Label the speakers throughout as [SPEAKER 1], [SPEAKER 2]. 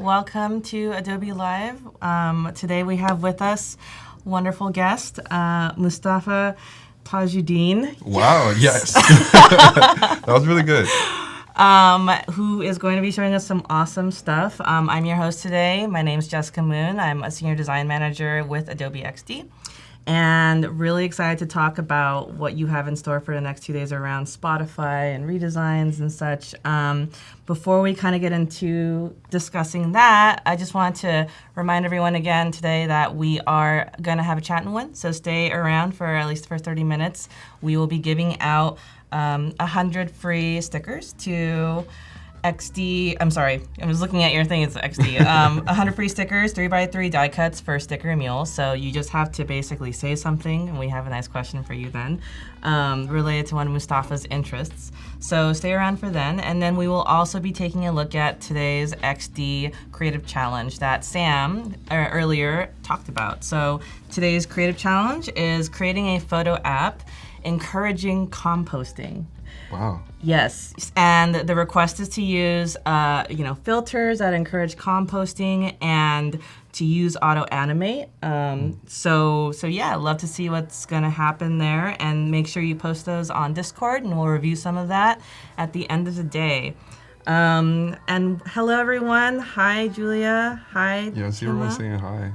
[SPEAKER 1] Welcome to Adobe Live. Today we have with us wonderful guest, Mustafaa Tajuddin.
[SPEAKER 2] Wow, yes. That was really good.
[SPEAKER 1] Who is going to be showing us some awesome stuff. I'm your host today. My name is Jessica Moon. I'm a senior design manager with Adobe XD. And really excited to talk about what you have in store for the next 2 days around Spotify and redesigns and such. Before we kind of get into discussing that, I just want to remind everyone again today that we are going to have a chat and win. So stay around for at least for 30 minutes. We will be giving out 100 free stickers to XD, I'm sorry, I was looking at your thing, it's XD. 100 free stickers, 3x3 die cuts for Sticker Mule. So you just have to basically say something, and we have a nice question for you then, related to one of Mustafaa's interests. So stay around for then, and then we will also be taking a look at today's XD Creative Challenge that Sam earlier talked about. So today's Creative Challenge is creating a photo app encouraging composting.
[SPEAKER 2] Wow.
[SPEAKER 1] Yes, and the request is to use, filters that encourage composting and to use auto animate. So yeah, I'd love to see what's going to happen there, and make sure you post those on Discord, and we'll review some of that at the end of the day. And hello everyone. Hi Julia. Hi.
[SPEAKER 2] Yes, everyone's saying hi.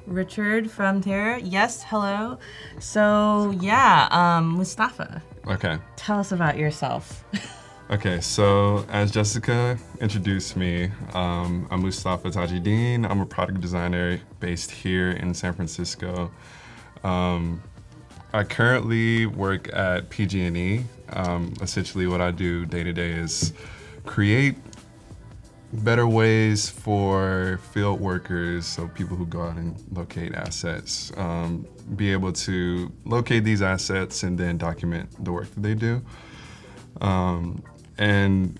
[SPEAKER 1] Richard from there. Yes, hello. So yeah, Mustafaa.
[SPEAKER 2] Okay.
[SPEAKER 1] Tell us about yourself.
[SPEAKER 2] Okay, so as Jessica introduced me, I'm Mustafaa Tajuddin. I'm a product designer based here in San Francisco. I currently work at PG&E. Essentially what I do day to day is create better ways for field workers, so people who go out and locate assets, be able to locate these assets and then document the work that they do. And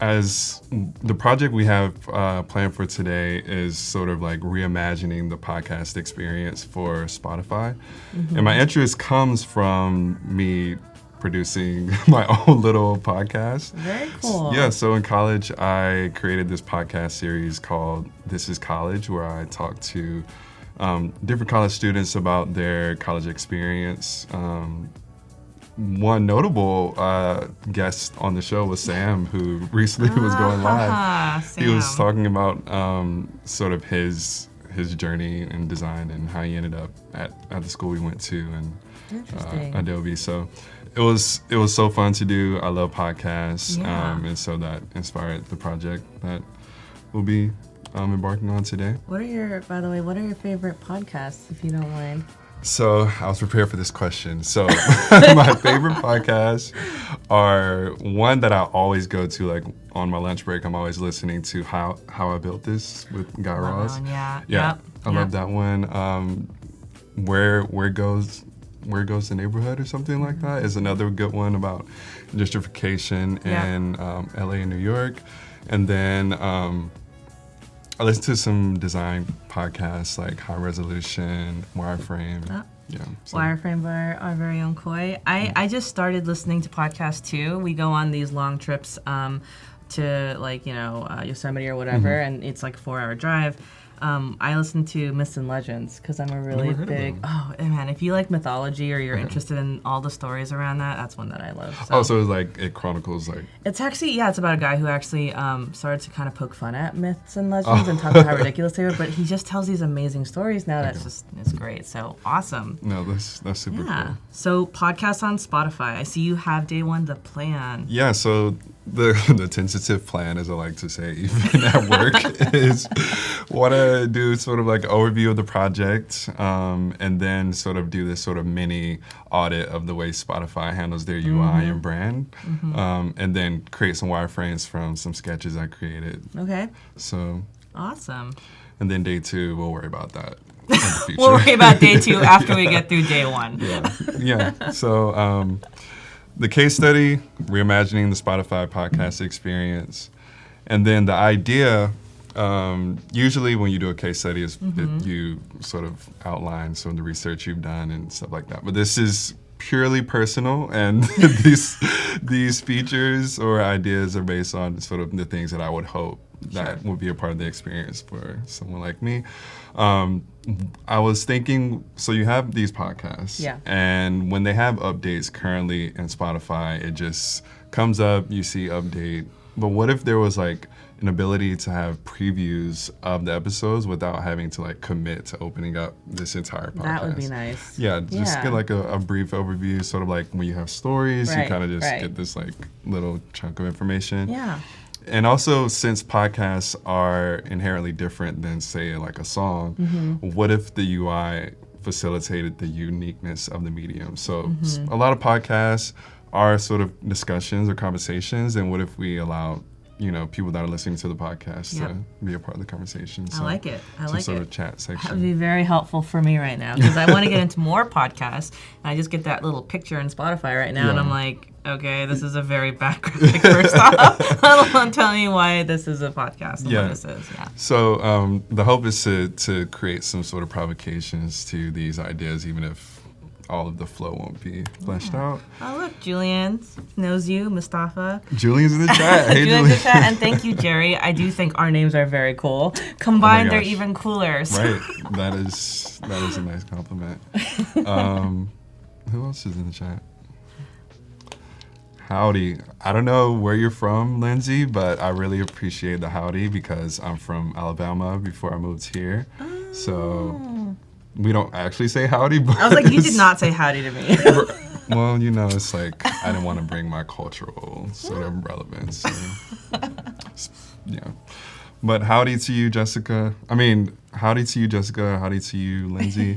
[SPEAKER 2] as the project we have planned for today is sort of like reimagining the podcast experience for Spotify. Mm-hmm. And my interest comes from me producing my own little podcast.
[SPEAKER 1] Very cool.
[SPEAKER 2] Yeah, so in college, I created this podcast series called This is College, where I talk to different college students about their college experience. One notable guest on the show was Sam, who recently was going live.
[SPEAKER 1] Sam.
[SPEAKER 2] He was talking about sort of his journey in design and how he ended up at the school we went to and Adobe. So it was so fun to do. I love podcasts, and so that inspired the project that we'll be embarking on today.
[SPEAKER 1] By the way, what are your favorite podcasts, if you don't mind?
[SPEAKER 2] So I was prepared for this question. So my favorite podcasts are one that I always go to, like on my lunch break. I'm always listening to How I Built This with Guy Raz.
[SPEAKER 1] Yeah.
[SPEAKER 2] I love that one. Where Goes the Neighborhood or something like that is another good one about gentrification in LA and New York. And then I listen to some design podcasts like High Resolution, Wireframe.
[SPEAKER 1] Wireframe by our very own Koi. I just started listening to podcasts too. We go on these long trips to Yosemite or whatever, and it's like a 4-hour drive. I listen to Myths and Legends because I'm a really big. Oh man, if you like mythology or you're interested in all the stories around that, that's one that I love.
[SPEAKER 2] So it's like it chronicles like.
[SPEAKER 1] It's actually it's about a guy who actually started to kind of poke fun at myths and legends and talk about how ridiculous they were, but he just tells these amazing stories now. It's great. So awesome.
[SPEAKER 2] No, that's super cool.
[SPEAKER 1] So podcasts on Spotify. I see you have day one the plan.
[SPEAKER 2] Yeah. So the tentative plan, as I like to say, even at work, is want to do sort of like an overview of the project, and then sort of do this sort of mini audit of the way Spotify handles their UI and brand, and then create some wireframes from some sketches I created.
[SPEAKER 1] Okay.
[SPEAKER 2] So.
[SPEAKER 1] Awesome.
[SPEAKER 2] And then day 2, we'll worry about that in the future.
[SPEAKER 1] We'll worry about day 2 after we get through day 1.
[SPEAKER 2] Yeah. So. The case study, reimagining the Spotify podcast experience. And then the idea, usually when you do a case study, is that you sort of outline some of the research you've done and stuff like that. But this is purely personal, and these features or ideas are based on sort of the things that I would hope that would be a part of the experience for someone like me. I was thinking, so you have these podcasts, and when they have updates currently in Spotify, it just comes up, you see update. But what if there was like an ability to have previews of the episodes without having to like commit to opening up this entire podcast?
[SPEAKER 1] That would be nice.
[SPEAKER 2] Yeah, just get like a brief overview, sort of like when you have stories, you kind of just get this like little chunk of information.
[SPEAKER 1] Yeah.
[SPEAKER 2] And also, since podcasts are inherently different than, say, like a song, what if the UI facilitated the uniqueness of the medium? So a lot of podcasts are sort of discussions or conversations, and what if we allow people that are listening to the podcast to be a part of the conversation? So
[SPEAKER 1] I like it. I like
[SPEAKER 2] sort
[SPEAKER 1] it.
[SPEAKER 2] of chat section.
[SPEAKER 1] That would be very helpful for me right now because I want to get into more podcasts. And I just get that little picture in Spotify right now, and I'm like, okay, this is a very bad graphic first off. Let alone telling you why this is a podcast and what this is. Yeah.
[SPEAKER 2] So the hope is to create some sort of provocations to these ideas, even if all of the flow won't be fleshed out.
[SPEAKER 1] Oh, look, Julian knows you, Mustafaa.
[SPEAKER 2] Julian's in the chat. Hey,
[SPEAKER 1] Julian's in the chat, and thank you, Jerry. I do think our names are very cool. Combined, they're even cooler. So.
[SPEAKER 2] Right. That is a nice compliment. Who else is in the chat? Howdy. I don't know where you're from, Lindsay, but I really appreciate the howdy because I'm from Alabama before I moved here. Oh. So we don't actually say howdy, but
[SPEAKER 1] I was like, you did not say howdy to me.
[SPEAKER 2] Well, it's like I didn't want to bring my cultural sort of relevance. Yeah. But howdy to you, Jessica. Howdy to you, Jessica. Howdy to you, Lindsay.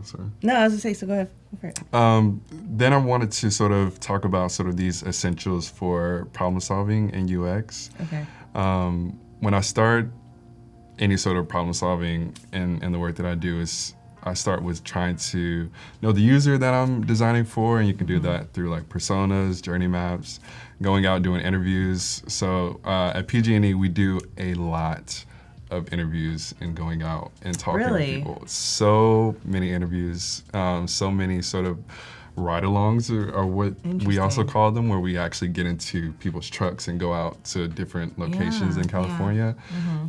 [SPEAKER 2] Sorry.
[SPEAKER 1] No, I was going to say, so go ahead. Go for it.
[SPEAKER 2] Then I wanted to sort of talk about sort of these essentials for problem solving in UX.
[SPEAKER 1] Okay.
[SPEAKER 2] When I start any sort of problem solving in the work that I do is I start with trying to know the user that I'm designing for, and you can do that through like personas, journey maps, going out doing interviews. So at PG&E, we do a lot of interviews and going out and talking to people. So many interviews, so many sort of ride-alongs are what we also call them, where we actually get into people's trucks and go out to different locations in California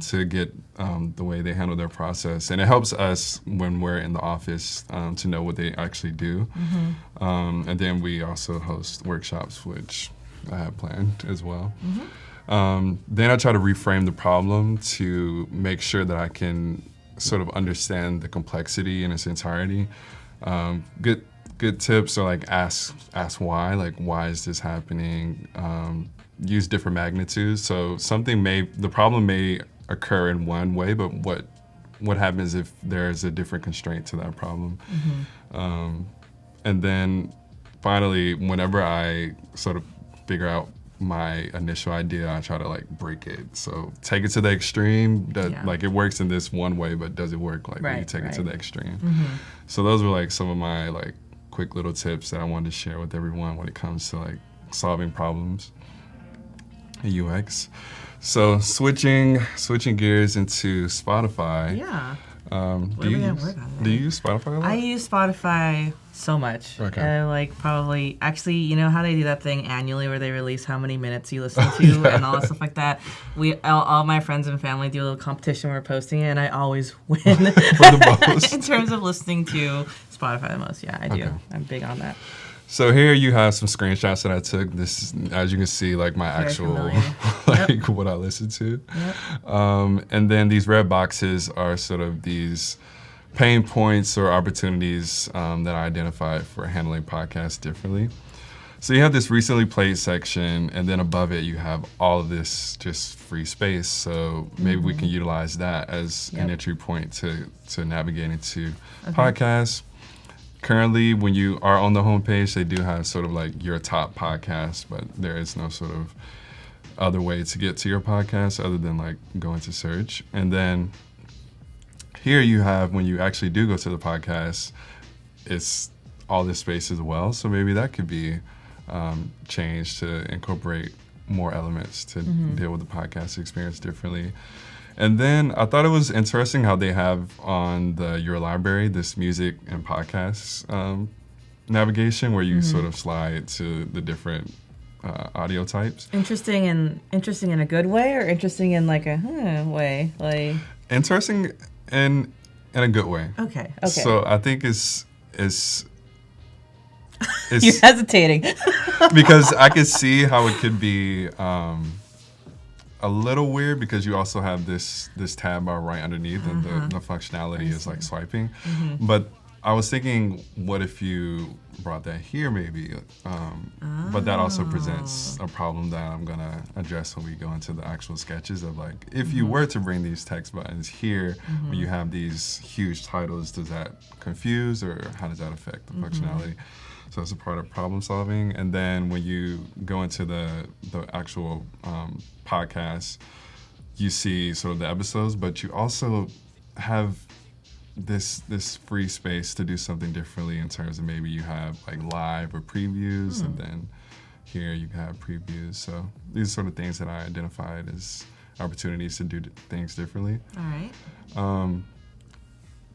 [SPEAKER 2] to get the way they handle their process. And it helps us when we're in the office to know what they actually do. And then we also host workshops, which I have planned as well. Then I try to reframe the problem to make sure that I can sort of understand the complexity in its entirety. Good tips are like ask why, like why is this happening? Use different magnitudes. So the problem may occur in one way, but what happens if there's a different constraint to that problem? And then finally, whenever I sort of figure out my initial idea, I try to like break it. So take it to the extreme. Like it works in this one way, but does it work like when you take it to the extreme? So those were like some of my like quick little tips that I wanted to share with everyone when it comes to like solving problems in UX. So switching gears into Spotify.
[SPEAKER 1] Yeah.
[SPEAKER 2] Do you use Spotify a lot?
[SPEAKER 1] I use Spotify so much.
[SPEAKER 2] Okay.
[SPEAKER 1] Like probably, actually, you know how they do that thing annually where they release how many minutes you listen to and all that stuff like that? All my friends and family do a little competition where we're posting it, and I always win
[SPEAKER 2] For the most.
[SPEAKER 1] in terms of listening to Spotify the most. Yeah, I do.
[SPEAKER 2] Okay.
[SPEAKER 1] I'm big on that.
[SPEAKER 2] So here you have some screenshots that I took. This is, as you can see, like my
[SPEAKER 1] Very
[SPEAKER 2] actual,
[SPEAKER 1] familiar.
[SPEAKER 2] what I listen to.
[SPEAKER 1] Yep.
[SPEAKER 2] And then these red boxes are sort of these pain points or opportunities that I identified for handling podcasts differently. So you have this recently played section, and then above it you have all of this just free space. So maybe we can utilize that as an entry point to navigating to podcasts. Currently, when you are on the homepage, they do have sort of like your top podcast, but there is no sort of other way to get to your podcast other than like going to search. And then here you have, when you actually do go to the podcast, it's all this space as well. So maybe that could be changed to incorporate more elements to deal with the podcast experience differently. And then I thought it was interesting how they have on your library this music and podcasts navigation where you sort of slide to the different audio types.
[SPEAKER 1] Interesting in a good way, or interesting in like a way, like
[SPEAKER 2] Interesting in a good way.
[SPEAKER 1] Okay.
[SPEAKER 2] So I think it's
[SPEAKER 1] You're hesitating.
[SPEAKER 2] because I could see how it could be a little weird, because you also have this tab bar right underneath, and the functionality is like swiping. But I was thinking, what if you brought that here maybe? But that also presents a problem that I'm gonna address when we go into the actual sketches of like, if you were to bring these text buttons here, when you have these huge titles, does that confuse, or how does that affect the functionality? So it's a part of problem solving. And then when you go into the actual podcast, you see sort of the episodes, but you also have this free space to do something differently in terms of maybe you have like live or previews, and then here you have previews. So these are sort of things that I identified as opportunities to do things differently.
[SPEAKER 1] All right.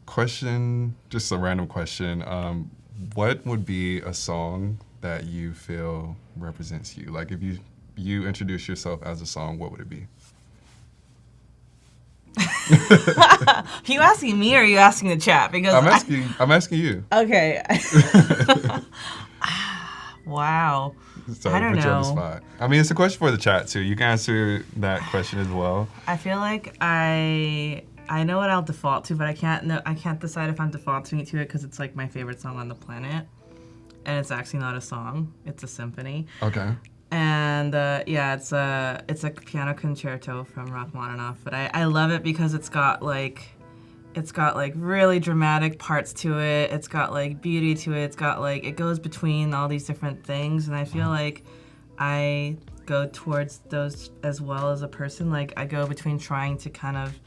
[SPEAKER 2] Question, just a random question. What would be a song that you feel represents you? Like if you introduce yourself as a song, what would it be?
[SPEAKER 1] Are you asking me, or are you asking the chat? Because
[SPEAKER 2] I'm asking you.
[SPEAKER 1] Okay. Wow.
[SPEAKER 2] Sorry,
[SPEAKER 1] I don't
[SPEAKER 2] put you on the
[SPEAKER 1] know.
[SPEAKER 2] spot. I mean, it's a question for the chat too. You can answer that question as well.
[SPEAKER 1] I feel like I know what I'll default to, but I can't decide if I'm defaulting to it because it's like my favorite song on the planet, and it's actually not a song; it's a symphony.
[SPEAKER 2] Okay.
[SPEAKER 1] And it's a piano concerto from Rachmaninoff, but I love it because it's got like really dramatic parts to it. It's got like beauty to it. It's got like, it goes between all these different things, and I feel like I go towards those as well as a person. Like I go between trying to kind of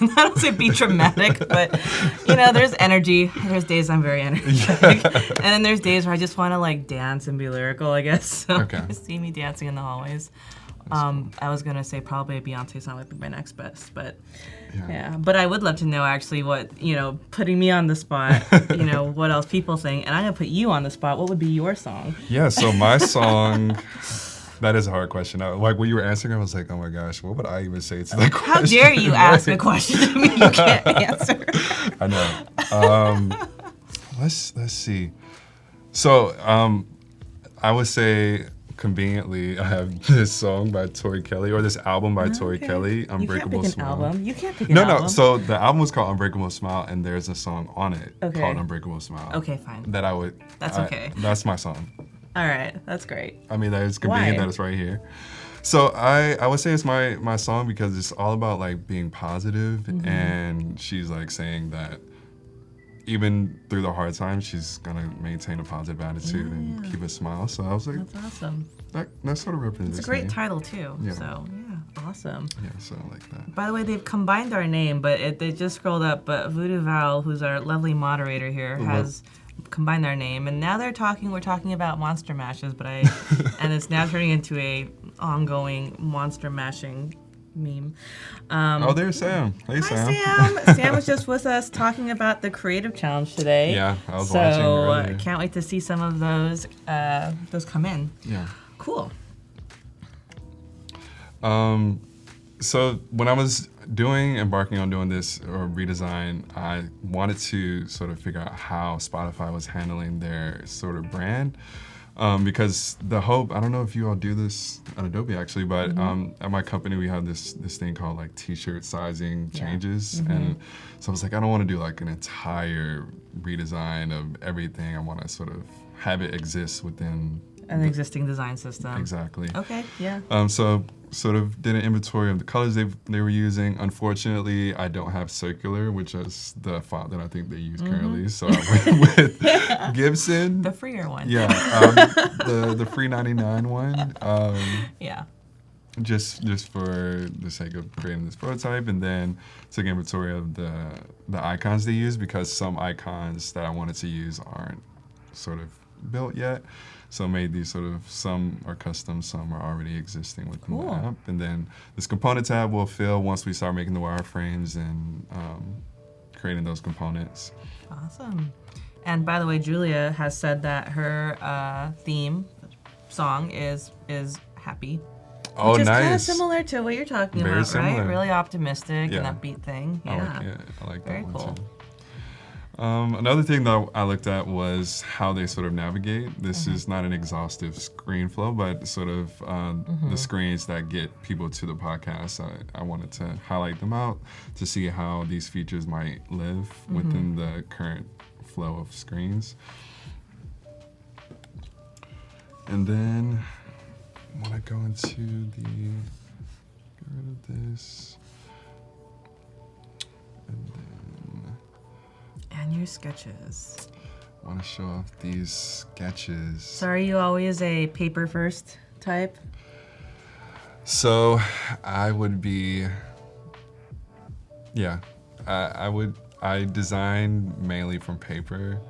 [SPEAKER 1] I don't say be dramatic, but there's energy. There's days I'm very energetic, and then there's days where I just want to like dance and be lyrical, I guess. So
[SPEAKER 2] Okay.
[SPEAKER 1] you see me dancing in the hallways. I was gonna say probably a Beyonce song would be my next best, but yeah. But I would love to know actually what, putting me on the spot, what else people think, and I'm gonna put you on the spot. What would be your song?
[SPEAKER 2] Yeah. So my song. That is a hard question. Like when you were answering, I was like, oh my gosh, what would I even say to that question?
[SPEAKER 1] How dare you ask a question to me you can't answer?
[SPEAKER 2] I know. Let's see. So I would say conveniently, I have this song by Tori Kelly, or this album by Tori Kelly, Unbreakable Smile.
[SPEAKER 1] You can't pick an album.
[SPEAKER 2] No. So the album was called Unbreakable Smile, and there's a song on it called Unbreakable Smile.
[SPEAKER 1] Okay, fine.
[SPEAKER 2] That I would.
[SPEAKER 1] That's okay.
[SPEAKER 2] That's my song.
[SPEAKER 1] All right, that's great.
[SPEAKER 2] I mean, that is convenient that it's right here. So I would say it's my song because it's all about like being positive, and she's like saying that even through the hard times, she's gonna maintain a positive attitude and keep a smile. So I was like,
[SPEAKER 1] that's awesome.
[SPEAKER 2] That sort of represents.
[SPEAKER 1] It's a great
[SPEAKER 2] me.
[SPEAKER 1] title too.
[SPEAKER 2] Yeah.
[SPEAKER 1] So awesome.
[SPEAKER 2] Yeah, so I like that.
[SPEAKER 1] By the way, they've combined our name, but they just scrolled up. But Voodoo Val, who's our lovely moderator here, has combined their name, and now we're talking about monster mashes, and it's now turning into a ongoing monster mashing meme.
[SPEAKER 2] There's Sam. Hey, Sam.
[SPEAKER 1] Hi, Sam. Sam was just with us talking about the creative challenge today.
[SPEAKER 2] Yeah, I was watching earlier.
[SPEAKER 1] So can't wait to see some of those come in.
[SPEAKER 2] Yeah.
[SPEAKER 1] Cool.
[SPEAKER 2] So when I was embarking on doing this redesign, I wanted to sort of figure out how Spotify was handling their sort of brand. Because the hope, I don't know if you all do this at Adobe actually, but at my company we have this thing called like t-shirt sizing changes. And so I was like, I don't want to do like an entire redesign of everything. I want to sort of have it exist within
[SPEAKER 1] an existing design system.
[SPEAKER 2] Exactly.
[SPEAKER 1] Okay, yeah.
[SPEAKER 2] So sort of did an inventory of the colors they were using. Unfortunately, I don't have circular, which is the font that I think they use currently. So I went with Gibson.
[SPEAKER 1] The freer one.
[SPEAKER 2] Yeah, the free 99 one.
[SPEAKER 1] Yeah.
[SPEAKER 2] Just for the sake of creating this prototype, and then took inventory of the icons they use, because some icons that I wanted to use aren't sort of built yet. So made these sort of, some are custom, some are already existing within the app. And then this component tab will fill once we start making the wireframes and creating those components.
[SPEAKER 1] Awesome. And by the way, Julia has said that her theme song is Happy.
[SPEAKER 2] Oh,
[SPEAKER 1] Which is
[SPEAKER 2] nice.
[SPEAKER 1] kind of similar to what you're talking
[SPEAKER 2] Very
[SPEAKER 1] about,
[SPEAKER 2] similar.
[SPEAKER 1] right? Really optimistic
[SPEAKER 2] Yeah.
[SPEAKER 1] and upbeat thing. Yeah.
[SPEAKER 2] I like that
[SPEAKER 1] Very
[SPEAKER 2] one
[SPEAKER 1] cool.
[SPEAKER 2] too. Another thing that I looked at was how they sort of navigate. This is not an exhaustive screen flow, but sort of the screens that get people to the podcast. I wanted to highlight them out to see how these features might live within the current flow of screens. And then I want to go into the, get rid of this. And then
[SPEAKER 1] And your sketches.
[SPEAKER 2] I want to show off these sketches.
[SPEAKER 1] So are you always a paper first type?
[SPEAKER 2] So I would be, I design mainly from paper.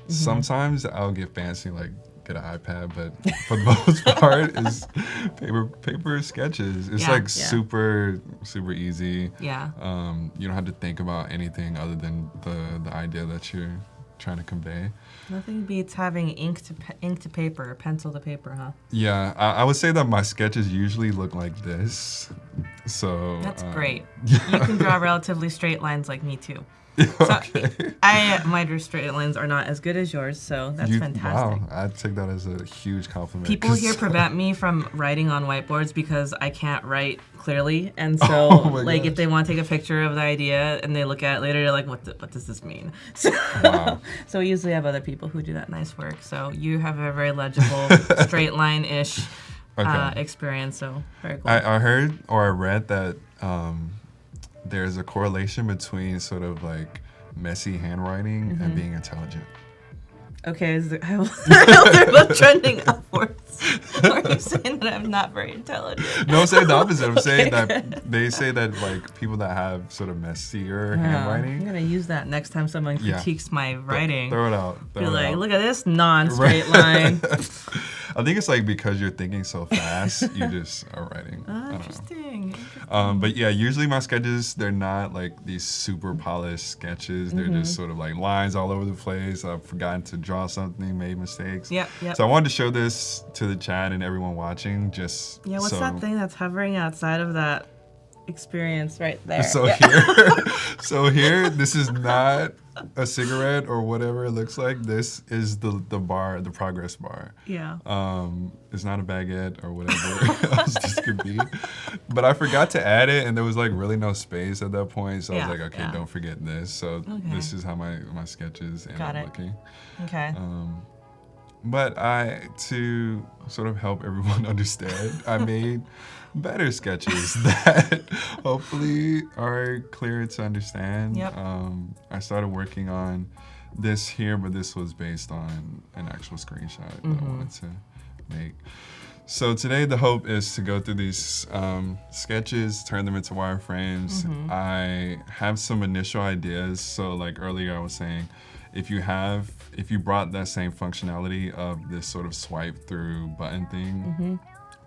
[SPEAKER 2] Sometimes I'll get fancy, like get an iPad, but for the most part is paper sketches. It's super easy.
[SPEAKER 1] Yeah.
[SPEAKER 2] You don't have to think about anything other than the idea that you're trying to convey.
[SPEAKER 1] Nothing beats having ink to paper, pencil to paper, huh?
[SPEAKER 2] Yeah, I would say that my sketches usually look like this. So
[SPEAKER 1] That's great. You can draw relatively straight lines like me too. So
[SPEAKER 2] okay.
[SPEAKER 1] my straight lines are not as good as yours, so that's fantastic.
[SPEAKER 2] Wow, I take that as a huge compliment.
[SPEAKER 1] People here prevent me from writing on whiteboards because I can't write clearly, and so
[SPEAKER 2] gosh.
[SPEAKER 1] if they want to take a picture of the idea and they look at it later, they're like, "What does this mean?" So,
[SPEAKER 2] Wow.
[SPEAKER 1] so we usually have other people who do that nice work. So you have a very legible straight line-ish experience. So very cool.
[SPEAKER 2] I heard or I read that there's a correlation between sort of like messy handwriting and being intelligent.
[SPEAKER 1] Okay, I hope they're both trending upwards. Or are you saying that I'm not very intelligent?
[SPEAKER 2] No, I'm saying the opposite. I'm saying
[SPEAKER 1] good.
[SPEAKER 2] that they say that like people that have sort of messier
[SPEAKER 1] I'm
[SPEAKER 2] handwriting.
[SPEAKER 1] gonna use that next time someone critiques my writing.
[SPEAKER 2] Throw it out.
[SPEAKER 1] Be like, look at this non-straight line.
[SPEAKER 2] I think it's like because you're thinking so fast, you just are writing. I don't know.
[SPEAKER 1] Interesting.
[SPEAKER 2] But yeah, usually my sketches, they're not like these super polished sketches. They're just sort of like lines all over the place. I've forgotten to draw something, made mistakes.
[SPEAKER 1] Yep.
[SPEAKER 2] So I wanted to show this to the chat and everyone watching. Just
[SPEAKER 1] What's that thing that's hovering outside of that experience right there?
[SPEAKER 2] So here, this is not a cigarette or whatever it looks like. This is the bar, the progress bar.
[SPEAKER 1] Yeah.
[SPEAKER 2] It's not a baguette or whatever else this could be. But I forgot to add it, and there was like really no space at that point. So I was like, okay, don't forget this. So this is how my sketches end up looking.
[SPEAKER 1] Okay.
[SPEAKER 2] But to sort of help everyone understand, I made better sketches that hopefully are clear to understand.
[SPEAKER 1] Yep.
[SPEAKER 2] I started working on this here, but this was based on an actual screenshot that I wanted to make. So today the hope is to go through these sketches, turn them into wireframes. I have some initial ideas. So like earlier I was saying, if you brought that same functionality of this sort of swipe through button thing,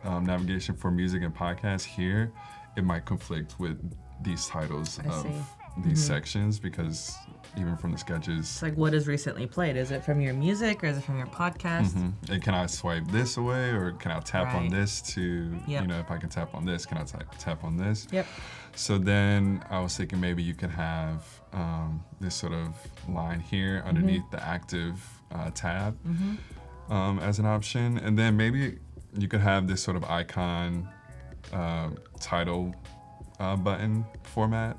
[SPEAKER 2] navigation for music and podcasts here, it might conflict with these titles of these sections, because even from the sketches,
[SPEAKER 1] it's like, what is recently played? Is it from your music or is it from your podcast?
[SPEAKER 2] And can I swipe this away, or can I tap on this to, if I can tap on this, can I tap on this?
[SPEAKER 1] Yep.
[SPEAKER 2] So then I was thinking maybe you could have this sort of line here underneath the active tab as an option. And then maybe you could have this sort of icon title button format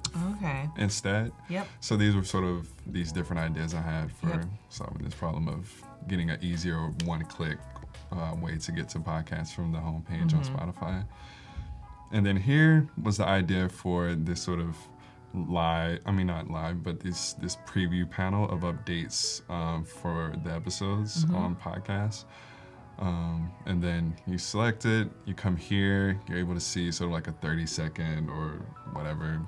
[SPEAKER 2] instead.
[SPEAKER 1] Yep.
[SPEAKER 2] So these were sort of these different ideas I had for solving this problem of getting an easier one-click way to get to podcasts from the homepage on Spotify. And then here was the idea for this sort of not live, but this preview panel of updates for the episodes on podcasts. And then you select it, you come here, you're able to see sort of like a 30-second or whatever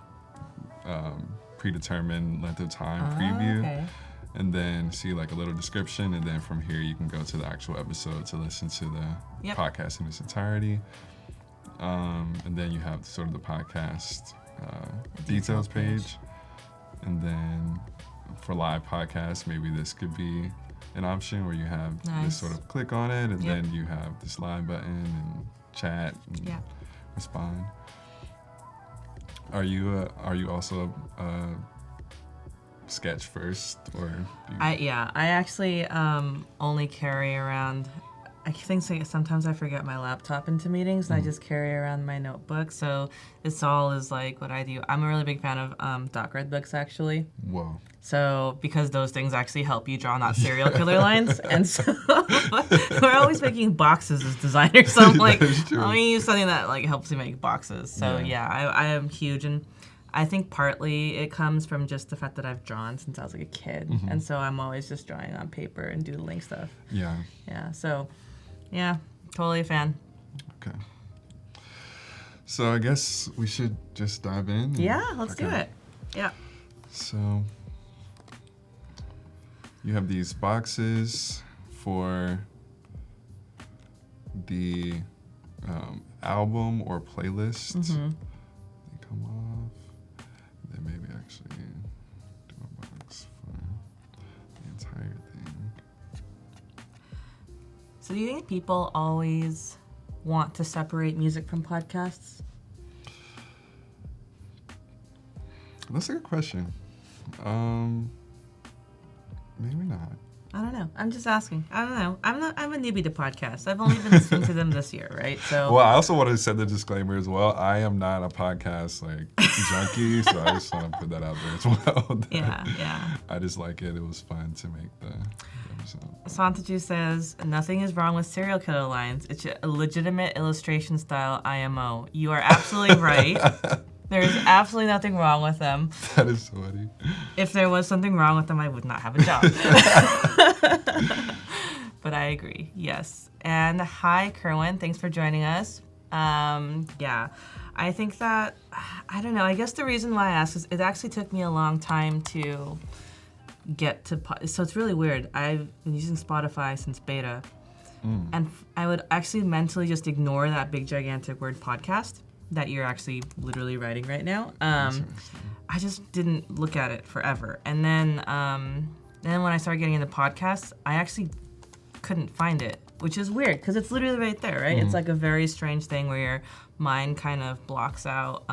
[SPEAKER 2] predetermined length of time preview. And then see like a little description, and then from here you can go to the actual episode to listen to the podcast in its entirety. And then you have sort of the podcast details page. And then for live podcasts, maybe this could be an option where you have
[SPEAKER 1] Nice.
[SPEAKER 2] this sort of click on it, and
[SPEAKER 1] Yep.
[SPEAKER 2] then you have this live button and chat and
[SPEAKER 1] Yeah.
[SPEAKER 2] respond. Are you also sketch first, or do you...
[SPEAKER 1] I actually only carry around. I think sometimes I forget my laptop into meetings, and I just carry around my notebook. So this all is like what I do. I'm a really big fan of doc red books, actually.
[SPEAKER 2] Whoa.
[SPEAKER 1] So because those things actually help you draw not serial killer lines, and so we're always making boxes as designers. So I'm like,
[SPEAKER 2] That is true.
[SPEAKER 1] let me use something that like helps you make boxes. So
[SPEAKER 2] Yeah.
[SPEAKER 1] I am huge, and I think partly it comes from just the fact that I've drawn since I was like a kid, and so I'm always just drawing on paper and doodling stuff.
[SPEAKER 2] Yeah.
[SPEAKER 1] Yeah. So, yeah, totally a fan.
[SPEAKER 2] Okay. So I guess we should just dive in. and-
[SPEAKER 1] Yeah, let's do
[SPEAKER 2] okay.
[SPEAKER 1] it. Yeah.
[SPEAKER 2] So you have these boxes for the album or playlist. They come off. Then maybe actually do a box for the entire thing.
[SPEAKER 1] So do you think people always want to separate music from podcasts?
[SPEAKER 2] That's a good question. Maybe not.
[SPEAKER 1] I don't know. I'm just asking. I don't know. I'm a newbie to podcasts. I've only been listening to them this year, right? So
[SPEAKER 2] Well, I also want to set the disclaimer as well. I am not a podcast junkie, so I just want to put that out there as well.
[SPEAKER 1] yeah.
[SPEAKER 2] I just like it. It was fun to make the episode.
[SPEAKER 1] Santaju says, nothing is wrong with serial killer lines. It's a legitimate illustration style IMO. You are absolutely right. There's absolutely nothing wrong with them.
[SPEAKER 2] That is so funny.
[SPEAKER 1] If there was something wrong with them, I would not have a job. But I agree, yes. And hi, Kerwin. Thanks for joining us. Yeah, I think that, I don't know, I guess the reason why I asked is it actually took me a long time to get to, so it's really weird. I've been using Spotify since beta, and I would actually mentally just ignore that big, gigantic word podcast that you're actually literally writing right now. I just didn't look at it forever. And then when I started getting into podcasts, I actually couldn't find it, which is weird because it's literally right there, right? It's like a very strange thing where your mind kind of blocks out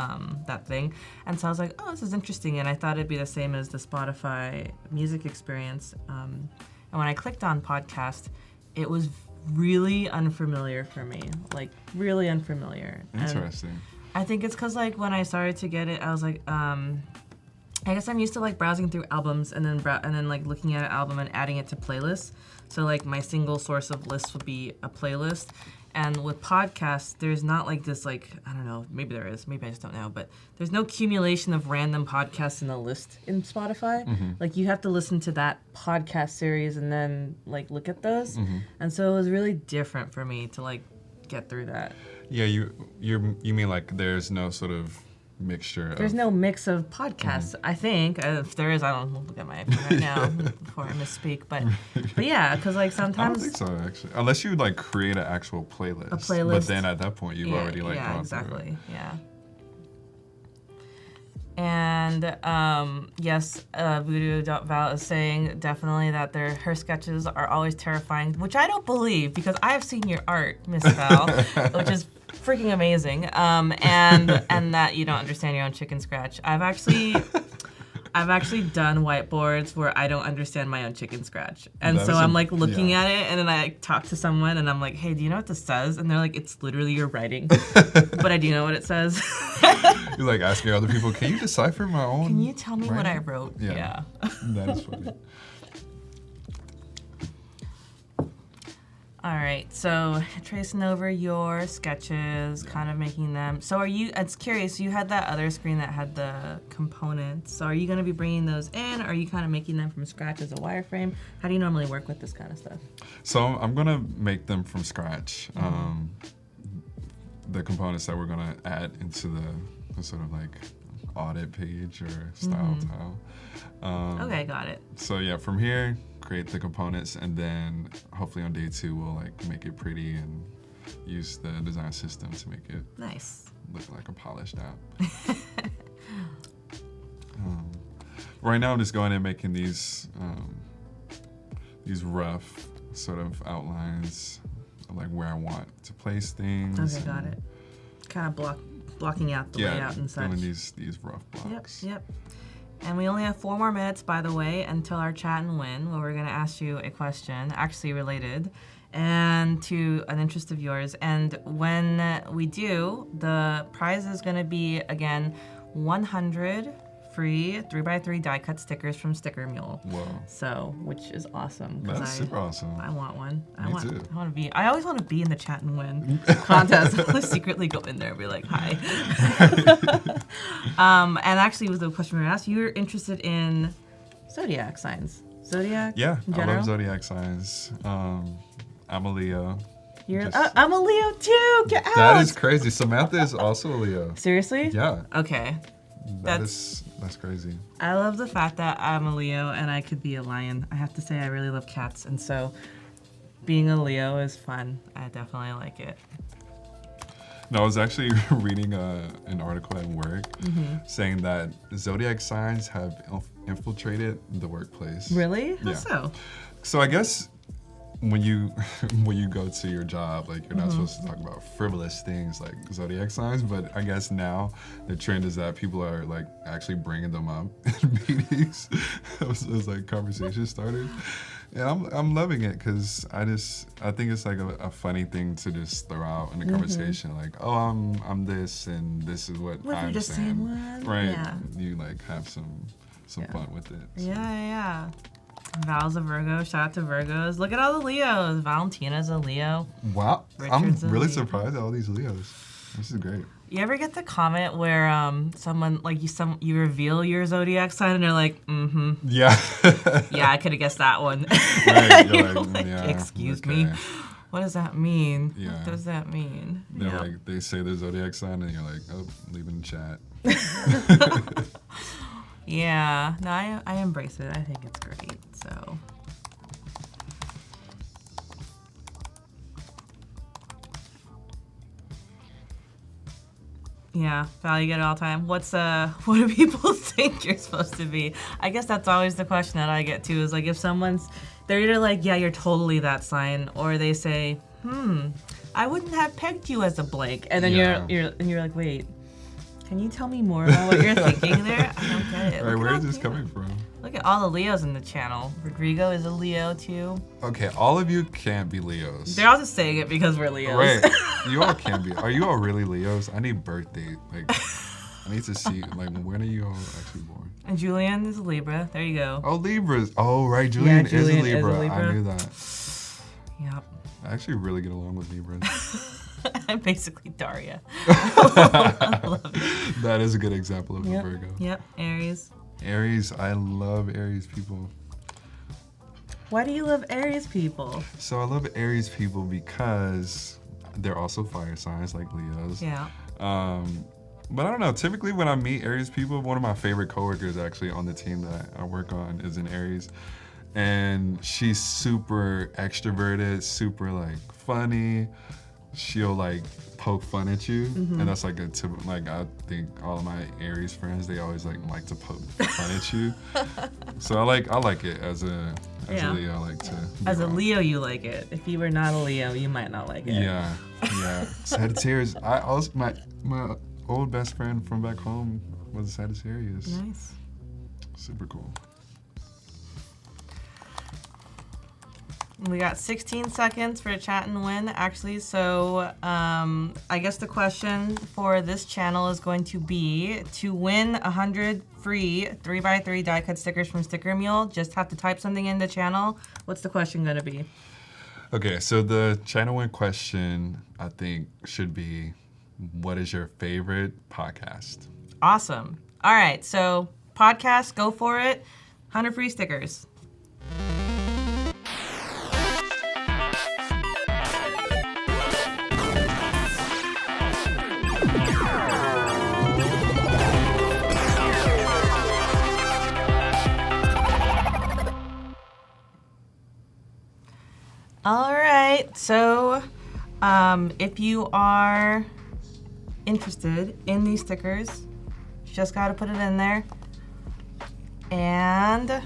[SPEAKER 1] that thing. And so I was like, oh, this is interesting. And I thought it'd be the same as the Spotify music experience. And when I clicked on podcast, it was really unfamiliar for me, like really unfamiliar.
[SPEAKER 2] Interesting.
[SPEAKER 1] And I think it's because like when I started to get it, I was like, I guess I'm used to like browsing through albums and then like looking at an album and adding it to playlists. So like my single source of lists would be a playlist. And with podcasts, there's not like this like, I don't know, maybe there is, maybe I just don't know, but there's no accumulation of random podcasts in a list in Spotify. Like you have to listen to that podcast series and then like look at those. And so it was really different for me to like get through that.
[SPEAKER 2] Yeah, you mean like there's no sort of mixture.
[SPEAKER 1] There's no mix of podcasts, I think. If there is, I don't look at my phone right now before I misspeak. But yeah, because like
[SPEAKER 2] I
[SPEAKER 1] sometimes.
[SPEAKER 2] don't think so, actually. Unless you like create an actual playlist.
[SPEAKER 1] A playlist.
[SPEAKER 2] But then at that point, you've already like
[SPEAKER 1] yeah,
[SPEAKER 2] gone
[SPEAKER 1] exactly.
[SPEAKER 2] through it.
[SPEAKER 1] Yeah. And yes, Voodoo.val is saying definitely that her sketches are always terrifying, which I don't believe because I have seen your art, Miss Val, which is freaking amazing. And that you don't understand your own chicken scratch. I've actually done whiteboards where I don't understand my own chicken scratch. And
[SPEAKER 2] That
[SPEAKER 1] so
[SPEAKER 2] is
[SPEAKER 1] I'm like looking
[SPEAKER 2] yeah.
[SPEAKER 1] at it and then I talk to someone and I'm like, hey, do you know what this says? And they're like, it's literally your writing. But I do know what it says.
[SPEAKER 2] You're like asking other people, can you decipher my own?
[SPEAKER 1] Can you tell me what I
[SPEAKER 2] writing?"
[SPEAKER 1] wrote?
[SPEAKER 2] Yeah. That is funny.
[SPEAKER 1] All right, so tracing over your sketches, kind of making them. So it's curious, you had that other screen that had the components. So are you gonna be bringing those in? Or are you kind of making them from scratch as a wireframe? How do you normally work with this kind of stuff?
[SPEAKER 2] So I'm gonna make them from scratch. The components that we're gonna add into the sort of like audit page or style tile.
[SPEAKER 1] Okay, got it.
[SPEAKER 2] So yeah, from here, create the components, and then hopefully on day 2 we'll like make it pretty and use the design system to make it
[SPEAKER 1] Nice.
[SPEAKER 2] look like a polished app. Right now I'm just going and making these these rough sort of outlines of like where I want to place things.
[SPEAKER 1] Okay, got it. Kind of blocking out the layout and such.
[SPEAKER 2] Doing these rough blocks.
[SPEAKER 1] Yep. And we only have 4 more minutes, by the way, until our chat and win, where we're going to ask you a question, actually related, and to an interest of yours. And when we do, the prize is going to be, again, 100 free 3x3 die cut stickers from Sticker Mule.
[SPEAKER 2] Whoa.
[SPEAKER 1] So, which is awesome.
[SPEAKER 2] That's super awesome.
[SPEAKER 1] I want one.
[SPEAKER 2] Me too.
[SPEAKER 1] I always want to be in the chat and win contest. I want to secretly go in there and be like, hi. And actually, with the question we were asked, you're interested in zodiac signs. Zodiac?
[SPEAKER 2] Yeah,
[SPEAKER 1] in
[SPEAKER 2] I
[SPEAKER 1] general?
[SPEAKER 2] love zodiac signs. I'm a Leo.
[SPEAKER 1] I'm a Leo too. Get out.
[SPEAKER 2] That is crazy. Samantha is also a Leo.
[SPEAKER 1] Seriously?
[SPEAKER 2] Yeah.
[SPEAKER 1] Okay.
[SPEAKER 2] That's crazy.
[SPEAKER 1] I love the fact that I'm a Leo and I could be a lion. I have to say I really love cats, and so being a Leo is fun. I definitely like it.
[SPEAKER 2] No, I was actually reading an article at work saying that zodiac signs have infiltrated the workplace.
[SPEAKER 1] Really? How
[SPEAKER 2] Yeah.
[SPEAKER 1] so?
[SPEAKER 2] So I guess when you go to your job, like you're not supposed to talk about frivolous things like zodiac signs, but I guess now the trend is that people are like actually bringing them up in meetings as like conversation starters, and I'm loving it because I think it's like a funny thing to just throw out in the conversation, like, oh, I'm this and this is what
[SPEAKER 1] What if
[SPEAKER 2] I'm
[SPEAKER 1] you're just
[SPEAKER 2] saying,
[SPEAKER 1] saying what?
[SPEAKER 2] right?
[SPEAKER 1] Yeah.
[SPEAKER 2] You like have some fun with it. So.
[SPEAKER 1] Yeah. Val's a Virgo. Shout out to Virgos. Look at all the Leos. Valentina's a Leo.
[SPEAKER 2] Wow,
[SPEAKER 1] Richard's a
[SPEAKER 2] I'm really
[SPEAKER 1] Leo.
[SPEAKER 2] surprised at all these Leos. This is great.
[SPEAKER 1] You ever get the comment where someone like you reveal your zodiac sign and they're like,
[SPEAKER 2] Yeah.
[SPEAKER 1] yeah, I could have guessed that one.
[SPEAKER 2] Right, you're
[SPEAKER 1] You're
[SPEAKER 2] like, yeah,
[SPEAKER 1] excuse
[SPEAKER 2] okay.
[SPEAKER 1] me. What does that mean?
[SPEAKER 2] Yeah.
[SPEAKER 1] What does that mean?
[SPEAKER 2] They're
[SPEAKER 1] Yeah.
[SPEAKER 2] like, they say their zodiac sign, and you're like, oh, leave it in chat.
[SPEAKER 1] Yeah. No, I embrace it. I think it's great. So. Yeah, Val, you get it all the time. What do people think you're supposed to be? I guess that's always the question that I get too, is like if they're either like, yeah, you're totally that sign, or they say, I wouldn't have pegged you as a blank. And then
[SPEAKER 2] Yeah.
[SPEAKER 1] you're like, wait, can you tell me more about what you're thinking there? I don't get it.
[SPEAKER 2] Right,
[SPEAKER 1] Look
[SPEAKER 2] where
[SPEAKER 1] at
[SPEAKER 2] is
[SPEAKER 1] all-
[SPEAKER 2] this coming from?
[SPEAKER 1] Look at all the Leos in the channel. Rodrigo is a Leo too.
[SPEAKER 2] Okay, all of you can't be Leos.
[SPEAKER 1] They're all just saying it because we're Leos.
[SPEAKER 2] Right, you all can be. Are you all really Leos? I need birth date. Like, I need to see, like, when are you all actually born?
[SPEAKER 1] And Julian is a Libra. There you go.
[SPEAKER 2] Oh, Libras. Oh, right, Julian,
[SPEAKER 1] Julian
[SPEAKER 2] is a Libra.
[SPEAKER 1] is a Libra.
[SPEAKER 2] I knew that.
[SPEAKER 1] Yep.
[SPEAKER 2] I actually really get along with Libras.
[SPEAKER 1] I'm basically Daria. I love it.
[SPEAKER 2] That is a good example of a Virgo.
[SPEAKER 1] Yep. Aries.
[SPEAKER 2] Aries, I love Aries people.
[SPEAKER 1] Why do you love Aries people?
[SPEAKER 2] So I love Aries people because they're also fire signs like Leos.
[SPEAKER 1] Yeah.
[SPEAKER 2] But I don't know, typically when I meet Aries people, one of my favorite coworkers actually on the team that I work on is an Aries. And she's super extroverted, super like funny. She'll like poke fun at you, and that's like a tip. Like I think all of my Aries friends, they always like to poke fun at you. So I like it as a Leo. I like to.
[SPEAKER 1] As a
[SPEAKER 2] be
[SPEAKER 1] Leo, you like it. If you were not a Leo, you might not like it.
[SPEAKER 2] Yeah. Sagittarius. I also my old best friend from back home was a Sagittarius.
[SPEAKER 1] Nice.
[SPEAKER 2] Super cool.
[SPEAKER 1] We got 16 seconds for a chat and win, actually. So I guess the question for this channel is going to be to win 100 free 3x3 die cut stickers from Sticker Mule. Just have to type something in the channel. What's the question going to be?
[SPEAKER 2] Okay, so the channel win question I think should be, what is your favorite podcast?
[SPEAKER 1] Awesome. All right, so podcast, go for it. 100 free stickers. All right, so if you are interested in these stickers, you just got to put it in there. And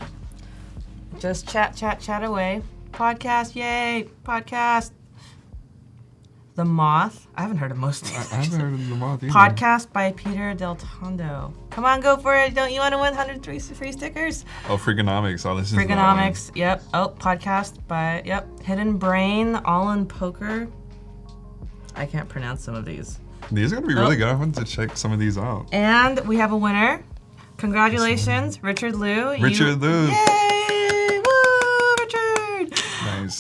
[SPEAKER 1] Just chat away. Podcast, yay! Podcast. The Moth. I haven't heard of most of these.
[SPEAKER 2] I haven't heard of The Moth either.
[SPEAKER 1] Podcast by Peter Del Tondo. Come on, go for it. Don't you want to win 103 free stickers?
[SPEAKER 2] Oh, Freakonomics. I'll listen to that one.
[SPEAKER 1] Freakonomics, yep. Oh, podcast by, yep. Hidden Brain, All in Poker. I can't pronounce some of these.
[SPEAKER 2] These are going to be really good. I want to check some of these out.
[SPEAKER 1] And we have a winner. Congratulations, Richard Liu.
[SPEAKER 2] Richard Liu.
[SPEAKER 1] Yay! Woo, Richard!
[SPEAKER 2] Nice.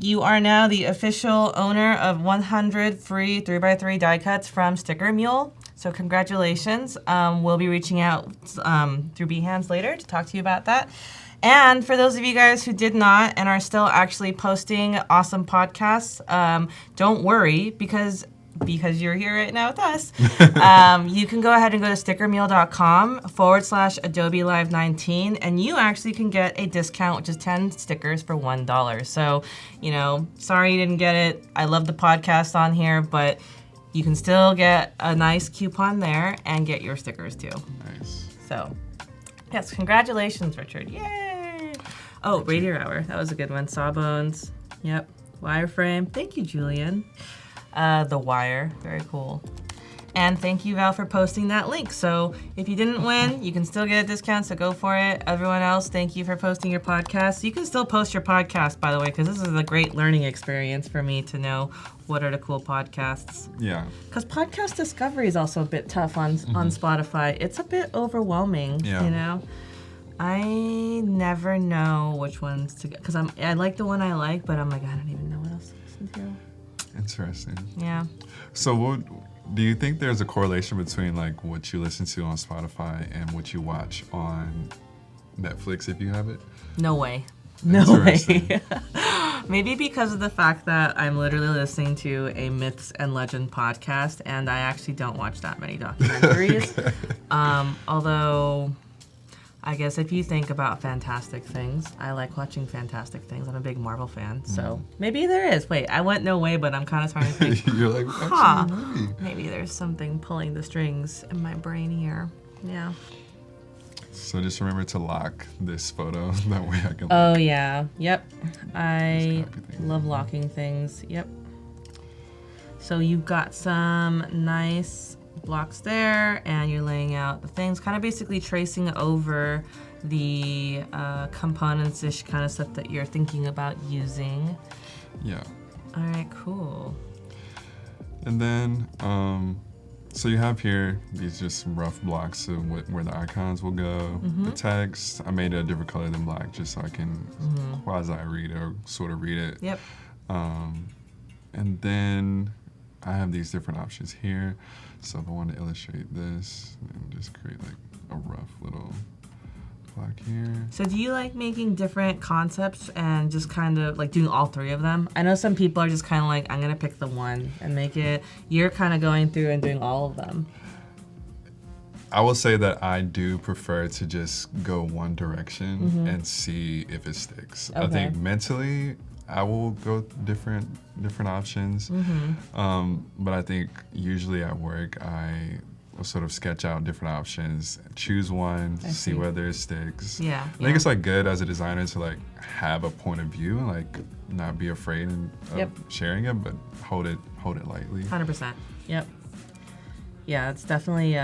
[SPEAKER 1] You are now the official owner of 100 free 3x3 die cuts from Sticker Mule. So congratulations. We'll be reaching out through Behance later to talk to you about that. And for those of you guys who did not and are still actually posting awesome podcasts, don't worry because you're here right now with us. You can go ahead and go to stickermeal.com/Adobe Live 19, and you actually can get a discount, which is 10 stickers for $1. So, sorry you didn't get it. I love the podcast on here, but you can still get a nice coupon there and get your stickers too.
[SPEAKER 2] Nice.
[SPEAKER 1] So, yes, congratulations, Richard. Yay! Oh, Radio Hour. That was a good one. Sawbones. Yep. Wireframe. Thank you, Julian. The Wire. Very cool. And thank you, Val, for posting that link. So if you didn't win, you can still get a discount, so go for it. Everyone else, thank you for posting your podcast. You can still post your podcast, by the way, because this is a great learning experience for me to know what are the cool podcasts.
[SPEAKER 2] Yeah.
[SPEAKER 1] Because podcast discovery is also a bit tough on Spotify. It's a bit overwhelming, I never know which ones to get, because I like the one I like, but I'm like, I don't even know what else to listen to.
[SPEAKER 2] Interesting.
[SPEAKER 1] Yeah.
[SPEAKER 2] So do you think there's a correlation between like what you listen to on Spotify and what you watch on Netflix if you have it?
[SPEAKER 1] No way. No way. Maybe because of the fact that I'm literally listening to a Myths and Legend podcast, and I actually don't watch that many documentaries.
[SPEAKER 2] Okay.
[SPEAKER 1] Although, I guess if you think about fantastic things, I like watching fantastic things. I'm a big Marvel fan, so maybe there is. Wait, I went no way, but I'm kind of starting to think,
[SPEAKER 2] You're like, actually,
[SPEAKER 1] maybe there's something pulling the strings in my brain here. Yeah.
[SPEAKER 2] So just remember to lock this photo. That way I can.
[SPEAKER 1] Oh, yeah. Yep. I love locking things. Yep. So you've got some nice blocks there, and you're laying out the things, kind of basically tracing over the components-ish kind of stuff that you're thinking about using.
[SPEAKER 2] Yeah.
[SPEAKER 1] All right, cool.
[SPEAKER 2] And then, so you have here these just rough blocks of where the icons will go. The text, I made it a different color than black just so I can quasi-read it or sort of read it.
[SPEAKER 1] Yep.
[SPEAKER 2] And then I have these different options here. So if I want to illustrate this, then just create like a rough little block here.
[SPEAKER 1] So do you like making different concepts and just kind of like doing all three of them? I know some people are just kind of like, I'm going to pick the one and make it. You're kind of going through and doing all of them.
[SPEAKER 2] I will say that I do prefer to just go one direction and see if it sticks.
[SPEAKER 1] Okay.
[SPEAKER 2] I think mentally, I will go different options. But I think usually at work, I will sort of sketch out different options, choose one, see whether it sticks.
[SPEAKER 1] Yeah.
[SPEAKER 2] I think it's like good as a designer to like have a point of view and like not be afraid of sharing it, but hold it lightly.
[SPEAKER 1] 100%. Yep. Yeah, it's definitely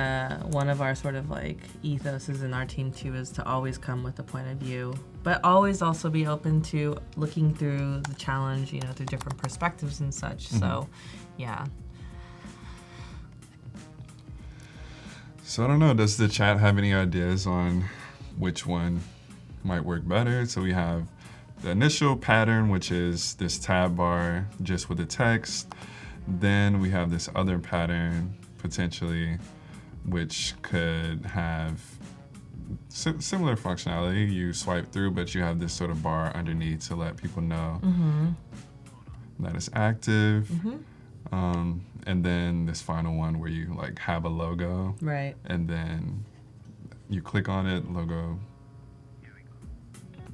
[SPEAKER 1] one of our sort of like ethoses in our team too, is to always come with a point of view, but always also be open to looking through the challenge, through different perspectives and such. So, yeah.
[SPEAKER 2] So I don't know, does the chat have any ideas on which one might work better? So we have the initial pattern, which is this tab bar just with the text. Then we have this other pattern, potentially, which could have similar functionality. You swipe through, but you have this sort of bar underneath to let people know that it's active. And then this final one where you like have a logo,
[SPEAKER 1] right?
[SPEAKER 2] And then you click on it, logo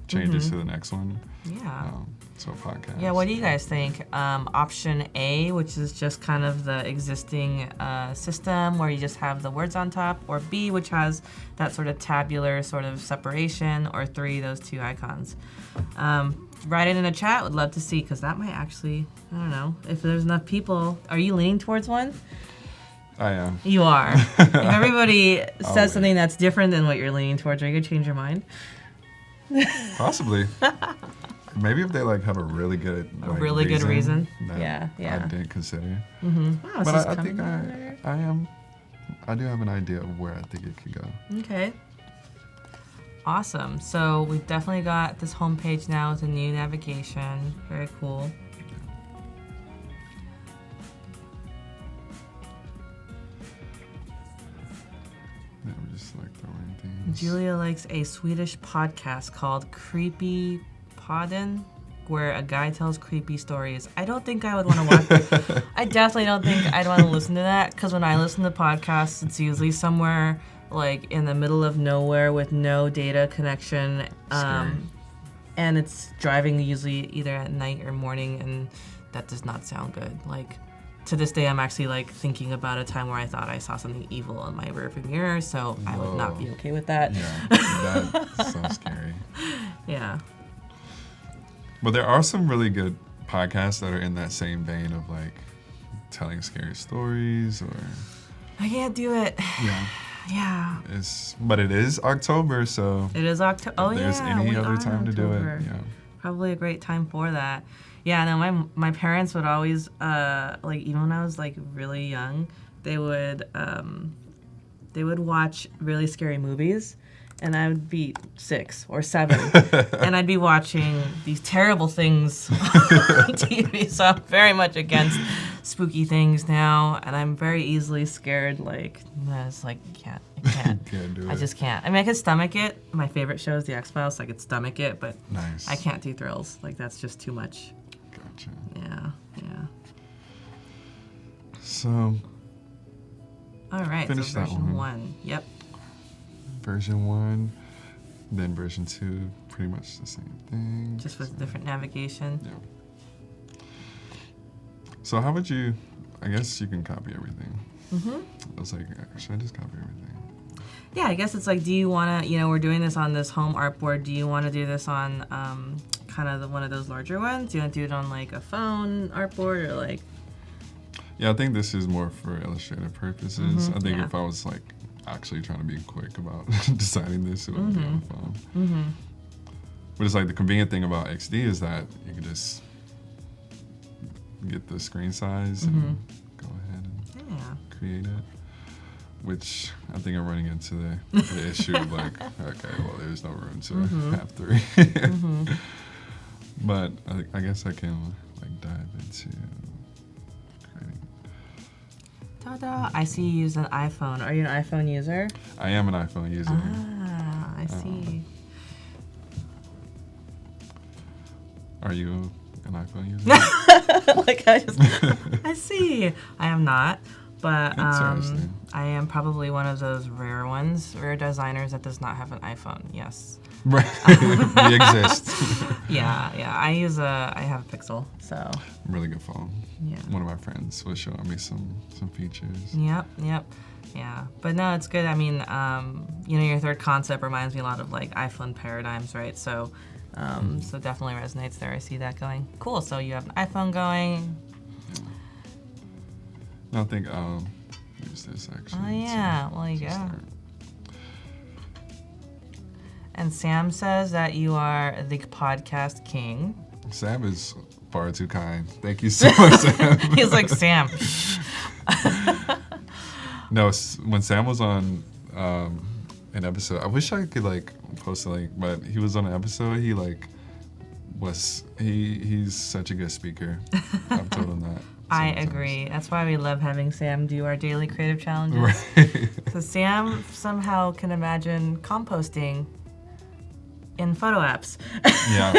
[SPEAKER 2] changes to the next one.
[SPEAKER 1] Yeah.
[SPEAKER 2] So podcast.
[SPEAKER 1] Yeah, what do you guys think? Option A, which is just kind of the existing system where you just have the words on top, or B, which has that sort of tabular sort of separation, or 3, those 2 icons. Write it in a chat. Would love to see, because that might actually, I don't know, if there's enough people. Are you leaning towards one?
[SPEAKER 2] I am.
[SPEAKER 1] You are. If everybody
[SPEAKER 2] Always.
[SPEAKER 1] says something that's different than what you're leaning towards, are you going to change your mind?
[SPEAKER 2] Possibly. Maybe if they like have a really good
[SPEAKER 1] good reason.
[SPEAKER 2] that
[SPEAKER 1] Yeah.
[SPEAKER 2] I didn't consider.
[SPEAKER 1] Wow,
[SPEAKER 2] But
[SPEAKER 1] this is
[SPEAKER 2] I
[SPEAKER 1] coming
[SPEAKER 2] think
[SPEAKER 1] together.
[SPEAKER 2] I do have an idea of where I think it could go.
[SPEAKER 1] Okay. Awesome. So we've definitely got this homepage now with a new navigation. Very cool.
[SPEAKER 2] Yeah, we're just like throwing things.
[SPEAKER 1] Julia likes a Swedish podcast called Creepy Podden, where a guy tells creepy stories. I don't think I would want to watch it. I definitely don't think I'd want to listen to that, because when I listen to podcasts, it's usually somewhere like in the middle of nowhere with no data connection.
[SPEAKER 2] Scary.
[SPEAKER 1] And it's driving usually either at night or morning, and that does not sound good. Like, to this day, I'm actually like thinking about a time where I thought I saw something evil in my rearview mirror, so I would not be okay with that.
[SPEAKER 2] Yeah, that sounds scary.
[SPEAKER 1] Yeah.
[SPEAKER 2] But there are some really good podcasts that are in that same vein of like telling scary stories, or
[SPEAKER 1] I can't do it.
[SPEAKER 2] yeah.
[SPEAKER 1] Yeah.
[SPEAKER 2] But it is October, so
[SPEAKER 1] It is October. Oh,
[SPEAKER 2] if there's
[SPEAKER 1] yeah.
[SPEAKER 2] any
[SPEAKER 1] we
[SPEAKER 2] other
[SPEAKER 1] are
[SPEAKER 2] time to do it,
[SPEAKER 1] October.
[SPEAKER 2] yeah.
[SPEAKER 1] Probably a great time for that. Yeah, no, my parents would always like, even when I was like really young, they would watch really scary movies, and I would be 6 or 7, and I'd be watching these terrible things on TV. So I'm very much against spooky things now, and I'm very easily scared. Like, it's like I can't.
[SPEAKER 2] Can't do it.
[SPEAKER 1] I just can't. I mean, I could stomach it. My favorite show is The X-Files, so I could stomach it, but
[SPEAKER 2] Nice.
[SPEAKER 1] I can't do thrills. Like, that's just too much.
[SPEAKER 2] Gotcha.
[SPEAKER 1] Yeah.
[SPEAKER 2] So
[SPEAKER 1] All right,
[SPEAKER 2] Finish
[SPEAKER 1] so
[SPEAKER 2] that
[SPEAKER 1] version
[SPEAKER 2] one.
[SPEAKER 1] 1. Yep.
[SPEAKER 2] version 1, then version 2, pretty much the same thing.
[SPEAKER 1] Just with different navigation.
[SPEAKER 2] Yeah. So how would you? I guess you can copy everything. I was like, should I just copy everything?
[SPEAKER 1] Yeah, I guess it's like, do you want to, we're doing this on this home artboard. Do you want to do this on kind of one of those larger ones? Do you want to do it on like a phone artboard, or like?
[SPEAKER 2] Yeah, I think this is more for illustrative purposes. I think
[SPEAKER 1] yeah.
[SPEAKER 2] if I was like actually trying to be quick about designing this, it would be on the phone. But it's like the convenient thing about XD is that you can just get the screen size and go ahead and create it. Which I think I'm running into the issue of like, okay, well, there's no room to have 3. But I guess I can like dive into creating.
[SPEAKER 1] Ta-da! I see you use an iPhone. Are you an iPhone user?
[SPEAKER 2] I am an iPhone user.
[SPEAKER 1] Ah, I see.
[SPEAKER 2] Are you an iPhone user?
[SPEAKER 1] Like I see. I am not, but
[SPEAKER 2] Interesting.
[SPEAKER 1] I am probably one of those rare designers that does not have an iPhone. Yes.
[SPEAKER 2] Right. We exist.
[SPEAKER 1] Yeah. I have a Pixel, so.
[SPEAKER 2] Really good phone.
[SPEAKER 1] Yeah.
[SPEAKER 2] One of my friends was showing me some features.
[SPEAKER 1] Yep. Yeah, but no, it's good. I mean, your third concept reminds me a lot of like iPhone paradigms, right? So, so definitely resonates there. I see that going. Cool. So you have an iPhone going.
[SPEAKER 2] I think I'll use this actually.
[SPEAKER 1] Oh yeah, well you go.
[SPEAKER 2] Start.
[SPEAKER 1] And Sam says that you are the podcast king.
[SPEAKER 2] Sam is far too kind. Thank you so much, Sam.
[SPEAKER 1] He's like, Sam.
[SPEAKER 2] No, when Sam was on an episode, I wish I could like post a link, but he was on an episode. He like he's such a good speaker. I've told him that.
[SPEAKER 1] I
[SPEAKER 2] several
[SPEAKER 1] agree. That's why we love having Sam do our daily creative challenges.
[SPEAKER 2] Right.
[SPEAKER 1] So Sam somehow can imagine composting in photo apps.
[SPEAKER 2] Yeah.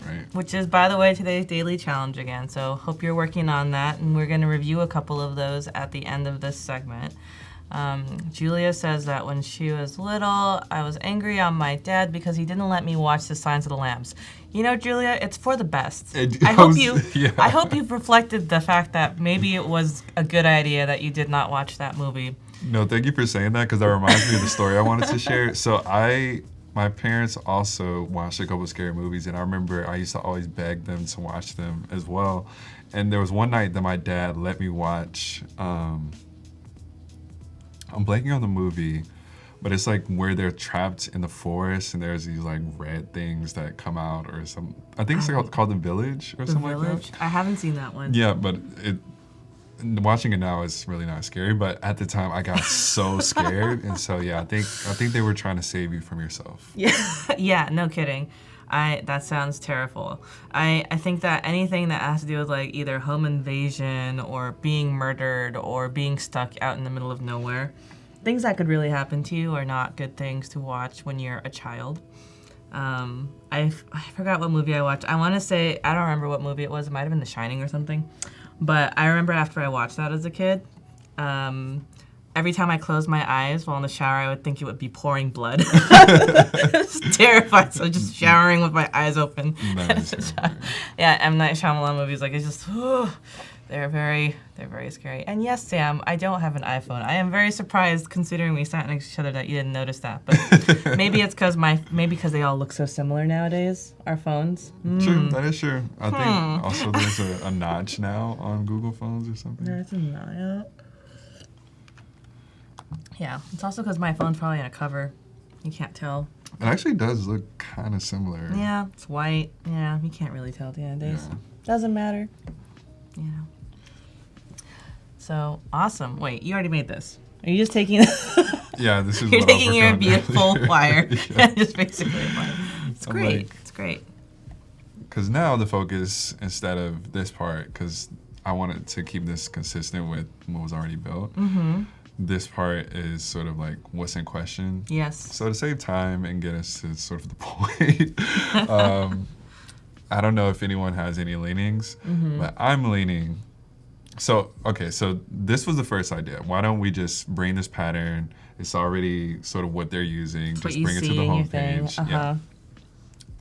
[SPEAKER 2] Right.
[SPEAKER 1] Which is, by the way, today's daily challenge again. So hope you're working on that, and we're going to review a couple of those at the end of this segment. Julia says that when she was little, I was angry on my dad because he didn't let me watch The Silence of the Lambs. You know, Julia, it's for the best. I hope you've reflected the fact that maybe it was a good idea that you did not watch that movie.
[SPEAKER 2] No, thank you for saying that, because that reminds me of the story I wanted to share. So my parents also watched a couple scary movies, and I remember I used to always beg them to watch them as well. And there was one night that my dad let me watch, I'm blanking on the movie, but it's like where they're trapped in the forest and there's these like red things that come out or some, I think it's called The Village or something like that.
[SPEAKER 1] I haven't seen that one.
[SPEAKER 2] Yeah, but watching it now is really not scary, but at the time I got so scared. And so yeah, I think they were trying to save you from yourself.
[SPEAKER 1] Yeah, no kidding. That sounds terrible. I think that anything that has to do with like either home invasion or being murdered or being stuck out in the middle of nowhere, things that could really happen to you are not good things to watch when you're a child. I forgot what movie I watched. I want to say, I don't remember what movie it was. It might have been The Shining or something. But I remember after I watched that as a kid, every time I closed my eyes while in the shower, I would think it would be pouring blood. I was terrified, so just showering with my eyes open. Yeah, M. Night Shyamalan movies, like, it's just, they're very scary. And yes, Sam, I don't have an iPhone. I am very surprised, considering we sat next to each other, that you didn't notice that. But maybe it's because they all look so similar nowadays, our phones.
[SPEAKER 2] True, that is true. I think also there's a notch now on Google phones or something.
[SPEAKER 1] There's a notch. Yeah, it's also because my phone's probably in a cover. You can't tell.
[SPEAKER 2] It actually does look kind of similar.
[SPEAKER 1] Yeah, it's white. Yeah, you can't really tell at the end of days. Yeah. Doesn't matter. Yeah. So, awesome. Wait, you already made this. Are you just taking...
[SPEAKER 2] Yeah, this is
[SPEAKER 1] You're
[SPEAKER 2] what
[SPEAKER 1] taking your beautiful wire
[SPEAKER 2] Yeah.
[SPEAKER 1] and just basically applying. It's great. It's great.
[SPEAKER 2] Because now the focus, instead of this part, because I wanted to keep this consistent with what was already built, this part is sort of like what's in question.
[SPEAKER 1] Yes.
[SPEAKER 2] So to save time and get us to sort of the point, I don't know if anyone has any leanings, but I'm leaning. So this was the first idea. Why don't we just bring this pattern? It's already sort of what they're using. Just bring it to the homepage. Yeah.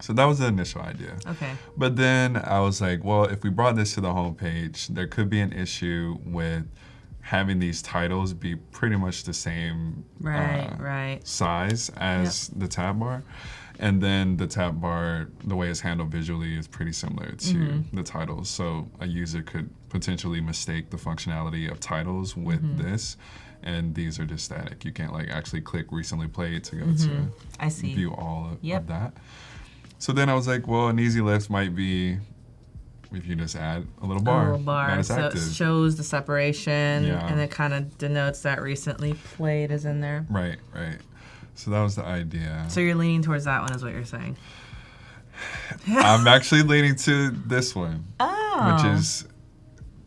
[SPEAKER 2] So that was the initial idea.
[SPEAKER 1] Okay.
[SPEAKER 2] But then I was like, well, if we brought this to the homepage, there could be an issue with having these titles be pretty much the same size as the tab bar. And then the tab bar, the way it's handled visually, is pretty similar to the titles. So a user could potentially mistake the functionality of titles with this. And these are just static. You can't like actually click recently played to go to view all of that. So then I was like, well, an easy lift might be if you just add a little bar. That is active.
[SPEAKER 1] So it shows the separation, and it kind of denotes that recently played is in there.
[SPEAKER 2] Right. So that was the idea.
[SPEAKER 1] So you're leaning towards that one is what you're saying.
[SPEAKER 2] I'm actually leaning to this one, which is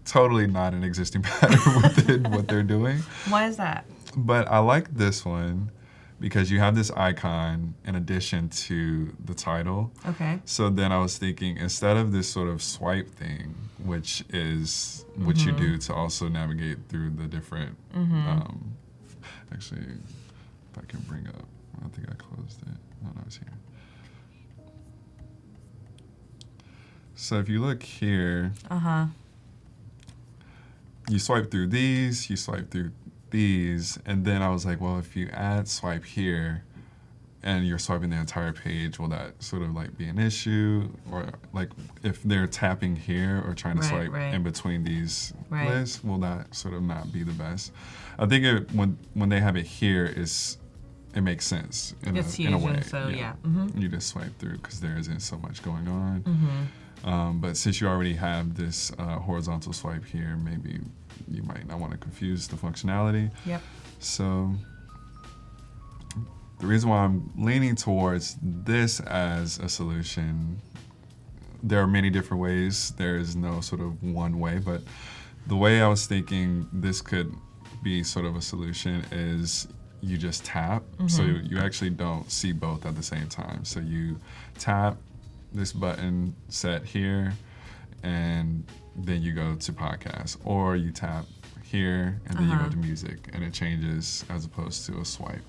[SPEAKER 2] totally not an existing pattern within what they're doing.
[SPEAKER 1] Why is that?
[SPEAKER 2] But I like this one because you have this icon in addition to the title. Okay. So then I was thinking, instead of this sort of swipe thing, which is what you do to also navigate through the different, actually, if I can bring up, I think I closed it. No, it's here. So if you look here, you swipe through these, you swipe through these, and then I was like, well, if you add swipe here and you're swiping the entire page, will that sort of like be an issue? Or like if they're tapping here or trying to swipe in between these lists, will that sort of not be the best? I think when they have it here, it makes sense in a way.
[SPEAKER 1] So
[SPEAKER 2] you just swipe through because there isn't so much going on. But since you already have this horizontal swipe here, maybe you might not want to confuse the functionality. Yep. So the reason why I'm leaning towards this as a solution, there are many different ways. There is no sort of one way, but the way I was thinking this could be sort of a solution is you just tap. So you actually don't see both at the same time. So you tap this button set here, and then you go to podcast, or you tap here, and then you go to music, and it changes as opposed to a swipe.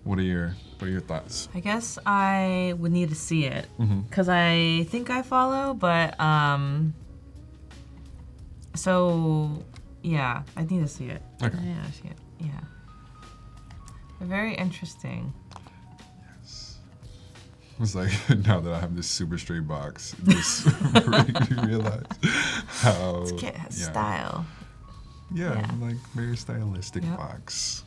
[SPEAKER 2] What are your thoughts?
[SPEAKER 1] I guess I would need to see it because I think I follow, but so yeah, I need to see it.
[SPEAKER 2] Okay.
[SPEAKER 1] Yeah, I see it. Yeah. Very interesting.
[SPEAKER 2] Yes. It's like now that I have this super straight box, just make me realize how
[SPEAKER 1] Style.
[SPEAKER 2] Yeah, like very stylistic box.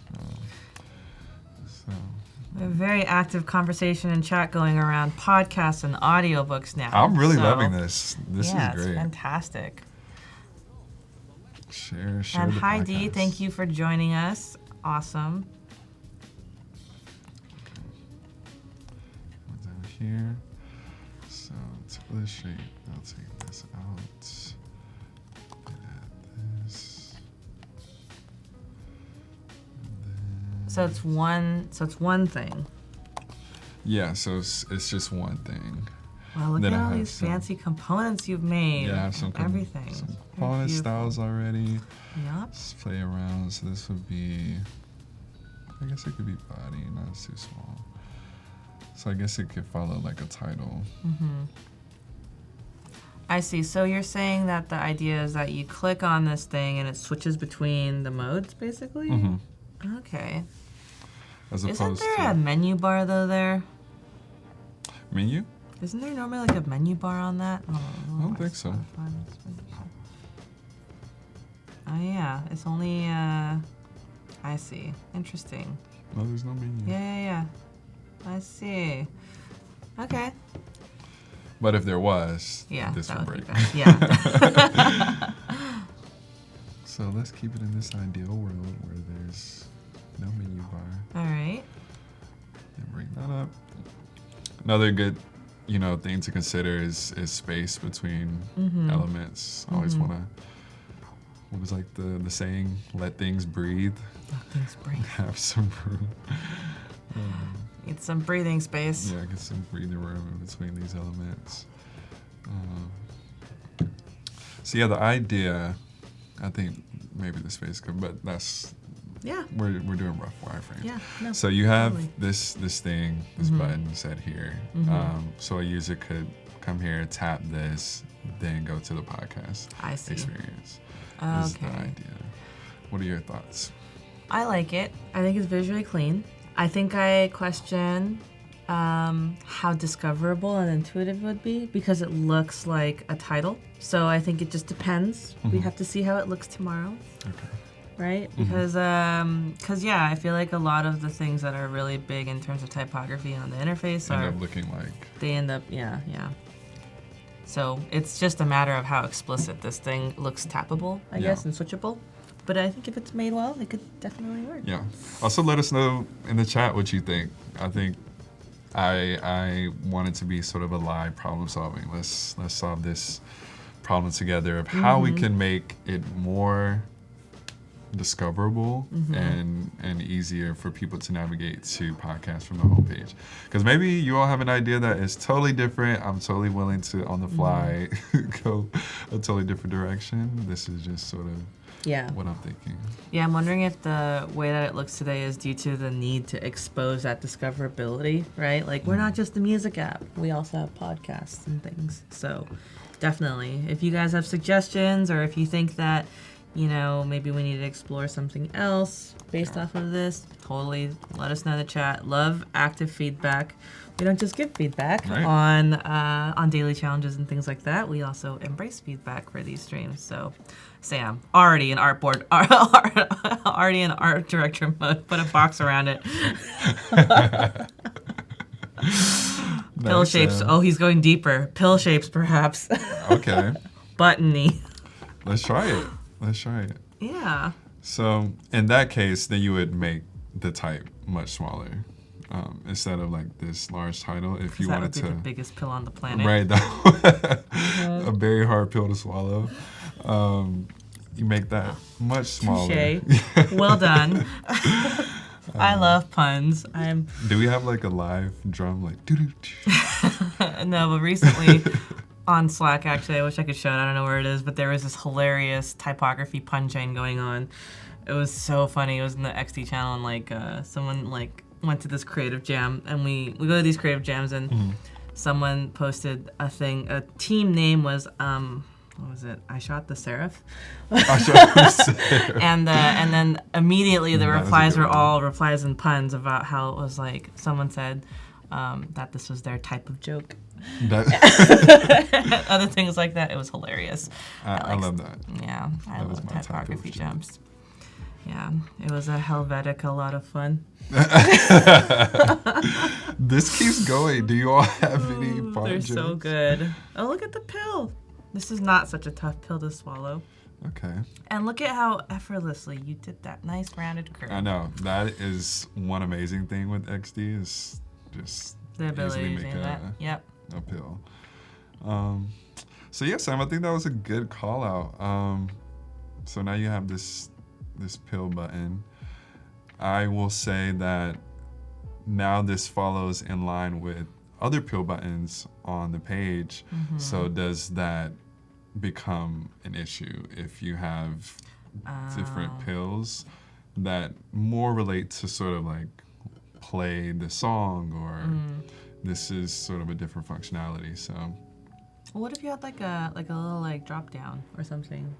[SPEAKER 1] A very active conversation and chat going around podcasts and audiobooks now.
[SPEAKER 2] I'm really loving this. This is great.
[SPEAKER 1] It's fantastic.
[SPEAKER 2] Share
[SPEAKER 1] and
[SPEAKER 2] the
[SPEAKER 1] hi
[SPEAKER 2] podcast.
[SPEAKER 1] Dee, thank you for joining us. Awesome.
[SPEAKER 2] What's down here? So to illustrate, I'll take this out. Add this.
[SPEAKER 1] So it's one thing.
[SPEAKER 2] Yeah, so it's just one thing.
[SPEAKER 1] Wow, look at all these fancy components you've made.
[SPEAKER 2] Yeah, I have some
[SPEAKER 1] everything.
[SPEAKER 2] Some component styles already.
[SPEAKER 1] Yep.
[SPEAKER 2] Let's play around. So this would be, I guess it could be body, not too small. So I guess it could follow like a title.
[SPEAKER 1] I see. So you're saying that the idea is that you click on this thing and it switches between the modes, basically? Okay. Isn't there a menu bar though there?
[SPEAKER 2] Menu?
[SPEAKER 1] Isn't there normally like a menu bar on that?
[SPEAKER 2] I don't think so.
[SPEAKER 1] Oh yeah, it's only, I see. Interesting.
[SPEAKER 2] No, there's no menu.
[SPEAKER 1] Yeah. I see. Okay.
[SPEAKER 2] But if there was,
[SPEAKER 1] yeah,
[SPEAKER 2] this would break.
[SPEAKER 1] Yeah.
[SPEAKER 2] So let's keep it in this ideal world where there's no menu bar.
[SPEAKER 1] All right.
[SPEAKER 2] And bring that up. Another good, thing to consider is space between elements. I always want to, what was like the saying, let things breathe.
[SPEAKER 1] Let things breathe.
[SPEAKER 2] Have some room.
[SPEAKER 1] Need some breathing space.
[SPEAKER 2] Yeah, get some breathing room in between these elements. So yeah, the idea, I think maybe the space could, but that's, we're doing rough wireframes.
[SPEAKER 1] Yeah, no,
[SPEAKER 2] so you have
[SPEAKER 1] totally.
[SPEAKER 2] this thing, this button set here. So a user could come here, tap this, then go to the podcast experience. This is the idea. What are your thoughts?
[SPEAKER 1] I like it. I think it's visually clean. I think I question how discoverable and intuitive it would be because it looks like a title. So I think it just depends. We have to see how it looks tomorrow.
[SPEAKER 2] Okay.
[SPEAKER 1] Right? Because, I feel like a lot of the things that are really big in terms of typography on the interface
[SPEAKER 2] end up looking like...
[SPEAKER 1] They end up, yeah. So it's just a matter of how explicit this thing looks tappable, I guess, and switchable. But I think if it's made well, it could definitely work.
[SPEAKER 2] Yeah. Also, let us know in the chat what you think. I think I want it to be sort of a live problem solving. Let's solve this problem together of how we can make it more discoverable and easier for people to navigate to podcasts from the homepage. Because maybe you all have an idea that is totally different. I'm totally willing to, on the fly, go a totally different direction. This is just sort of what I'm thinking.
[SPEAKER 1] Yeah, I'm wondering if the way that it looks today is due to the need to expose that discoverability, right? Like, we're not just a music app. We also have podcasts and things. So definitely, if you guys have suggestions or if you think that, maybe we need to explore something else based off of this, totally let us know in the chat. Love active feedback. We don't just give feedback on daily challenges and things like that. We also embrace feedback for these streams. So, Sam, already in artboard, already in art director mode. Put a box around it. Pill shapes. Oh, he's going deeper. Pill shapes, perhaps.
[SPEAKER 2] Okay.
[SPEAKER 1] Buttony.
[SPEAKER 2] Let's try it.
[SPEAKER 1] Yeah.
[SPEAKER 2] So in that case, then you would make the type much smaller. Instead of like this large title, if you wanted to,
[SPEAKER 1] that would be the biggest pill on the planet.
[SPEAKER 2] Right, a very hard pill to swallow. You make that much smaller.
[SPEAKER 1] Touché. Well done. I love puns.
[SPEAKER 2] Do we have like a live drum, like doo doo?
[SPEAKER 1] No, but recently on Slack, actually. I wish I could show it. I don't know where it is, but there was this hilarious typography pun chain going on. It was so funny. It was in the XD channel, and like someone like went to this creative jam, and we go to these creative jams, and someone posted a thing. A team name was what was it? I shot the Seraph.
[SPEAKER 2] I shot the Seraph.
[SPEAKER 1] And then immediately the
[SPEAKER 2] That is a
[SPEAKER 1] replies
[SPEAKER 2] good
[SPEAKER 1] were
[SPEAKER 2] one.
[SPEAKER 1] all replies and puns about how it was like someone said that this was their type of joke.
[SPEAKER 2] That,
[SPEAKER 1] Other things like that. It was hilarious.
[SPEAKER 2] I love that.
[SPEAKER 1] Yeah, I
[SPEAKER 2] That was
[SPEAKER 1] love
[SPEAKER 2] my type of
[SPEAKER 1] typography
[SPEAKER 2] joke.
[SPEAKER 1] jumps. Yeah, it was a Helvetica, a lot of fun.
[SPEAKER 2] This keeps going. Do you all have any fun
[SPEAKER 1] They're
[SPEAKER 2] jokes?
[SPEAKER 1] so good. Oh, look at the pill. This is not such a tough pill to swallow.
[SPEAKER 2] Okay.
[SPEAKER 1] And look at how effortlessly you did that nice rounded curve.
[SPEAKER 2] I know. That is one amazing thing with XD is just
[SPEAKER 1] The ability
[SPEAKER 2] easily
[SPEAKER 1] to
[SPEAKER 2] make
[SPEAKER 1] do that. Yep.
[SPEAKER 2] a pill. So yeah, Sam, I think that was a good call out. So now you have this pill button. I will say that now this follows in line with other pill buttons on the page. So does that become an issue if you have different pills that more relate to sort of like play the song or this is sort of a different functionality. So
[SPEAKER 1] What if you had like a little like drop down or something?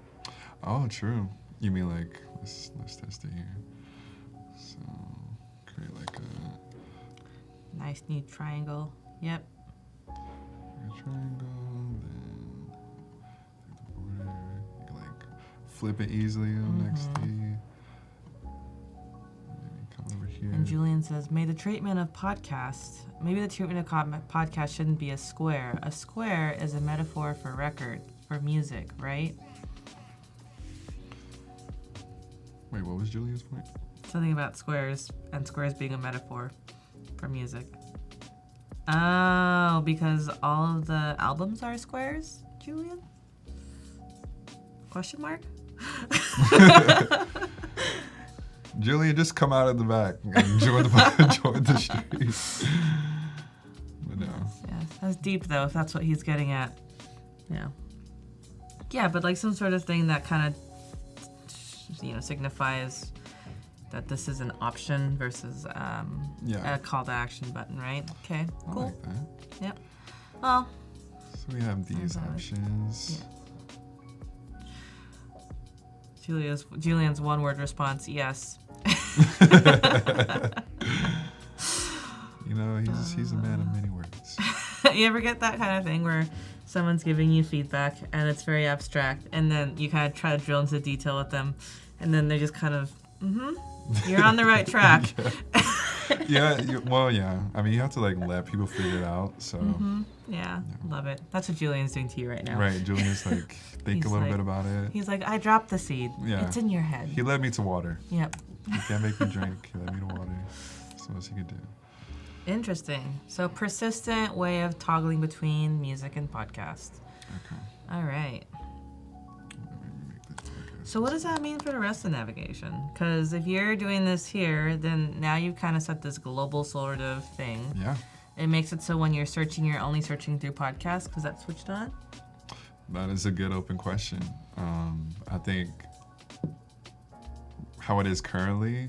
[SPEAKER 2] oh, true. You mean like let's test it here. So create like a
[SPEAKER 1] Nice neat triangle. Yep.
[SPEAKER 2] triangle, then take the border. You can like flip it easily on XD. Maybe come over here.
[SPEAKER 1] And Julian says, maybe the treatment of podcast shouldn't be a square. A square is a metaphor for record, for music, right?
[SPEAKER 2] Wait, what was Julian's point?
[SPEAKER 1] Something about squares and squares being a metaphor for music. Oh, because all of the albums are squares, Julian? Question mark?
[SPEAKER 2] Julian, just come out of the back and join the street. But no.
[SPEAKER 1] Yeah, that's deep though, if that's what he's getting at. Yeah. Yeah, but like some sort of thing that kind of, signifies that this is an option versus a call to action button, right? Okay,
[SPEAKER 2] I
[SPEAKER 1] cool.
[SPEAKER 2] like that.
[SPEAKER 1] Yep. Well,
[SPEAKER 2] So we have these
[SPEAKER 1] Sounds valid.
[SPEAKER 2] options.
[SPEAKER 1] Julian's one-word response, yes.
[SPEAKER 2] You know, he's a man of many words.
[SPEAKER 1] You ever get that kind of thing where someone's giving you feedback and it's very abstract, and then you kind of try to drill into detail with them, and then they just kind of, you're on the right track.
[SPEAKER 2] Yeah, yeah. I mean, you have to like let people figure it out. So,
[SPEAKER 1] Yeah, love it. That's what Julian's doing to you right now.
[SPEAKER 2] right, Julian's like, think
[SPEAKER 1] He's
[SPEAKER 2] a little
[SPEAKER 1] like-
[SPEAKER 2] bit about it.
[SPEAKER 1] He's like, I dropped the seed.
[SPEAKER 2] Yeah.
[SPEAKER 1] It's in your head.
[SPEAKER 2] He led me to water.
[SPEAKER 1] Yep.
[SPEAKER 2] He can't make me drink. He led me to water. That's what he could do.
[SPEAKER 1] Interesting. So persistent way of toggling between music and podcast.
[SPEAKER 2] Okay.
[SPEAKER 1] All right.
[SPEAKER 2] Let me make this podcast.
[SPEAKER 1] So what does that mean for the rest of navigation? Because if you're doing this here, then now you've kind of set this global sort of thing.
[SPEAKER 2] Yeah,
[SPEAKER 1] It makes it so when you're searching, you're only searching through podcasts because that's switched on.
[SPEAKER 2] that is a good open question. I think how it is currently,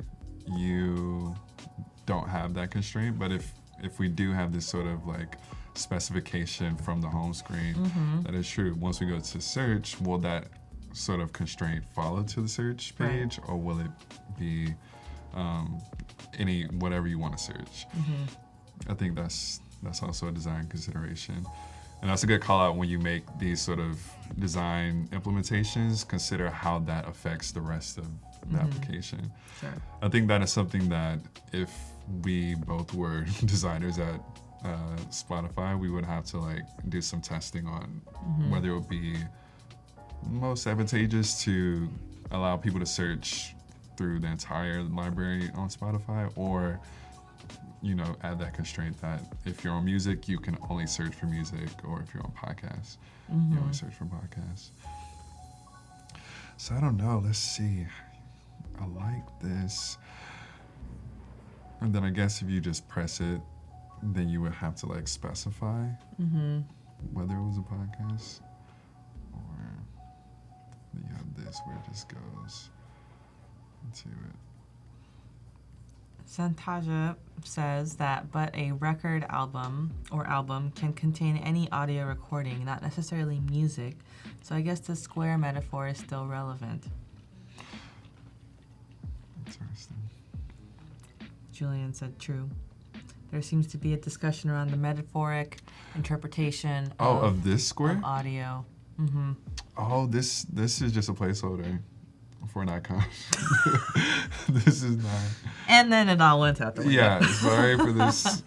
[SPEAKER 2] you don't have that constraint, but if we do have this sort of like specification from the home screen, that is true. Once we go to search, will that sort of constraint follow to the search page, or will it be whatever you want to search? I think that's also a design consideration. And that's a good call out when you make these sort of design implementations, consider how that affects the rest of the application.
[SPEAKER 1] Sure.
[SPEAKER 2] I think that is something that if we both were designers at Spotify, we would have to like do some testing on whether it would be most advantageous to allow people to search through the entire library on Spotify, or add that constraint that if you're on music, you can only search for music, or if you're on podcasts, you only search for podcasts. So I don't know. Let's see. I like this. And then I guess if you just press it, then you would have to like specify. whether it was a podcast or you have this where it just goes into it.
[SPEAKER 1] Santaja says that, but a record album can contain any audio recording, not necessarily music. So I guess the square metaphor is still relevant.
[SPEAKER 2] Interesting.
[SPEAKER 1] Julian said true. There seems to be a discussion around the metaphoric interpretation
[SPEAKER 2] of this square?
[SPEAKER 1] of audio. Mm-hmm.
[SPEAKER 2] Oh, this is just a placeholder for an icon. This is not.
[SPEAKER 1] And then it all went out the window.
[SPEAKER 2] Yeah, sorry for this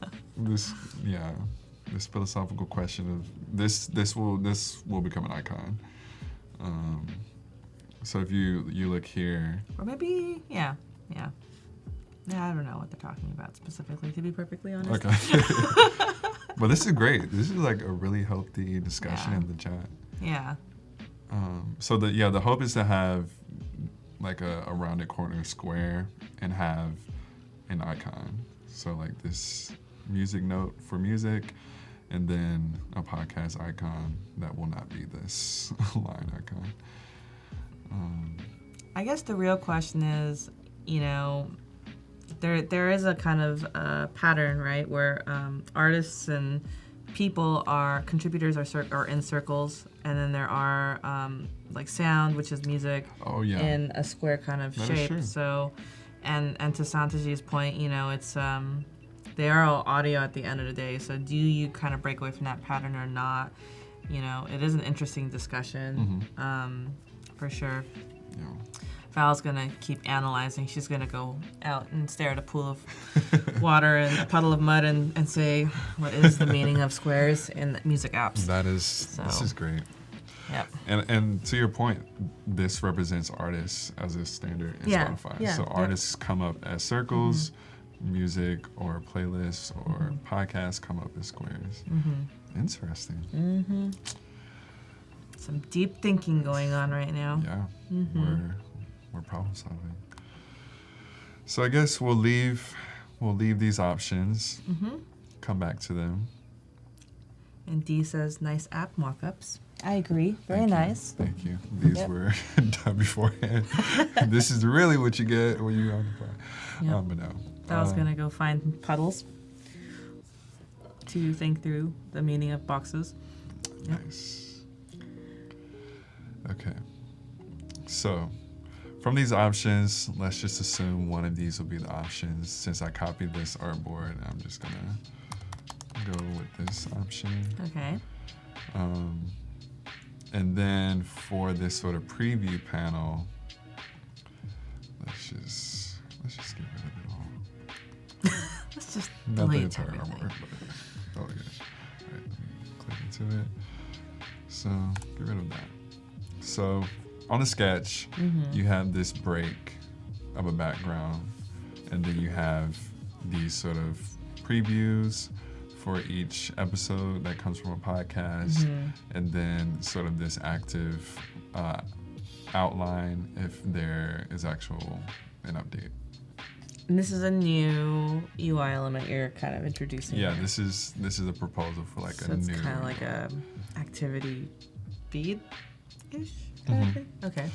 [SPEAKER 2] philosophical question of this will become an icon. So if you look here,
[SPEAKER 1] Or maybe, yeah. I don't know what they're talking about specifically, to be perfectly honest.
[SPEAKER 2] okay. But this is great. This is like a really healthy discussion in the chat.
[SPEAKER 1] Yeah.
[SPEAKER 2] So the hope is to have like a rounded corner square and have an icon. So like this music note for music, and then a podcast icon that will not be this line icon.
[SPEAKER 1] I guess the real question is, there is a kind of pattern, right, where artists and contributors are in circles, and then there are like sound, which is music, in a square kind of shape. So, and to Santaji's point, it's they are all audio at the end of the day. So do you kind of break away from that pattern or not? It is an interesting discussion, for sure.
[SPEAKER 2] Yeah.
[SPEAKER 1] Val's gonna keep analyzing. She's gonna go out and stare at a pool of water and a puddle of mud and say, what is the meaning of squares in music apps?
[SPEAKER 2] This is great.
[SPEAKER 1] Yep.
[SPEAKER 2] And to your point, this represents artists as a standard in Spotify.
[SPEAKER 1] Yeah.
[SPEAKER 2] So artists come up as circles, music or playlists or podcasts come up as squares. Interesting.
[SPEAKER 1] Some deep thinking going on right now.
[SPEAKER 2] Yeah. We're problem solving. So I guess we'll leave these options. Come back to them.
[SPEAKER 1] And Dee says, nice app mock-ups. I agree. Very nice.
[SPEAKER 2] Thank you. These were done beforehand. This is really what you get when you occupy. But no.
[SPEAKER 1] Val's gonna go find puddles to think through the meaning of boxes.
[SPEAKER 2] Nice. Okay. So, from these options, let's just assume one of these will be the options. Since I copied this artboard, I'm just gonna go with this option.
[SPEAKER 1] Okay.
[SPEAKER 2] And then for this sort of preview panel, let's just get rid of it all.
[SPEAKER 1] Let's just
[SPEAKER 2] Not the
[SPEAKER 1] delete
[SPEAKER 2] entire
[SPEAKER 1] everything.
[SPEAKER 2] artwork, but all right, let me click into it. So get rid of that. So on the sketch, you have this break of a background, and then you have these sort of previews for each episode that comes from a podcast, and then sort of this active outline if there is an update.
[SPEAKER 1] And this is a new UI element you're kind of introducing.
[SPEAKER 2] Yeah,
[SPEAKER 1] here.
[SPEAKER 2] this is a proposal for like
[SPEAKER 1] So
[SPEAKER 2] a
[SPEAKER 1] it's
[SPEAKER 2] new.
[SPEAKER 1] kind of like a activity feed-ish kind of thing. Okay.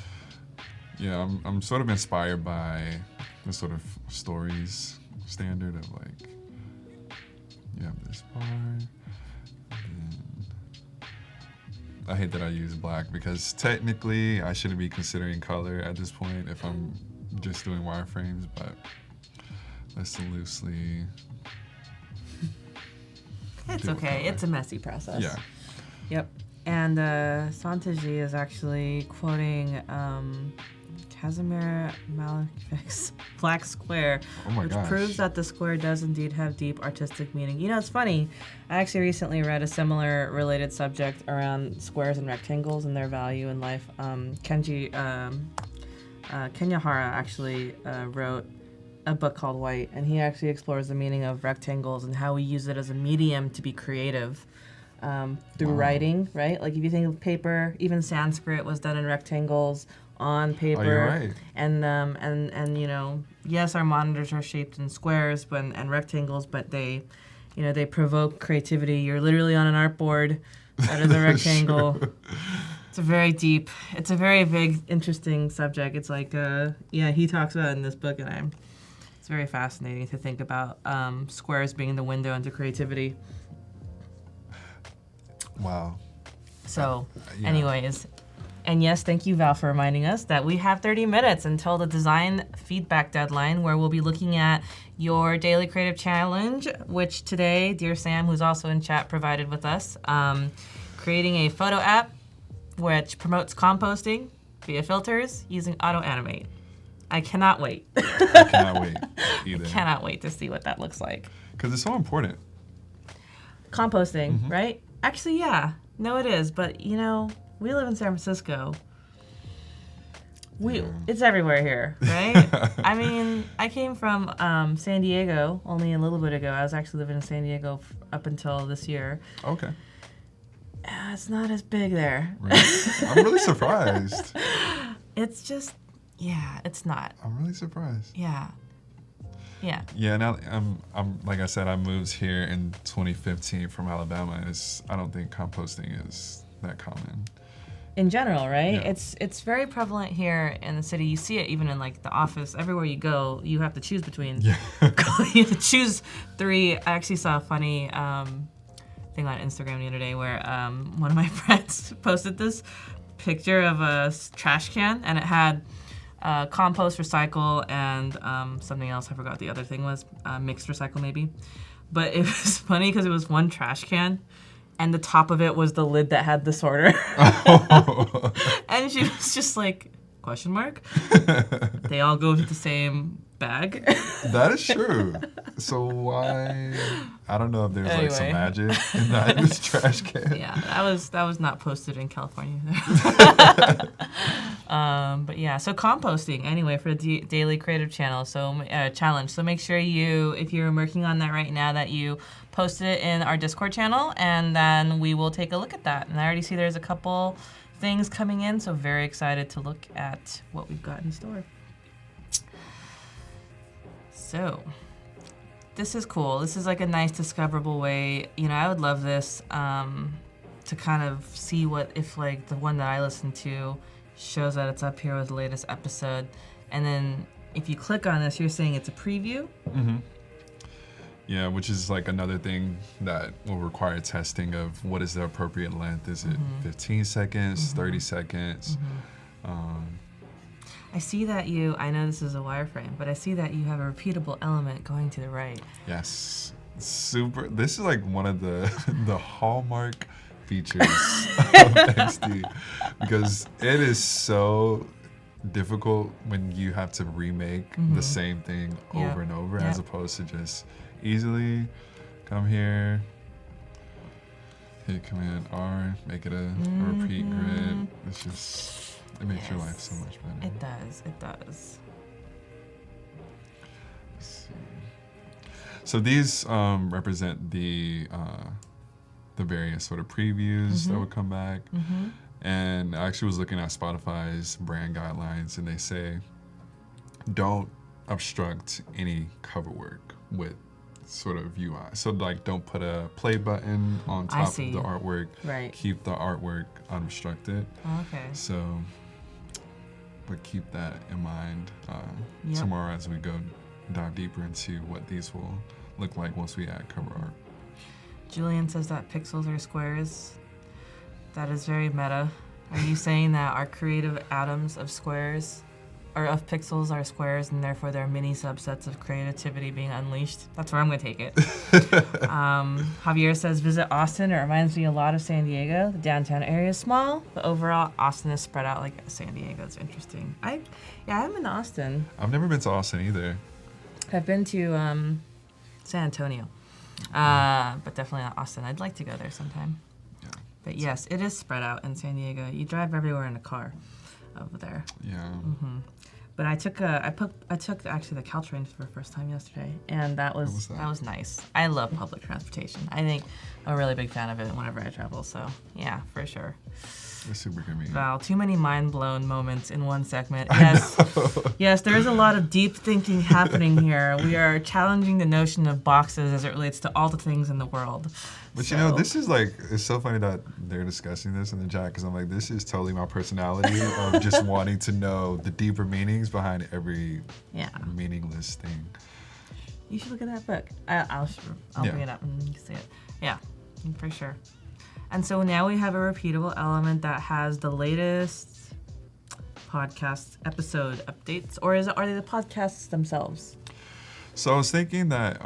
[SPEAKER 2] Yeah, I'm sort of inspired by the sort of stories standard of like, you have this bar, and I hate that I use black because technically I shouldn't be considering color at this point if I'm just doing wireframes, but let's loosely.
[SPEAKER 1] It's okay. It's a messy process.
[SPEAKER 2] Yeah.
[SPEAKER 1] Yep. And Santaji is actually quoting Kazimir Malefic's Black Square, which proves that the square does indeed have deep artistic meaning. It's funny. I actually recently read a similar related subject around squares and rectangles and their value in life. Kenyahara actually wrote a book called White, and he actually explores the meaning of rectangles and how we use it as a medium to be creative. Through writing, right? Like if you think of paper, even Sanskrit was done in rectangles on paper.
[SPEAKER 2] Oh, you're right.
[SPEAKER 1] And yes, our monitors are shaped in squares and rectangles, but they provoke creativity. You're literally on an artboard That is a rectangle.
[SPEAKER 2] Sure.
[SPEAKER 1] It's a very big, interesting subject. It's like, he talks about it in this book, and it's very fascinating to think about squares being the window into creativity.
[SPEAKER 2] Wow.
[SPEAKER 1] So,
[SPEAKER 2] Yeah.
[SPEAKER 1] anyways, and yes, thank you, Val, for reminding us that we have 30 minutes until the design feedback deadline, where we'll be looking at your daily creative challenge, which today, dear Sam, who's also in chat, provided with us, creating a photo app which promotes composting via filters using Auto Animate. I cannot wait.
[SPEAKER 2] I cannot wait either.
[SPEAKER 1] Cannot wait to see what that looks like.
[SPEAKER 2] Because it's so important.
[SPEAKER 1] Composting, right? Actually, yeah. No, it is. But, we live in San Francisco. It's everywhere here, right? I mean, I came from San Diego only a little bit ago. I was actually living in San Diego up until this year.
[SPEAKER 2] Okay.
[SPEAKER 1] It's not as big there.
[SPEAKER 2] Right. I'm really surprised.
[SPEAKER 1] It's just, it's not.
[SPEAKER 2] I'm really surprised.
[SPEAKER 1] Yeah.
[SPEAKER 2] Yeah. Now I'm like I said, I moved here in 2015 from Alabama. I don't think composting is that common.
[SPEAKER 1] In general, right?
[SPEAKER 2] Yeah.
[SPEAKER 1] It's very prevalent here in the city. You see it even in like the office. Everywhere you go, you have to choose between.
[SPEAKER 2] Yeah.
[SPEAKER 1] You have to choose 3. I actually saw a funny thing on Instagram the other day where one of my friends posted this picture of a trash can, and it had compost, recycle, and something else. I forgot what the other thing was. Mixed recycle, maybe. But it was funny because it was one trash can, and the top of it was the lid that had the sorter. And she was just like, question mark? They all go to the same bag.
[SPEAKER 2] That is true. So why? I don't know if there's like some
[SPEAKER 1] Anyway.
[SPEAKER 2] magic in this trash can.
[SPEAKER 1] Yeah, that was not posted in California. But yeah, so composting anyway for the daily creative channel. So challenge. So make sure if you're working on that right now, that you post it in our Discord channel, and then we will take a look at that. And I already see there's a couple things coming in, so very excited to look at what we've got in store. So this is cool. This is like a nice discoverable way. I would love this to kind of see if like the one that I listened to shows that it's up here with the latest episode. And then if you click on this, you're saying it's a preview.
[SPEAKER 2] Mm-hmm. Yeah, which is like another thing that will require testing of what is the appropriate length. Is it 15 seconds, 30 seconds?
[SPEAKER 1] I see that I know this is a wireframe, but I see that you have a repeatable element going to the right.
[SPEAKER 2] Yes. Super. This is like one of the hallmark features of XD, because it is so difficult when you have to remake the same thing over and over, as opposed to just easily come here, hit Command R, make it a repeat grid. It makes your life so much better.
[SPEAKER 1] It does. Let's
[SPEAKER 2] see. So these represent the various sort of previews that would come back. And I actually was looking at Spotify's brand guidelines, and they say don't obstruct any cover work with sort of UI. So like, don't put a play button on top of the artwork.
[SPEAKER 1] Right.
[SPEAKER 2] Keep the artwork unobstructed.
[SPEAKER 1] Okay.
[SPEAKER 2] So, but keep that in mind tomorrow as we go dive deeper into what these will look like once we add cover art.
[SPEAKER 1] Julian says that pixels are squares. That is very meta. Are you saying that our creative atoms of squares, or of pixels, are squares, and therefore they're mini subsets of creativity being unleashed? That's where I'm going to take it. Javier says, visit Austin. It reminds me a lot of San Diego. The downtown area is small, but overall, Austin is spread out like San Diego. It's interesting. I haven't been to Austin.
[SPEAKER 2] I've never been to Austin either.
[SPEAKER 1] I've been to San Antonio, but definitely not Austin. I'd like to go there sometime.
[SPEAKER 2] Yeah.
[SPEAKER 1] But yes, it is spread out in San Diego. You drive everywhere in a car over there.
[SPEAKER 2] Yeah.
[SPEAKER 1] But I took actually the Caltrain for the first time yesterday, and that was nice. I love public transportation. I think I'm a really big fan of it whenever I travel. So yeah, for sure.
[SPEAKER 2] It's super convenient.
[SPEAKER 1] Wow, too many mind-blown moments in one segment.
[SPEAKER 2] I
[SPEAKER 1] Yes,
[SPEAKER 2] know.
[SPEAKER 1] yes, there is a lot of deep thinking happening here. We are challenging the notion of boxes as it relates to all the things in the world.
[SPEAKER 2] But you know, this is like, it's so funny that they're discussing this in the chat because I'm like, this is totally my personality of just wanting to know the deeper meanings behind every meaningless thing.
[SPEAKER 1] You should look at that book. I'll bring it up and you can see it. Yeah, for sure. And so now we have a repeatable element that has the latest podcast episode updates, or are they the podcasts themselves?
[SPEAKER 2] So I was thinking that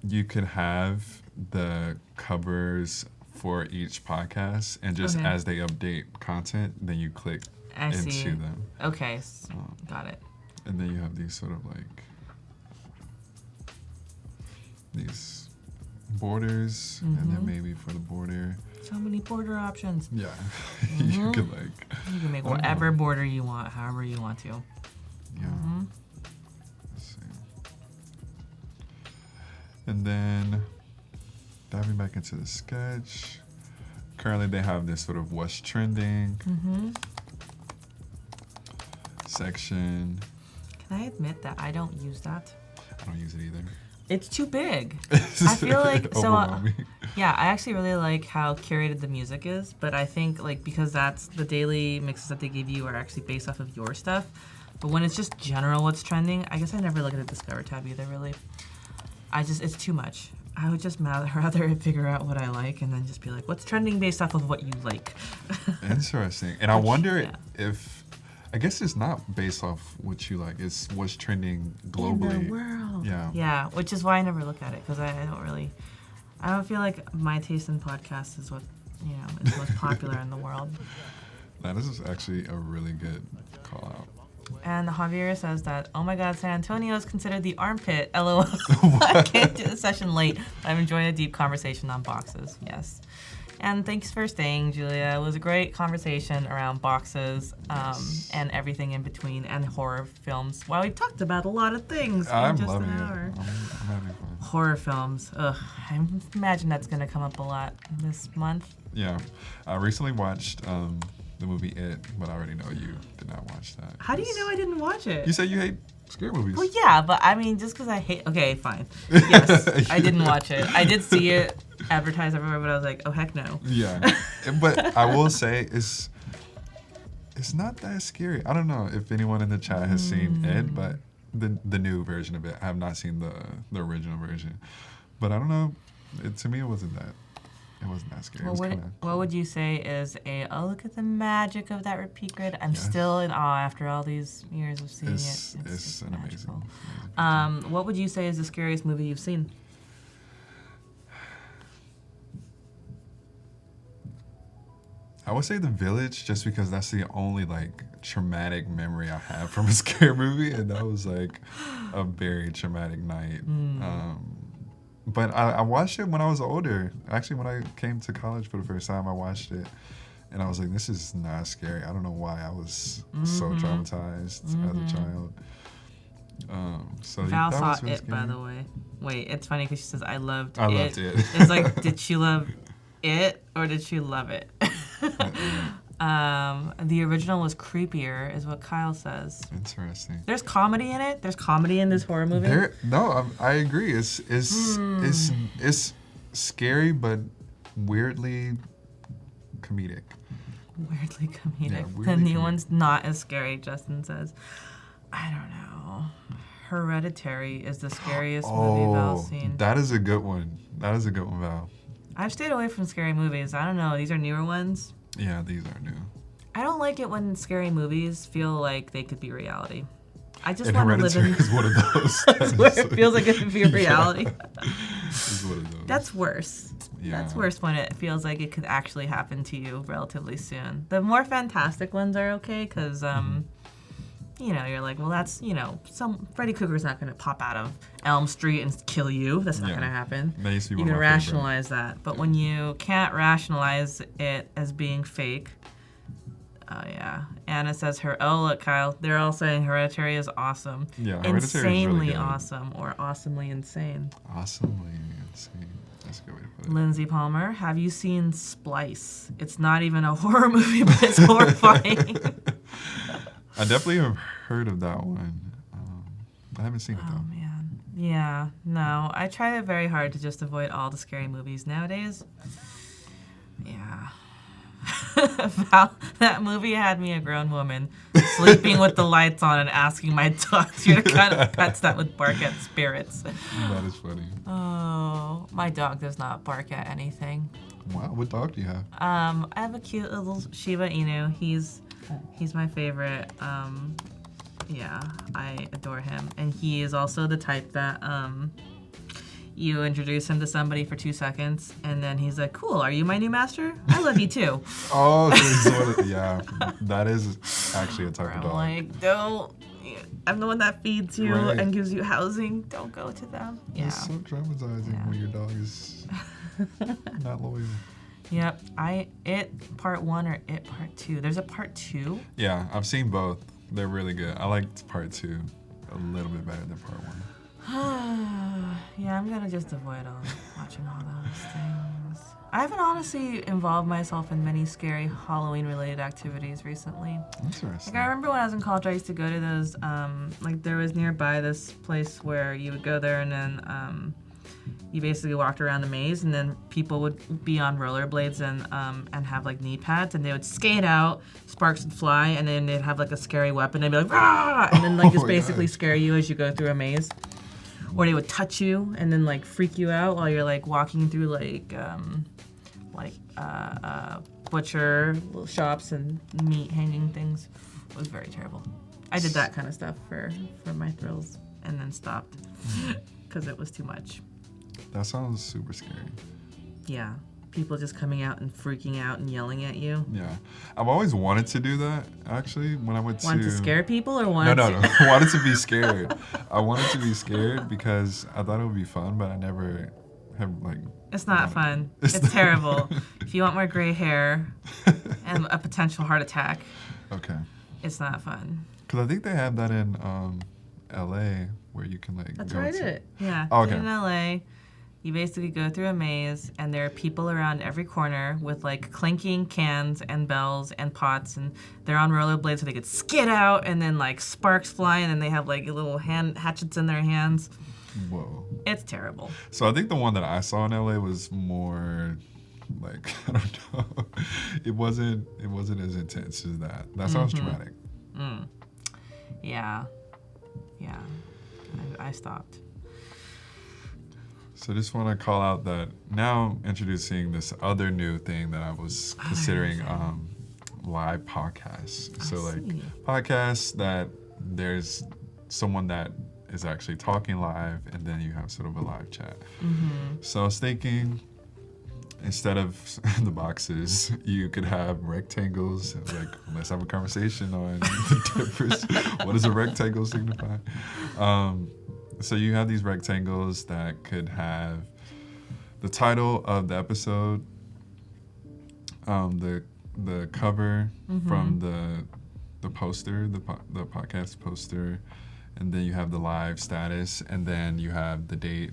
[SPEAKER 2] you could have the covers for each podcast, and just as they update content, then you click into them.
[SPEAKER 1] Okay, got it.
[SPEAKER 2] And then you have these sort of like these borders, and then maybe for the border.
[SPEAKER 1] So many border options.
[SPEAKER 2] Yeah, you could
[SPEAKER 1] You can make whatever border you want, however you want to.
[SPEAKER 2] Yeah. Let's see. And then diving back into the sketch. Currently, they have this sort of what's trending section.
[SPEAKER 1] Can I admit that I don't use that?
[SPEAKER 2] I don't use it either.
[SPEAKER 1] It's too big. I feel like
[SPEAKER 2] overwhelming.
[SPEAKER 1] Yeah, I actually really like how curated the music is, but I think like because that's the daily mixes that they give you are actually based off of your stuff. But when it's just general what's trending, I guess I never look at the Discover tab either, really. It's too much. I would just rather figure out what I like and then just be like, what's trending based off of what you like.
[SPEAKER 2] Interesting. And I wonder if, I guess it's not based off what you like. It's what's trending globally.
[SPEAKER 1] In the world.
[SPEAKER 2] Yeah.
[SPEAKER 1] Yeah, which is why I never look at it because I don't feel like my taste in podcasts is what, is most popular in the world.
[SPEAKER 2] That is actually a really good call out.
[SPEAKER 1] And Javier says that, oh my God, San Antonio is considered the armpit. LOL. I came to the session late. I'm enjoying a deep conversation on boxes. Yes. And thanks for staying, Julia. It was a great conversation around boxes and everything in between and horror films. Wow, we talked about a lot of things in just an hour.
[SPEAKER 2] I'm having fun.
[SPEAKER 1] Horror films. Ugh, I imagine that's going to come up a lot this month.
[SPEAKER 2] Yeah. I recently watched the movie It, but I already know you did not watch that.
[SPEAKER 1] How do you know I didn't watch it?
[SPEAKER 2] You said you hate scary movies.
[SPEAKER 1] Well, yeah, but I mean, just because I hate... Okay, fine. Yes, I didn't watch it. I did see it advertised everywhere, but I was like, oh, heck no.
[SPEAKER 2] Yeah. But I will say it's not that scary. I don't know if anyone in the chat has seen It, but the new version of it. I have not seen the original version. But I don't know. To me, it wasn't that scary.
[SPEAKER 1] Well, what would you say is look at the magic of that repeat grid. I'm still in awe after all these years of seeing it.
[SPEAKER 2] It's an amazing.
[SPEAKER 1] What would you say is the scariest movie you've seen?
[SPEAKER 2] I would say The Village, just because that's the only traumatic memory I have from a scary movie, and that was like a very traumatic night. But I watched it when I was older. Actually, when I came to college for the first time, I watched it, and I was like, "This is not scary." I don't know why I was so traumatized as a child. So
[SPEAKER 1] Val
[SPEAKER 2] that
[SPEAKER 1] saw
[SPEAKER 2] was really
[SPEAKER 1] It, by the way. Wait, it's funny because she says, "I loved it."
[SPEAKER 2] I loved it.
[SPEAKER 1] It's like, did she love it or did she love it? The original was creepier, is what Kyle says.
[SPEAKER 2] Interesting.
[SPEAKER 1] There's comedy in it. There's comedy in this horror movie.
[SPEAKER 2] I agree. It's scary, but weirdly comedic.
[SPEAKER 1] Weirdly comedic.
[SPEAKER 2] Yeah, weirdly
[SPEAKER 1] the new
[SPEAKER 2] comedic.
[SPEAKER 1] one's not as scary, Justin says. I don't know. Hereditary is the scariest movie Val's seen.
[SPEAKER 2] That is a good one. That is a good one, Val.
[SPEAKER 1] I've stayed away from scary movies. I don't know. These are newer ones.
[SPEAKER 2] Yeah, these are new.
[SPEAKER 1] I don't like it when scary movies feel like they could be reality. I just
[SPEAKER 2] And
[SPEAKER 1] want to live
[SPEAKER 2] Hereditary
[SPEAKER 1] in...
[SPEAKER 2] is one of those.
[SPEAKER 1] That's where it feels like it could be a reality.
[SPEAKER 2] It's one of those.
[SPEAKER 1] That's worse.
[SPEAKER 2] Yeah.
[SPEAKER 1] That's worse when it feels like it could actually happen to you relatively soon. The more fantastic ones are okay because, you're like, well, that's, Freddy Krueger's not going to pop out of Elm Street and kill you. That's not going to happen.
[SPEAKER 2] That used to be
[SPEAKER 1] You
[SPEAKER 2] one
[SPEAKER 1] can
[SPEAKER 2] of my favorite.
[SPEAKER 1] rationalize that. But when you can't rationalize it as being fake, oh, yeah. Anna says, look, Kyle, they're all saying Hereditary is awesome.
[SPEAKER 2] Yeah, Hereditary is really
[SPEAKER 1] Insanely
[SPEAKER 2] good.
[SPEAKER 1] awesome or awesomely insane.
[SPEAKER 2] Awesomely. Let's see. That's a good way to put it.
[SPEAKER 1] Lindsay Palmer, have you seen Splice? It's not even a horror movie, but it's horrifying.
[SPEAKER 2] I definitely have heard of that one. I haven't seen it though.
[SPEAKER 1] Oh man. Yeah, no. I try very hard to just avoid all the scary movies nowadays. Yeah. That movie had me a grown woman sleeping with the lights on and asking my dogs you're the kind of pets that would bark at spirits.
[SPEAKER 2] That is funny.
[SPEAKER 1] Oh, my dog does not bark at anything.
[SPEAKER 2] Wow, what dog do you have?
[SPEAKER 1] I have a cute little Shiba Inu. He's my favorite. Yeah, I adore him. And he is also the type that you introduce him to somebody for 2 seconds, and then he's like, cool, are you my new master? I love you too.
[SPEAKER 2] Oh, so yeah, that is actually a type of
[SPEAKER 1] I'm
[SPEAKER 2] dog.
[SPEAKER 1] like, don't. I'm the one that feeds you
[SPEAKER 2] Right.
[SPEAKER 1] and gives you housing. Don't go to them. Yeah.
[SPEAKER 2] It's so traumatizing when your dog is not loyal.
[SPEAKER 1] Yep. It Part 1 or It Part 2. There's a Part 2.
[SPEAKER 2] Yeah, I've seen both. They're really good. I liked part 2 a little bit better than part 1.
[SPEAKER 1] Yeah, I'm gonna just avoid watching all those things. I haven't honestly involved myself in many scary Halloween-related activities recently.
[SPEAKER 2] Interesting.
[SPEAKER 1] Like I remember when I was in college, I used to go to those. Like there was nearby this place where you would go there and then you basically walked around a maze, and then people would be on rollerblades and have like knee pads, and they would skate out, sparks would fly, and then they'd have like a scary weapon. They'd be like, "Rah!" And then like just basically scare you as you go through a maze. Or they would touch you and then like freak you out while you're like walking through like butcher shops and meat hanging things. It was very terrible. I did that kind of stuff for my thrills and then stopped because it was too much.
[SPEAKER 2] That sounds super scary.
[SPEAKER 1] Yeah. People just coming out and freaking out and yelling at you.
[SPEAKER 2] Yeah. I've always wanted to do that, actually, when I went to...
[SPEAKER 1] Wanted to scare people or wanted
[SPEAKER 2] No.
[SPEAKER 1] to...
[SPEAKER 2] I wanted to be scared. I wanted to be scared because I thought it would be fun, but I never have, like...
[SPEAKER 1] It's not fun. It's terrible. If you want more gray hair and a potential heart attack,
[SPEAKER 2] Okay.
[SPEAKER 1] it's not fun.
[SPEAKER 2] Because I think they have that in L.A. where you can, like,
[SPEAKER 1] That's
[SPEAKER 2] go
[SPEAKER 1] where I
[SPEAKER 2] to...
[SPEAKER 1] did it. Yeah.
[SPEAKER 2] Oh,
[SPEAKER 1] Did it
[SPEAKER 2] okay.
[SPEAKER 1] in LA. You basically go through a maze, and there are people around every corner with like clinking cans and bells and pots, and they're on rollerblades so they could skid out, and then like sparks fly, and then they have like little hand hatchets in their hands.
[SPEAKER 2] Whoa.
[SPEAKER 1] It's terrible.
[SPEAKER 2] So I think the one that I saw in L.A. was more, like, I don't know. It wasn't as intense as that. That sounds traumatic.
[SPEAKER 1] Yeah. Yeah. I stopped.
[SPEAKER 2] So just want to call out that now introducing this other new thing that I was considering live podcasts. So like podcasts that there's someone that is actually talking live and then you have sort of a live chat. So I was thinking instead of the boxes, you could have rectangles. Like, let's have a conversation on the difference. What does a rectangle signify? So you have these rectangles that could have the title of the episode, the cover from the poster, the podcast poster, and then you have the live status, and then you have the date,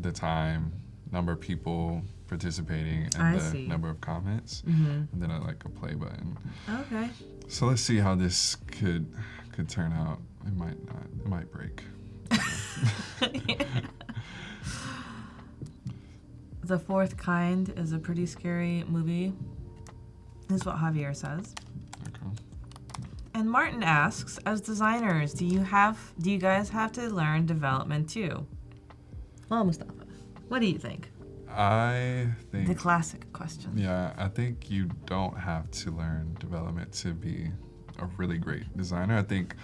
[SPEAKER 2] the time, number of people participating, and the number of comments, and then like a play button.
[SPEAKER 1] Okay.
[SPEAKER 2] So let's see how this could turn out. It might not. It might break.
[SPEAKER 1] The Fourth Kind is a pretty scary movie. This is what Javier says.
[SPEAKER 2] Okay.
[SPEAKER 1] And Martin asks, as designers, do you guys have to learn development too? Well, Mustafaa, what do you think?
[SPEAKER 2] I think
[SPEAKER 1] The classic question.
[SPEAKER 2] Yeah, I think you don't have to learn development to be a really great designer. I think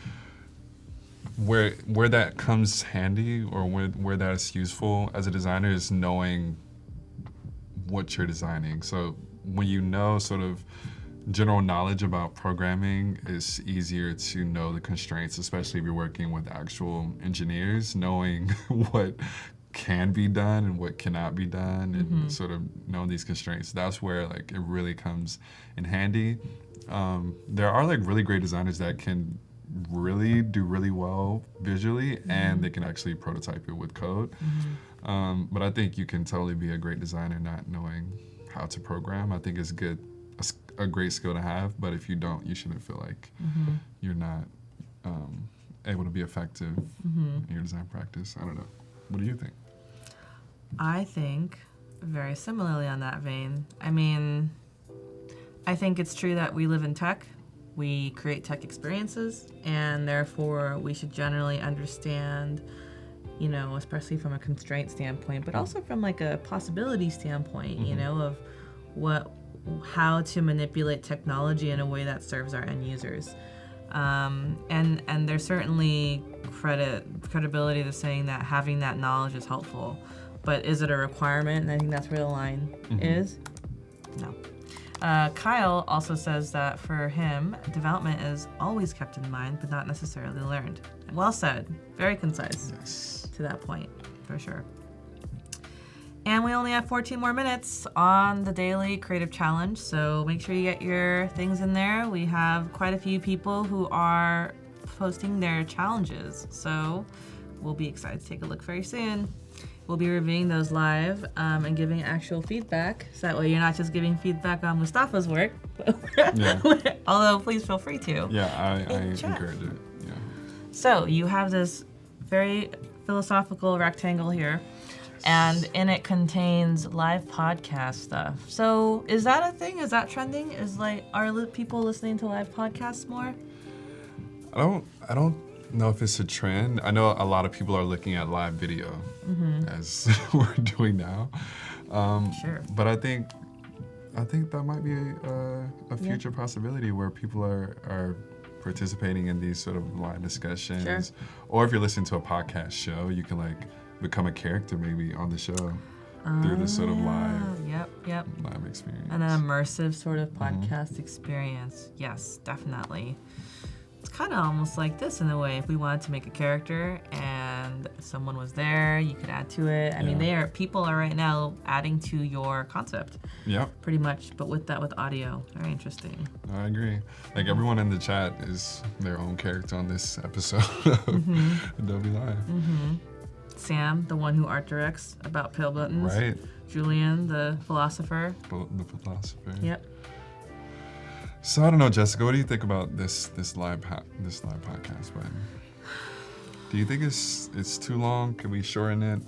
[SPEAKER 2] where that comes handy or where that is useful as a designer is knowing what you're designing. So when you know sort of general knowledge about programming, it's easier to know the constraints, especially if you're working with actual engineers, knowing what can be done and what cannot be done, and sort of knowing these constraints. That's where like it really comes in handy. There are like really great designers that can really do really well visually, and they can actually prototype it with code. But I think you can totally be a great designer not knowing how to program. I think it's good, a great skill to have, but if you don't, you shouldn't feel like you're not able to be effective in your design practice. I don't know. What do you think?
[SPEAKER 1] I think very similarly on that vein. I mean, I think it's true that we live in tech. We create tech experiences, and therefore we should generally understand, you know, especially from a constraint standpoint, but also from like a possibility standpoint, you know, of how to manipulate technology in a way that serves our end users. And there's certainly credibility to saying that having that knowledge is helpful, but is it a requirement? And I think that's where the line is. No. Kyle also says that for him, development is always kept in mind, but not necessarily learned. Well said. Very concise.
[SPEAKER 2] Yes.
[SPEAKER 1] To that point, for sure. And we only have 14 more minutes on the daily creative challenge, so make sure you get your things in there. We have quite a few people who are posting their challenges, so we'll be excited to take a look very soon. We'll be reviewing those live and giving actual feedback, so that way you're not just giving feedback on Mustafaa's work, although please feel free to.
[SPEAKER 2] Yeah, I encourage it. Yeah.
[SPEAKER 1] So you have this very philosophical rectangle here, and in it contains live podcast stuff. So is that a thing? Is that trending? Are people listening to live podcasts more?
[SPEAKER 2] I don't know if it's a trend. I know a lot of people are looking at live video as we're doing now.
[SPEAKER 1] Sure.
[SPEAKER 2] But I think that might be a future possibility where people are participating in these sort of live discussions.
[SPEAKER 1] Sure.
[SPEAKER 2] Or if you're listening to a podcast show, you can like become a character maybe on the show through this sort of live experience.
[SPEAKER 1] An immersive sort of podcast experience. Yes, definitely. It's kind of almost like this in a way. If we wanted to make a character and someone was there, you could add to it. I mean, people are right now adding to your concept.
[SPEAKER 2] Yep.
[SPEAKER 1] Pretty much, but with audio. Very interesting.
[SPEAKER 2] I agree. Like everyone in the chat is their own character on this episode of Adobe Live.
[SPEAKER 1] Sam, the one who art directs about Pale Buttons.
[SPEAKER 2] Right.
[SPEAKER 1] Julian, the philosopher.
[SPEAKER 2] The philosopher.
[SPEAKER 1] Yep.
[SPEAKER 2] So I don't know, Jessica. What do you think about this live podcast? But do you think it's too long? Can we shorten it?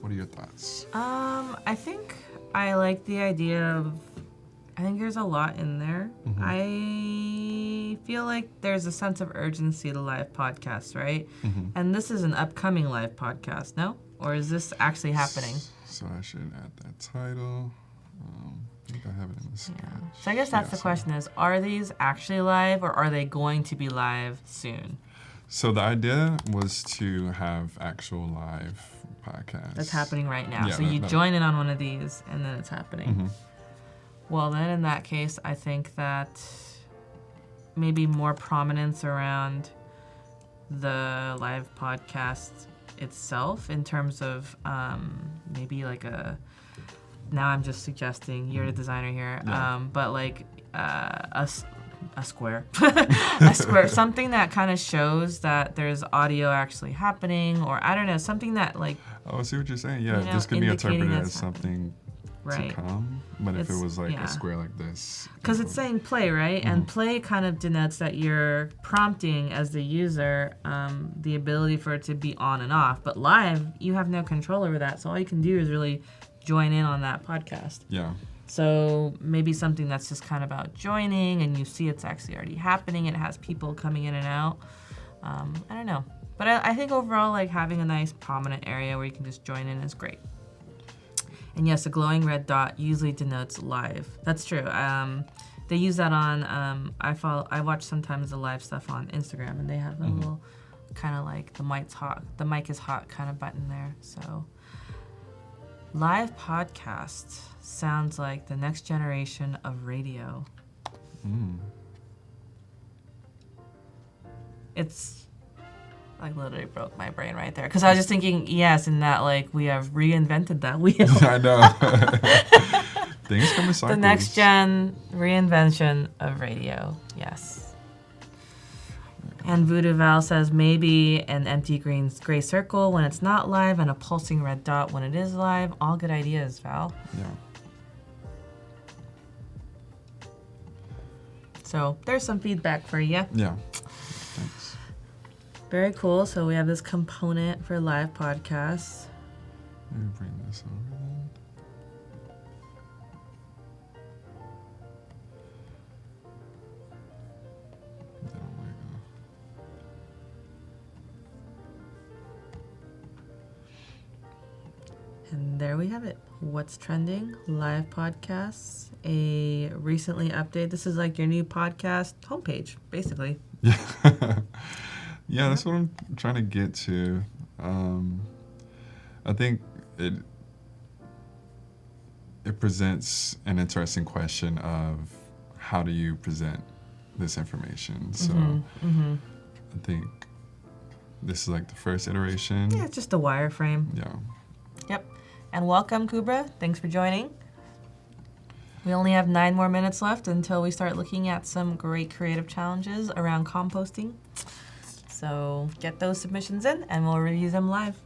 [SPEAKER 2] What are your thoughts?
[SPEAKER 1] I think I like the idea of. I think there's a lot in there. I feel like there's a sense of urgency to live podcasts, right? And this is an upcoming live podcast, no? Or is this actually happening?
[SPEAKER 2] So I should add that title. I think I have it in the sketch.
[SPEAKER 1] Yeah. So I guess that's the question is, are these actually live or are they going to be live soon?
[SPEAKER 2] So the idea was to have actual live podcasts.
[SPEAKER 1] That's happening right now.
[SPEAKER 2] Yeah,
[SPEAKER 1] so you join in on one of these and then it's happening. Well, then in that case, I think that maybe more prominence around the live podcast itself in terms of maybe like now I'm just suggesting, you're the designer here, but like a square. A square, something that kind of shows that there's audio actually happening, or I don't know, something that like...
[SPEAKER 2] Oh, I see what you're saying. Yeah,
[SPEAKER 1] you know,
[SPEAKER 2] this could be interpreted as something
[SPEAKER 1] right.
[SPEAKER 2] to come, but if it was like a square like this.
[SPEAKER 1] Because it's saying play, right? And play kind of denotes that you're prompting as the user the ability for it to be on and off. But live, you have no control over that. So all you can do is really join in on that podcast.
[SPEAKER 2] Yeah.
[SPEAKER 1] So maybe something that's just kind of about joining and you see it's actually already happening. It has people coming in and out. I don't know. But I think overall, like having a nice prominent area where you can just join in is great. And yes, a glowing red dot usually denotes live. That's true. They use that on, I watch sometimes the live stuff on Instagram and they have a little kind of like the mic is hot kind of button there. So live podcast sounds like the next generation of radio. It's like literally broke my brain right there. Because I was just thinking, yes, in that like we have reinvented that wheel.
[SPEAKER 2] I know. Things come in cycles.
[SPEAKER 1] The next gen reinvention of radio. Yes. And Voodoo Val says maybe an empty gray circle when it's not live and a pulsing red dot when it is live. All good ideas, Val.
[SPEAKER 2] Yeah.
[SPEAKER 1] So there's some feedback for you.
[SPEAKER 2] Yeah. Thanks.
[SPEAKER 1] Very cool. So we have this component for live podcasts.
[SPEAKER 2] Let me bring this over then. There we go.
[SPEAKER 1] And there we have it. What's trending? Live podcasts. A recently updated. This is like your new podcast homepage, basically.
[SPEAKER 2] Yeah. Yeah, that's what I'm trying to get to. I think it presents an interesting question of how do you present this information. So I think this is like the first iteration.
[SPEAKER 1] Yeah, it's just a wireframe.
[SPEAKER 2] Yeah.
[SPEAKER 1] Yep. And welcome, Kubra. Thanks for joining. We only have 9 more minutes left until we start looking at some great creative challenges around composting. So get those submissions in and we'll review them live.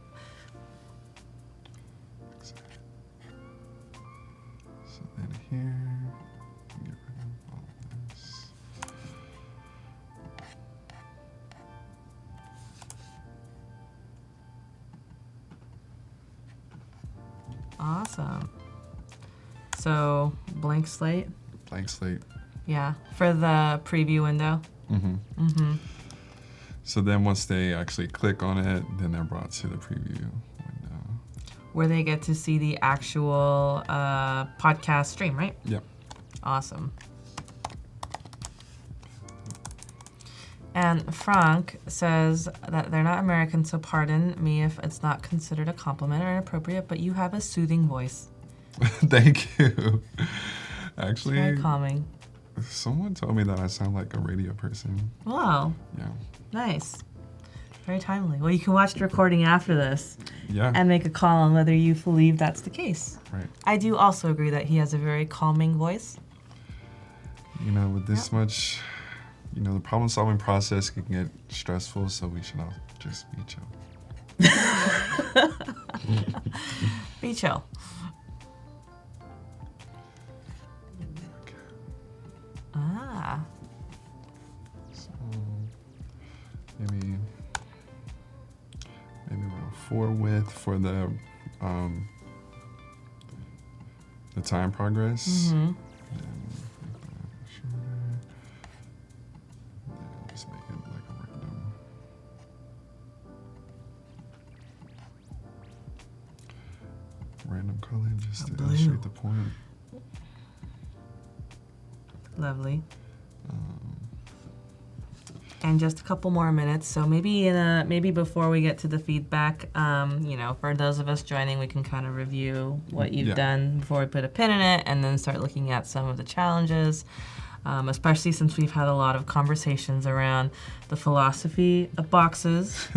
[SPEAKER 2] So then here, get rid of all of this.
[SPEAKER 1] Awesome. So blank slate.
[SPEAKER 2] Blank slate.
[SPEAKER 1] Yeah, for the preview window.
[SPEAKER 2] So then once they actually click on it, then they're brought to the preview window.
[SPEAKER 1] Where they get to see the actual podcast stream, right?
[SPEAKER 2] Yep.
[SPEAKER 1] Awesome. And Frank says that they're not American, so pardon me if it's not considered a compliment or inappropriate, but you have a soothing voice.
[SPEAKER 2] Thank you. Actually,
[SPEAKER 1] Very calming.
[SPEAKER 2] someone told me that I sound like a radio person.
[SPEAKER 1] Wow.
[SPEAKER 2] Yeah.
[SPEAKER 1] Nice. Very timely. Well, you can watch the recording after this
[SPEAKER 2] Yeah.
[SPEAKER 1] and make a call on whether you believe that's the case.
[SPEAKER 2] Right.
[SPEAKER 1] I do also agree that he has a very calming voice.
[SPEAKER 2] You know, with this much, you know, the problem-solving process can get stressful, so we should all just be chill.
[SPEAKER 1] Be chill. Ah.
[SPEAKER 2] So maybe around 4 width for the time progress.
[SPEAKER 1] Mm-hmm.
[SPEAKER 2] And make that shorter. Then just make it like a random color just to
[SPEAKER 1] blue.
[SPEAKER 2] illustrate the point.
[SPEAKER 1] Lovely. And just a couple more minutes, so maybe before we get to the feedback, you know, for those of us joining, we can kind of review what you've done before we put a pin in it, and then start looking at some of the challenges, especially since we've had a lot of conversations around the philosophy of boxes,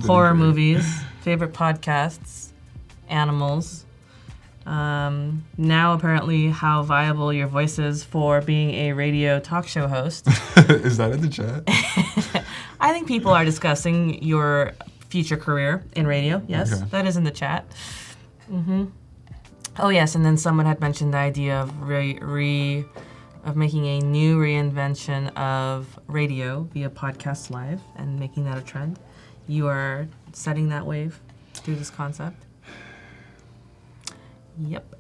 [SPEAKER 1] horror movies, favorite podcasts, animals. Now apparently how viable your voice is for being a radio talk show host.
[SPEAKER 2] Is that in the chat?
[SPEAKER 1] I think people are discussing your future career in radio. Yes,
[SPEAKER 2] Okay.
[SPEAKER 1] that is in the chat. Oh yes, and then someone had mentioned the idea of of making a new reinvention of radio via podcast live and making that a trend. You are setting that wave through this concept. Yep.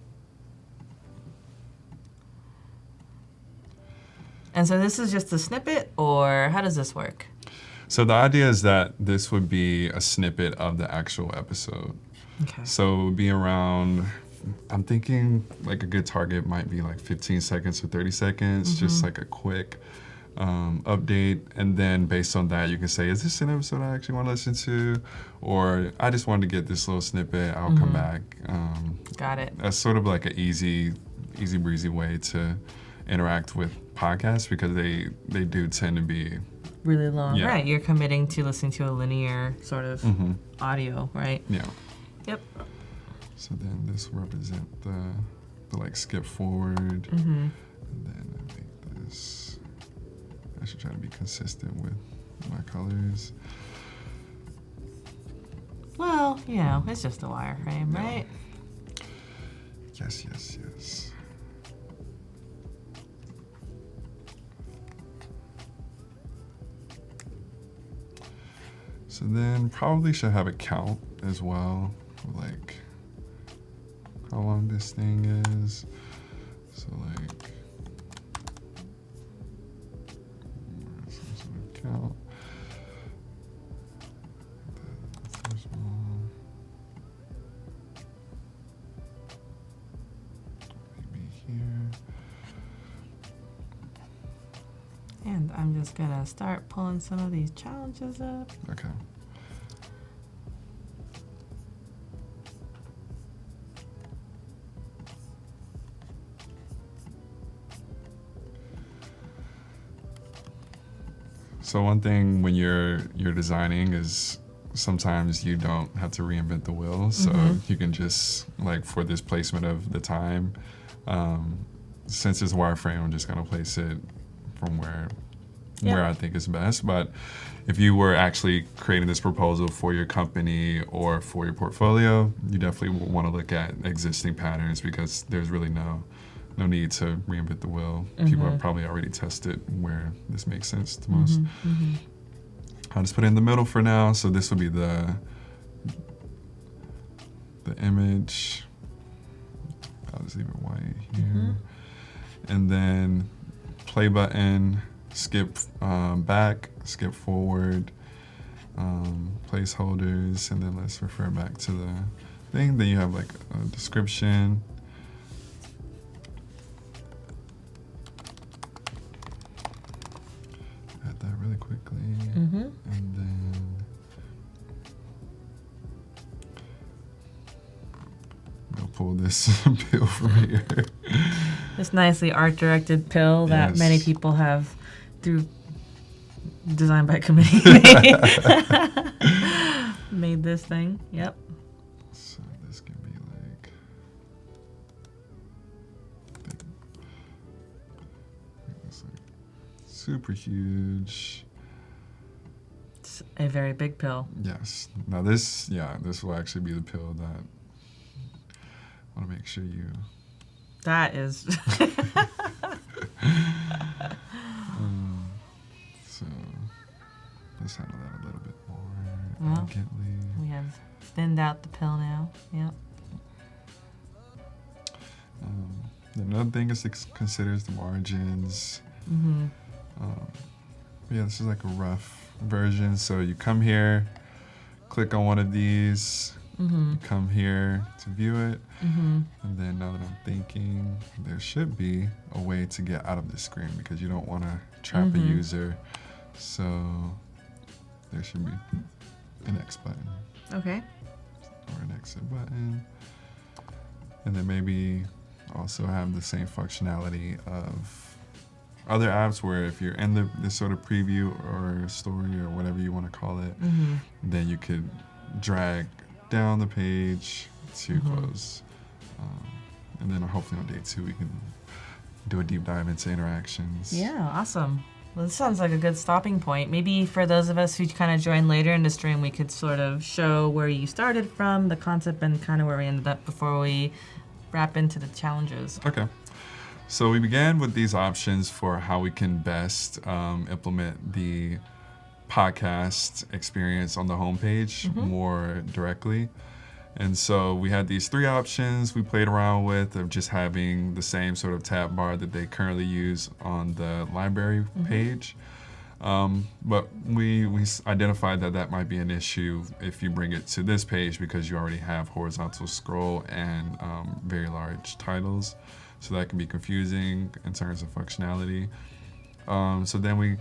[SPEAKER 1] And so this is just a snippet, or how does this work?
[SPEAKER 2] So the idea is that this would be a snippet of the actual episode.
[SPEAKER 1] Okay.
[SPEAKER 2] So it would be around, I'm thinking like a good target might be like 15 seconds or 30 seconds, just like a quick update. And then based on that, you can say, is this an episode I actually want to listen to? Or I just wanted to get this little snippet, I'll come back.
[SPEAKER 1] Got it.
[SPEAKER 2] That's sort of like an easy breezy way to interact with podcasts because they do tend to be
[SPEAKER 1] Really long.
[SPEAKER 2] Yeah.
[SPEAKER 1] Right, you're committing to listening to a linear sort of audio, right?
[SPEAKER 2] yeah.
[SPEAKER 1] Yep.
[SPEAKER 2] So then this will represent the like skip forward, and then I think this. I should try to be consistent with My colors.
[SPEAKER 1] Well, you know, it's just a wireframe,
[SPEAKER 2] Yeah.
[SPEAKER 1] right?
[SPEAKER 2] Yes, yes, yes. So then probably should have a count as well, like how long this thing is. So like some sort of count. The first one. Maybe here.
[SPEAKER 1] And I'm just gonna start pulling some of these challenges up.
[SPEAKER 2] Okay. So one thing when you're designing is sometimes you don't have to reinvent the wheel. So you can just, like, for this placement of the time, since it's wireframe, I'm just gonna place it from where I think is best. But if you were actually creating this proposal for your company or for your portfolio, you definitely want to look at existing patterns because there's really no need to reinvent the wheel. People have probably already tested where this makes sense the most. I'll just put it in the middle for now. So this will be the image. I'll just leave it white here. And then play button, skip back, skip forward, placeholders, and then let's refer back to the thing. Then you have like a description. Add that really quickly. And then I'll pull this pill from here.
[SPEAKER 1] This nicely art-directed pill that
[SPEAKER 2] Yes.
[SPEAKER 1] many people have through design by committee made this thing. Yep.
[SPEAKER 2] So this can be like it's like super huge.
[SPEAKER 1] It's a very big pill.
[SPEAKER 2] Yes. Now this will actually be the pill that I want to make sure you.
[SPEAKER 1] That is.
[SPEAKER 2] So let's handle that a little bit more
[SPEAKER 1] Well,
[SPEAKER 2] elegantly.
[SPEAKER 1] We have thinned out the pill now. Yep.
[SPEAKER 2] Another thing is to consider is the margins. Yeah, this is like a rough version. So you come here, click on one of these, you come here to view it, and then now that I'm thinking, there should be a way to get out of the screen because you don't want to trap a user. So there should be an X button
[SPEAKER 1] Okay.
[SPEAKER 2] or an exit button. And then maybe also have the same functionality of other apps where if you're in this sort of preview or story or whatever you want to call it, then you could drag down the page to close. And then hopefully on day 2 we can do a deep dive into interactions.
[SPEAKER 1] Yeah, awesome. Well, this sounds like a good stopping point. Maybe for those of us who kind of joined later in the stream, we could sort of show where you started from, the concept, and kind of where we ended up before we wrap into the challenges.
[SPEAKER 2] Okay. So we began with these options for how we can best implement the podcast experience on the homepage more directly. And so we had these 3 options we played around with of just having the same sort of tab bar that they currently use on the library page. But we identified that might be an issue if you bring it to this page because you already have horizontal scroll and very large titles. So that can be confusing in terms of functionality. So then we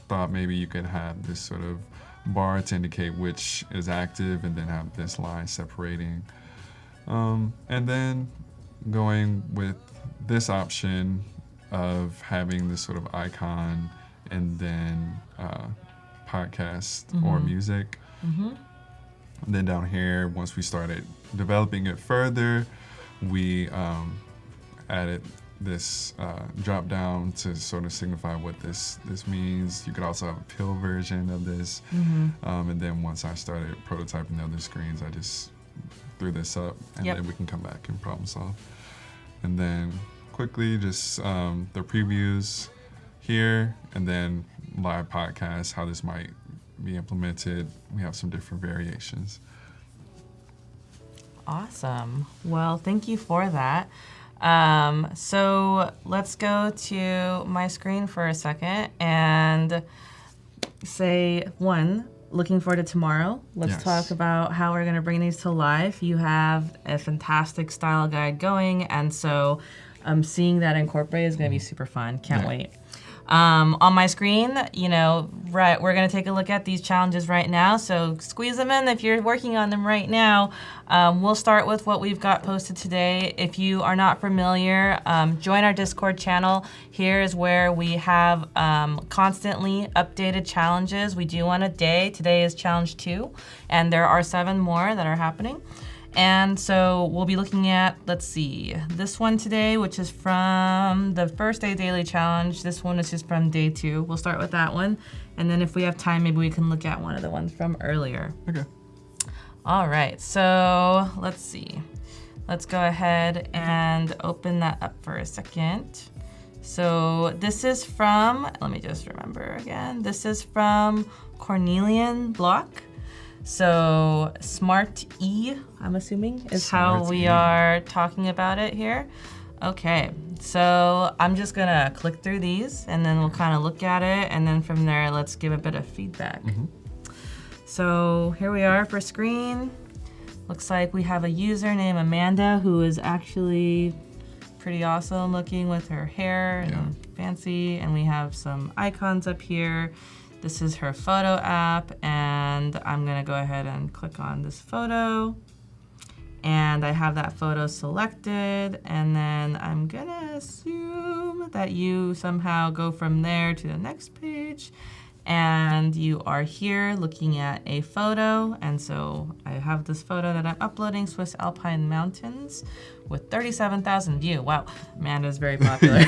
[SPEAKER 2] thought maybe you could have this sort of bar to indicate which is active and then have this line separating. And then going with this option of having this sort of icon and then podcast or music. And then down here, once we started developing it further, we added this drop down to sort of signify what this means. You could also have a pill version of this. And then once I started prototyping the other screens, I just threw this up, and then we can come back and problem solve. And then quickly just the previews here, and then live podcast, how this might be implemented. We have some different variations.
[SPEAKER 1] Awesome. Well, thank you for that. So let's go to my screen for a second and say, one, looking forward to tomorrow. Let's talk about how we're going to bring these to life. You have a fantastic style guide going, and so seeing that incorporated is going to be super fun. Can't wait. On my screen, you know, we're going to take a look at these challenges right now. So squeeze them in if you're working on them right now. We'll start with what we've got posted today. If you are not familiar, join our Discord channel. Here is where we have constantly updated challenges. We do one a day. Today is challenge 2, and there are 7 more that are happening. And so we'll be looking at, let's see, this one today, which is from the first day daily challenge. This one is just from day 2. We'll start with that one. And then if we have time, maybe we can look at one of the ones from earlier.
[SPEAKER 2] Okay.
[SPEAKER 1] All right, so let's see. Let's go ahead and open that up for a second. So this is from, let me just remember again. This is from Cornelian Block. So Smart E, I'm assuming, is how we are talking about it here. Okay, so I'm just gonna click through these, and then we'll kind of look at it, and then from there, let's give a bit of feedback. So here we are for screen. Looks like we have a user named Amanda, who is actually pretty awesome looking with her hair and fancy, and we have some icons up here. This is her photo app, and I'm gonna go ahead and click on this photo. And I have that photo selected, and then I'm gonna assume that you somehow go from there to the next page, and you are here looking at a photo. And so I have this photo that I'm uploading, Swiss Alpine Mountains, with 37,000 views. Wow, Amanda's very popular.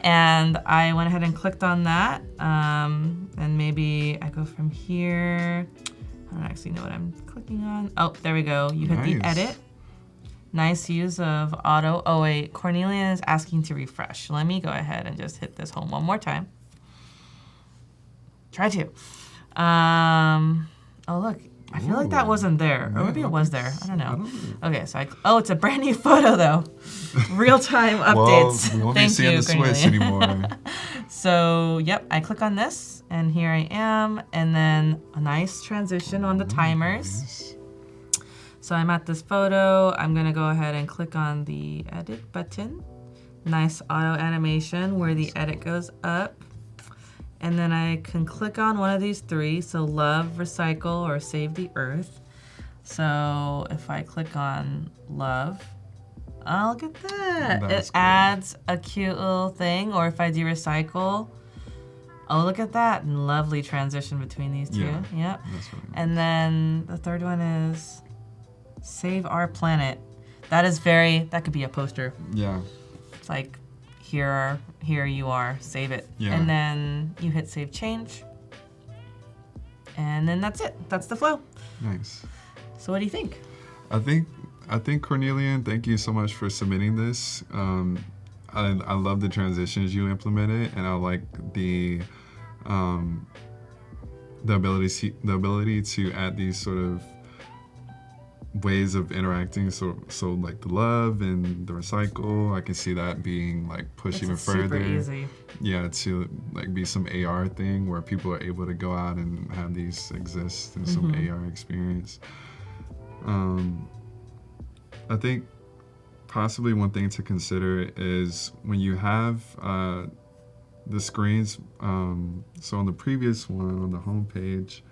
[SPEAKER 1] And I went ahead and clicked on that, and maybe I go from here. I don't actually know what I'm clicking on. Oh, there we go. You hit the edit. Nice use of auto. Oh wait, Cornelia is asking to refresh. Let me go ahead and just hit this home one more time. Try to. Oh look, I feel like that wasn't there. Or maybe it was there. I don't know. Okay, so oh, it's a brand new photo though. Real-time updates.
[SPEAKER 2] Well, we won't be seeing the Swiss anymore.
[SPEAKER 1] So, yep, I click on this, and here I am, and then a nice transition on the timers.
[SPEAKER 2] Nice.
[SPEAKER 1] So I'm at this photo. I'm gonna go ahead and click on the edit button. Nice auto animation where the edit goes up. And then I can click on one of these 3, so love, recycle, or save the earth. So if I click on love, oh, look at that. It adds a cute little thing. Or if I do recycle, oh, look at that. Lovely transition between these 2.
[SPEAKER 2] Yeah,
[SPEAKER 1] yep.
[SPEAKER 2] That's really nice. And
[SPEAKER 1] then the third one is save our planet. That could be a poster.
[SPEAKER 2] Yeah.
[SPEAKER 1] It's like, here you are, save it.
[SPEAKER 2] Yeah.
[SPEAKER 1] And then you hit save change. And then that's it. That's the flow.
[SPEAKER 2] Nice.
[SPEAKER 1] So what do you think?
[SPEAKER 2] I think Cornelian, thank you so much for submitting this. I love the transitions you implemented, and I like the ability to add these sort of ways of interacting. So like the love and the recycle, I can see that being like pushed even further.
[SPEAKER 1] Super easy.
[SPEAKER 2] Yeah, to like be some AR thing where people are able to go out and have these exist in some AR experience. I think possibly one thing to consider is when you have the screens, so on the previous one, on the home page,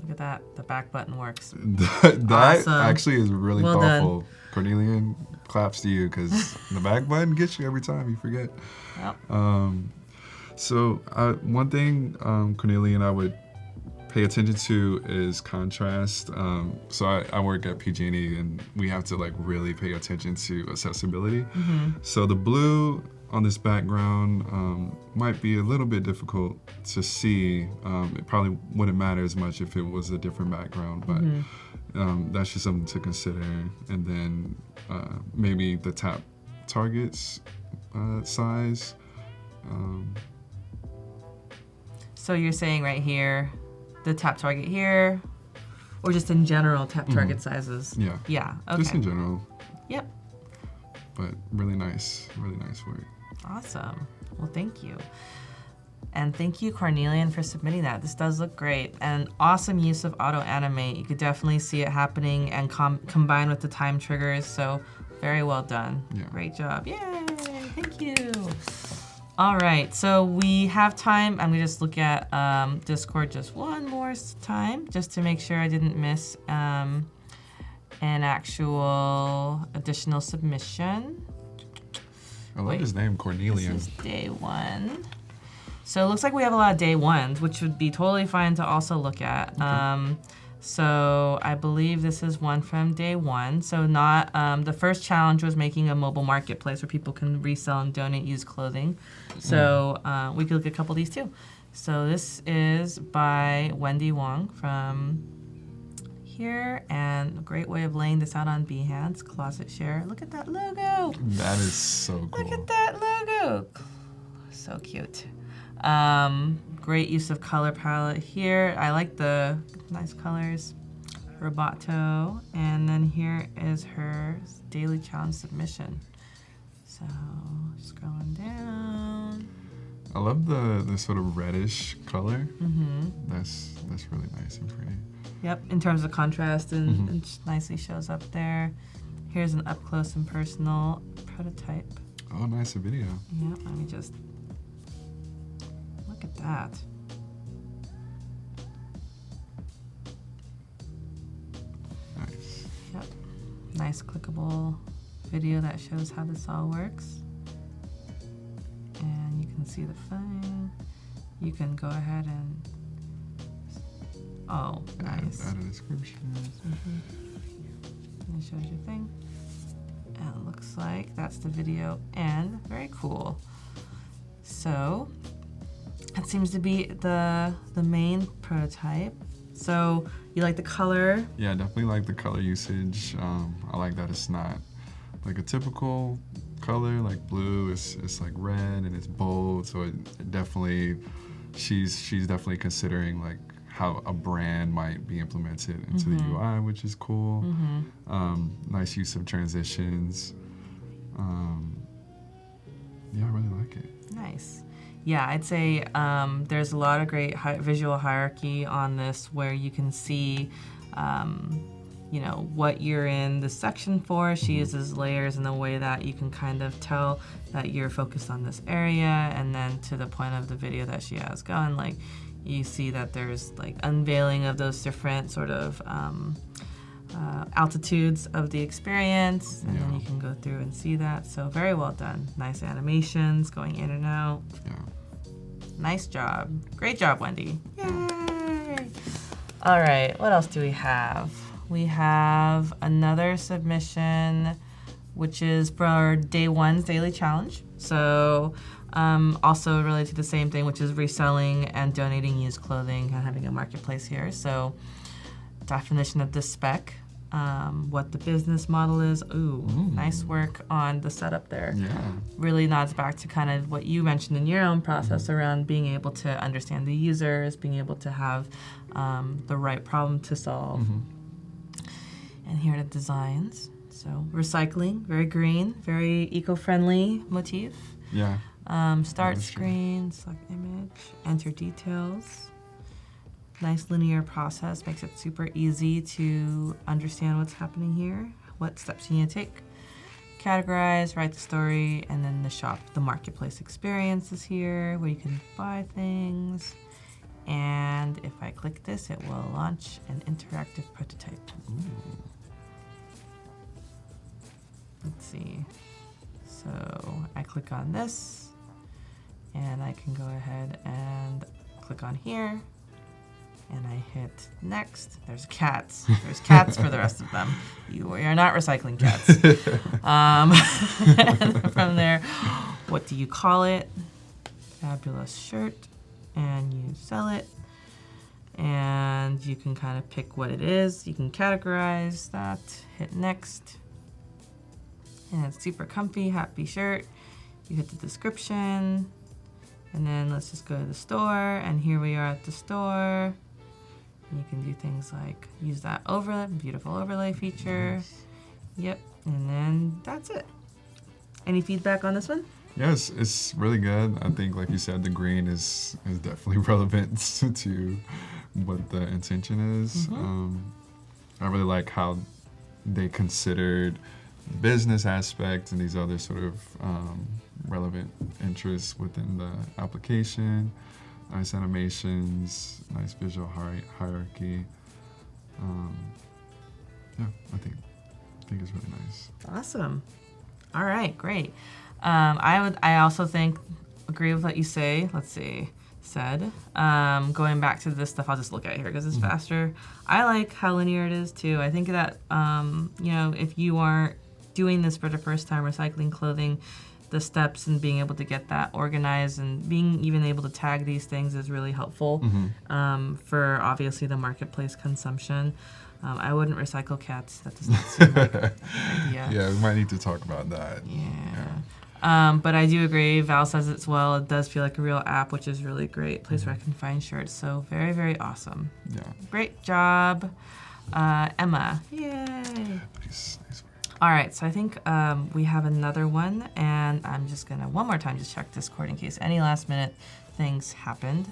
[SPEAKER 1] look at that, the back button works.
[SPEAKER 2] that
[SPEAKER 1] Awesome.
[SPEAKER 2] actually is really
[SPEAKER 1] Well
[SPEAKER 2] thoughtful. Cornelian, claps to you, because the back button gets you every time you forget.
[SPEAKER 1] Yep.
[SPEAKER 2] So one thing, Cornelian, I would pay attention to is contrast. So I work at PG&E, and we have to like really pay attention to accessibility. So the blue on this background might be a little bit difficult to see. It probably wouldn't matter as much if it was a different background, but that's just something to consider. And then maybe the top targets size.
[SPEAKER 1] So you're saying right here, the tap target here, or just in general tap target sizes?
[SPEAKER 2] Yeah.
[SPEAKER 1] Yeah, okay.
[SPEAKER 2] Just in general.
[SPEAKER 1] Yep.
[SPEAKER 2] But really nice work.
[SPEAKER 1] Awesome. Well, thank you. And thank you, Cornelian, for submitting that. This does look great. And awesome use of auto animate. You could definitely see it happening and combine with the time triggers. So very well done.
[SPEAKER 2] Yeah.
[SPEAKER 1] Great job. Yay. Thank you. All right. So we have time. I'm going to just look at Discord just one more time just to make sure I didn't miss an actual additional submission.
[SPEAKER 2] I love his name, Cornelian.
[SPEAKER 1] This is day one. So it looks like we have a lot of day ones, which would be totally fine to also look at. Okay. So I believe this is one from day one. So not the first challenge was making a mobile marketplace where people can resell and donate used clothing. So we could look at a couple of these too. So this is by Wendy Wong from here, and a great way of laying this out on Behance, Closet Share. Look at that logo.
[SPEAKER 2] That is so cool.
[SPEAKER 1] Look at that logo. So cute. Great use of color palette here. I like the nice colors. Roboto. And then here is her daily challenge submission. So scrolling down.
[SPEAKER 2] I love the sort of reddish color. That's really nice and pretty.
[SPEAKER 1] Yep, in terms of contrast, and it just nicely shows up there. Here's an up close and personal prototype.
[SPEAKER 2] Oh, nice video.
[SPEAKER 1] Yep, let me just look at that.
[SPEAKER 2] Nice.
[SPEAKER 1] Yep, nice clickable video that shows how this all works. And you can see the thing. You can go ahead and, oh, nice.
[SPEAKER 2] Add a description.
[SPEAKER 1] And it shows your thing. And it looks like that's the video end. Very cool. So that seems to be the main prototype. So you like the color?
[SPEAKER 2] Yeah, I definitely like the color usage. I like that it's not like a typical color like blue. It's like red and it's bold. So it definitely, she's definitely considering like how a brand might be implemented into the UI, which is cool. Nice use of transitions. Yeah, I really like it.
[SPEAKER 1] Nice. Yeah, I'd say there's a lot of great visual hierarchy on this where you can see, you know, what you're in the section for. She uses layers in a way that you can kind of tell that you're focused on this area, and then to the point of the video that she has going, like you see that there's like unveiling of those different sort of altitudes of the experience, and then you can go through and see that. So very well done. Nice animations going in and out.
[SPEAKER 2] Yeah.
[SPEAKER 1] Nice job. Great job, Wendy. Yay! All right, what else do we have? We have another submission, which is for our day one's daily challenge. So also related to the same thing, which is reselling and donating used clothing and having a marketplace here. So definition of the spec, what the business model is. Ooh, nice work on the setup there.
[SPEAKER 2] Yeah.
[SPEAKER 1] Really nods back to kind of what you mentioned in your own process around being able to understand the users, being able to have the right problem to solve. And here are the designs. So recycling, very green, very eco-friendly motif.
[SPEAKER 2] Yeah.
[SPEAKER 1] Start screen, select image, enter details. Nice linear process, makes it super easy to understand what's happening here, what steps you need to take. Categorize, write the story, and then the shop, the marketplace experience is here where you can buy things. And if I click this, it will launch an interactive prototype. Let's see. So I click on this, and I can go ahead and click on here. and I hit next. There's cats. There's cats for the rest of them. You are not recycling cats. And from there, what do you call it? Fabulous shirt. And you sell it. And you can kind of pick what it is. You can categorize that. Hit next. And it's super comfy, happy shirt. You hit the description. And then let's just go to the store. And here we are at the store. You can do things like use that overlay, beautiful overlay feature.
[SPEAKER 2] Nice.
[SPEAKER 1] Yep, and then that's it. Any feedback on this one?
[SPEAKER 2] Yes, it's really good. I think, like you said, the green is definitely relevant to what the intention is. I really like how they considered business aspects and these other sort of relevant interests within the application. Nice animations, nice visual hierarchy. Yeah, I think it's really nice.
[SPEAKER 1] Awesome. All right, great. I also agree with what you say. Let's see. Said. Going back to this stuff, I'll just look at it here because it's faster. I like how linear it is too. I think that if you are doing this for the first time, recycling clothing, the steps and being able to get that organized and being even able to tag these things is really helpful for obviously the marketplace consumption. I wouldn't recycle cats. That does not seem like a good idea.
[SPEAKER 2] Yeah, we might need to talk about that.
[SPEAKER 1] Yeah. But I do agree. Val says it's well. It does feel like a real app, which is really great. Place where I can find shirts. So very, very awesome.
[SPEAKER 2] Yeah.
[SPEAKER 1] Great job, Emma. Yay.
[SPEAKER 2] Nice work.
[SPEAKER 1] All right, so I think we have another one, and I'm just gonna one more time just check Discord in case any last minute things happened.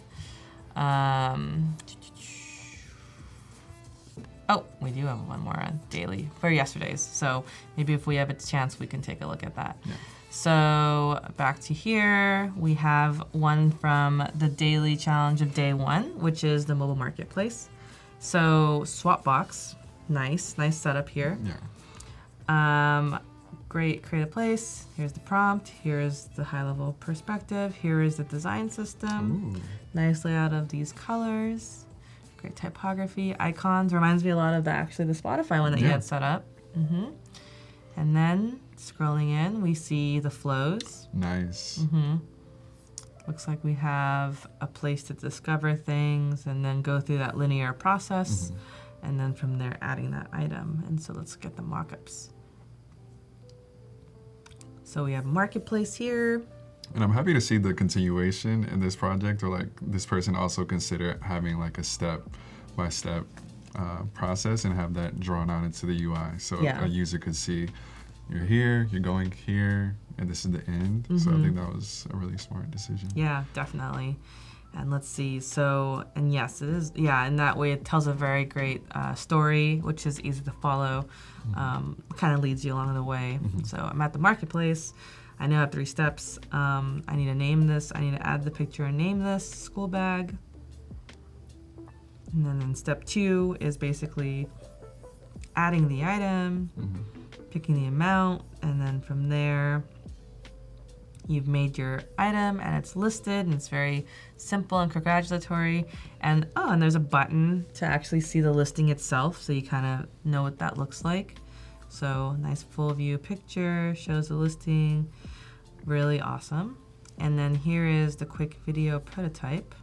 [SPEAKER 1] Oh, we do have one more on daily for yesterday's. So maybe if we have a chance, we can take a look at that.
[SPEAKER 2] Yeah.
[SPEAKER 1] So back to here, we have one from the daily challenge of day 1, which is the mobile marketplace. So Swapbox, nice setup here.
[SPEAKER 2] Yeah.
[SPEAKER 1] Great, create a place. Here's the prompt. Here's the high-level perspective. Here is the design system.
[SPEAKER 2] Ooh.
[SPEAKER 1] Nice layout of these colors. Great typography. Icons. Reminds me a lot of the Spotify one that you had set up. And then scrolling in, we see the flows.
[SPEAKER 2] Nice.
[SPEAKER 1] Looks like we have a place to discover things and then go through that linear process. And then from there, adding that item. And so let's get the mockups. So we have marketplace here.
[SPEAKER 2] And I'm happy to see the continuation in this project, or like this person also consider having like a step-by-step process and have that drawn out into the UI. So a user could see, you're here, you're going here, and this is the end. So I think that was a really smart decision.
[SPEAKER 1] Yeah, definitely. And let's see, so, and yes, it is, in that way it tells a very great story, which is easy to follow, kind of leads you along the way. So I'm at the marketplace, I now have 3 steps. I need to name this, I need to add the picture and name this, school bag. And then in step 2 is basically adding the item, picking the amount, and then from there, you've made your item and it's listed and it's very simple and congratulatory. And and there's a button to actually see the listing itself, so you kind of know what that looks like. So nice full view picture, shows the listing, really awesome. And then here is the quick video prototype.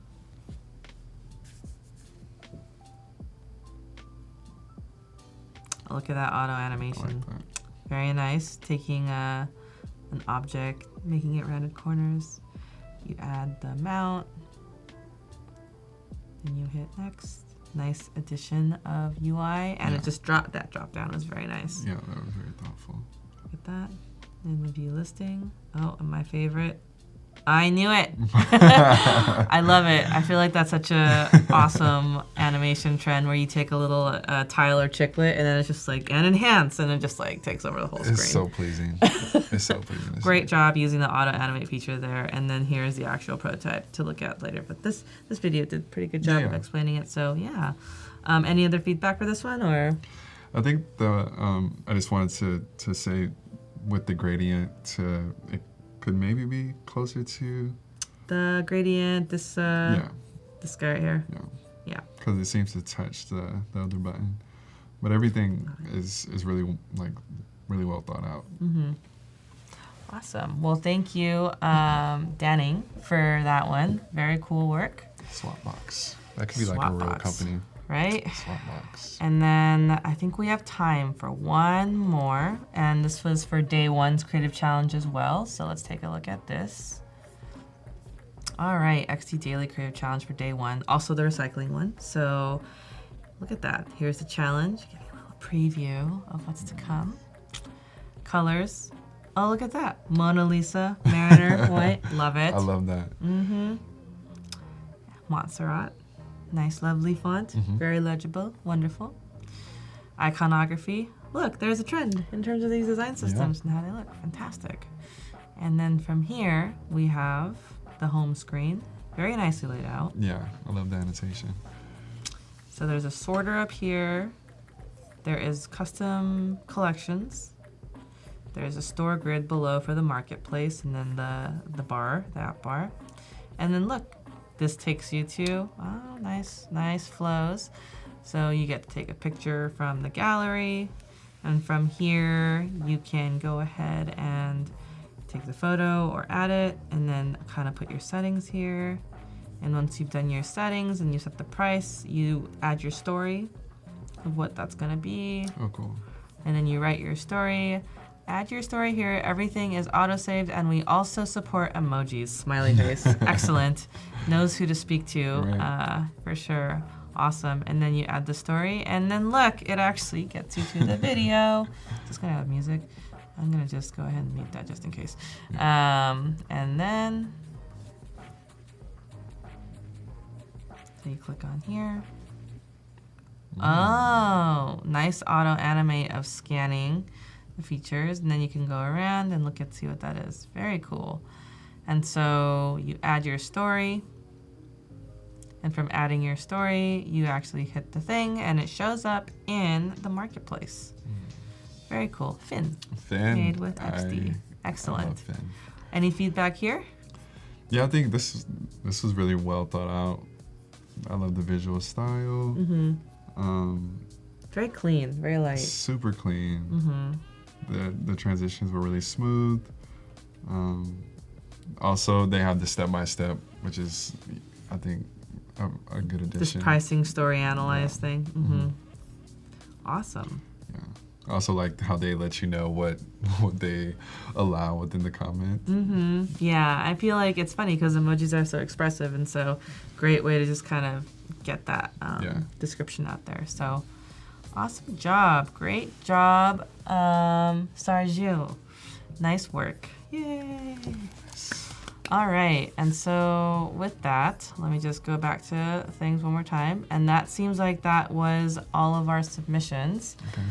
[SPEAKER 1] Look at that auto animation.
[SPEAKER 2] I like that.
[SPEAKER 1] Very nice, taking an object, making it rounded corners. You add the amount, and you hit next. Nice addition of UI, and it just dropped. That drop down was very nice.
[SPEAKER 2] Yeah, that was very thoughtful.
[SPEAKER 1] Look at that. And the view listing. Oh, and my favorite. I knew it. I love it. I feel like that's such a awesome animation trend where you take a little tile or chiclet and then it's just like, and enhance, and it just like takes over the whole screen.
[SPEAKER 2] It's so pleasing. It's so pleasing.
[SPEAKER 1] Great job using the auto animate feature there. And then here's the actual prototype to look at later. But this video did a pretty good job of explaining it. So yeah. Any other feedback for this one, or?
[SPEAKER 2] I think I just wanted to say with the gradient, it could maybe be closer to
[SPEAKER 1] the gradient, this guy right here.
[SPEAKER 2] Yeah. because it seems to touch the other button. But everything is really really well thought out.
[SPEAKER 1] Awesome. Well, thank you, Danning, for that one. Very cool work.
[SPEAKER 2] Swapbox. That could be like a real
[SPEAKER 1] Swapbox.
[SPEAKER 2] company.
[SPEAKER 1] Right?
[SPEAKER 2] Swapbox.
[SPEAKER 1] And then I think we have time for one more. And this was for day one's creative challenge as well. So let's take a look at this. All right, XD Daily Creative Challenge for day one. Also the recycling one. So look at that. Here's the challenge. Giving a little preview of what's to come. Colors. Oh, look at that. Mona Lisa, Mariner, white. Love it.
[SPEAKER 2] I love that.
[SPEAKER 1] Montserrat. Nice, lovely font. Very legible. Wonderful. Iconography. Look, there's a trend in terms of these design systems and how they look. Fantastic. And then from here, we have the home screen. Very nicely laid out.
[SPEAKER 2] Yeah, I love the annotation.
[SPEAKER 1] So there's a sorter up here. There is custom collections. There's a store grid below for the marketplace, and then the bar, the app bar. And then look, this takes you to, oh, nice flows. So you get to take a picture from the gallery, and from here you can go ahead and take the photo or add it, and then kind of put your settings here. And once you've done your settings and you set the price, you add your story of what that's gonna be.
[SPEAKER 2] Oh, cool.
[SPEAKER 1] And then you write your story. Add your story here. Everything is auto-saved, and we also support emojis. Smiley face. Excellent. Knows who to speak to,
[SPEAKER 2] Right.
[SPEAKER 1] for sure. Awesome. And then you add the story, and then look, it actually gets you to the video. Just gonna have music. I'm gonna just go ahead and mute that just in case. And then so you click on here. Oh, nice auto animate of scanning the features, and then you can go around and look and see what that is. Very cool. And so you add your story, and from adding your story, you actually hit the thing, and it shows up in the marketplace. Very cool. Finn. Made with XD. Excellent.
[SPEAKER 2] I love Finn.
[SPEAKER 1] Any feedback here?
[SPEAKER 2] Yeah, I think this was really well thought out. I love the visual style.
[SPEAKER 1] Very clean, very light.
[SPEAKER 2] Super clean. The transitions were really smooth. Also, they have the step-by-step, which is, I think, a good addition.
[SPEAKER 1] This pricing story analyze thing. Awesome.
[SPEAKER 2] Yeah. I also like how they let you know what they allow within the comments.
[SPEAKER 1] Yeah, I feel like it's funny because emojis are so expressive, and so great way to just kind of get that description out there. So awesome job. Great job, Sarju. Nice work. Yay. All right, and so with that, let me just go back to things one more time. And that seems like that was all of our submissions.
[SPEAKER 2] Okay.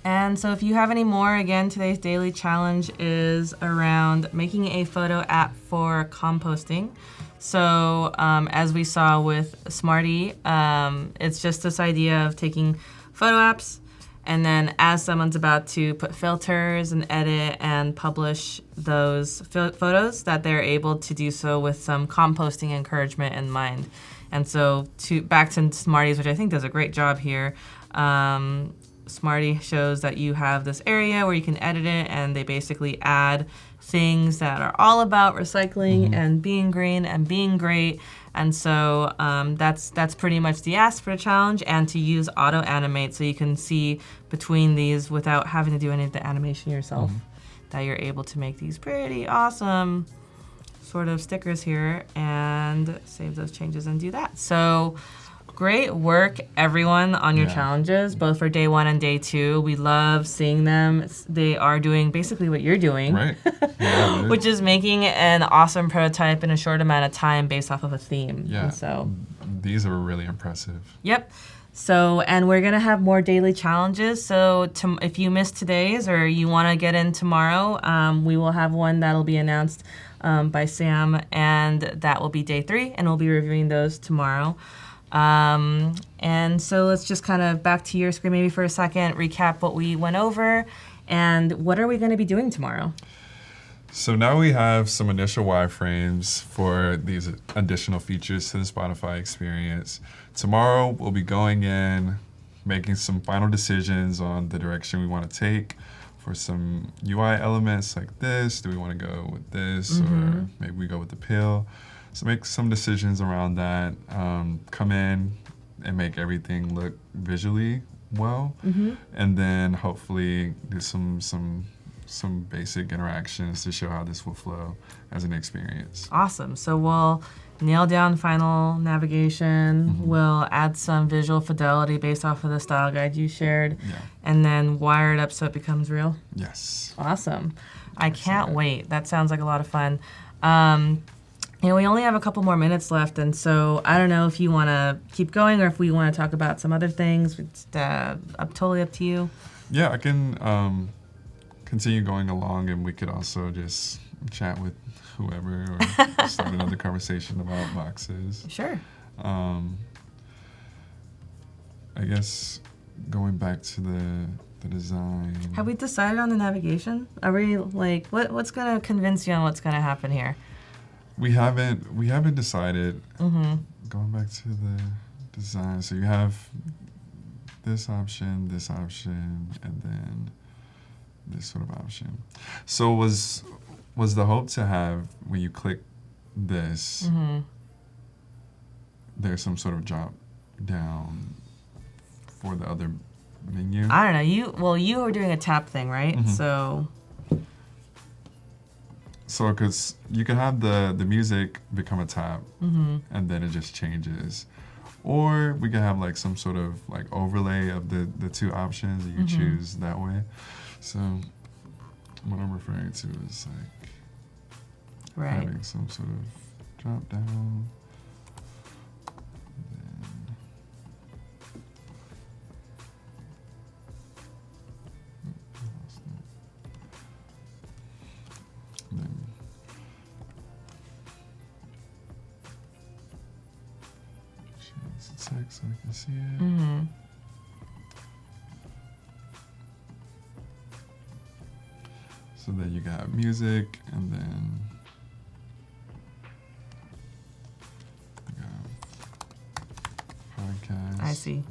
[SPEAKER 1] And so if you have any more, again, today's daily challenge is around making a photo app for composting. So as we saw with Smarty, it's just this idea of taking photo apps, and then as someone's about to put filters and edit and publish those photos, that they're able to do so with some composting encouragement in mind. And so back to Smarties, which I think does a great job here. Smarty shows that you have this area where you can edit it, and they basically add things that are all about recycling and being green and being great. And so that's pretty much the ask for the challenge, and to use auto animate so you can see between these without having to do any of the animation yourself, that you're able to make these pretty awesome sort of stickers here and save those changes and do that. So great work, everyone, on your challenges, both for day one and day two. We love seeing them. They are doing basically what you're doing,
[SPEAKER 2] Right. Yeah,
[SPEAKER 1] which is making an awesome prototype in a short amount of time based off of a theme.
[SPEAKER 2] Yeah.
[SPEAKER 1] And so,
[SPEAKER 2] these are really impressive.
[SPEAKER 1] yep. So, and we're going to have more daily challenges. So if you missed today's or you want to get in tomorrow, we will have one that'll be announced by Sam, and that will be day 3, and we'll be reviewing those tomorrow. And so let's just kind of back to your screen maybe for a second, recap what we went over, and what are we going to be doing tomorrow?
[SPEAKER 2] So now we have some initial wireframes for these additional features to the Spotify experience. Tomorrow we'll be going in, making some final decisions on the direction we want to take for some UI elements like this. Do we want to go with this, or maybe we go with the pill? So make some decisions around that. Come in and make everything look visually well, and then hopefully do some basic interactions to show how this will flow as an experience.
[SPEAKER 1] Awesome. So we'll nail down final navigation. We'll add some visual fidelity based off of the style guide you shared, and then wire it up so it becomes real.
[SPEAKER 2] Yes.
[SPEAKER 1] Awesome. I can't wait. That sounds like a lot of fun. We only have a couple more minutes left, and so I don't know if you want to keep going or if we want to talk about some other things. It's totally up to you.
[SPEAKER 2] Yeah, I can continue going along, and we could also just chat with whoever or start another conversation about boxes.
[SPEAKER 1] Sure.
[SPEAKER 2] I guess going back to the design.
[SPEAKER 1] Have we decided on the navigation? Are we like what's going to convince you on what's going to happen here?
[SPEAKER 2] We haven't decided. Going back to the design, so you have this option, and then this sort of option. So was the hope to have, when you click this, there's some sort of drop down for the other menu?
[SPEAKER 1] I don't know. You were doing a tap thing, right?
[SPEAKER 2] So, because you can have the music become a tab, and then it just changes. Or we can have like some sort of like overlay of the two options that you choose that way. So what I'm referring to is like having some sort of drop down. So I can see it. So then you got music, and then you got podcast.
[SPEAKER 1] I see.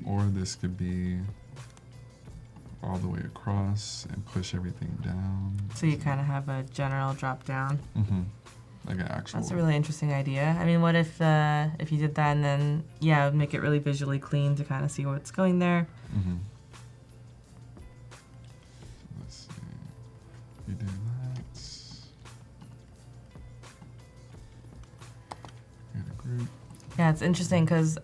[SPEAKER 2] Or this could be all the way across and push everything down.
[SPEAKER 1] So you kind of have a general drop down.
[SPEAKER 2] Like an actual.
[SPEAKER 1] That's a really interesting idea. I mean, what if you did that and then make it really visually clean to kind of see what's going there.
[SPEAKER 2] So let's see. You do that. Get a group.
[SPEAKER 1] Yeah, it's interesting because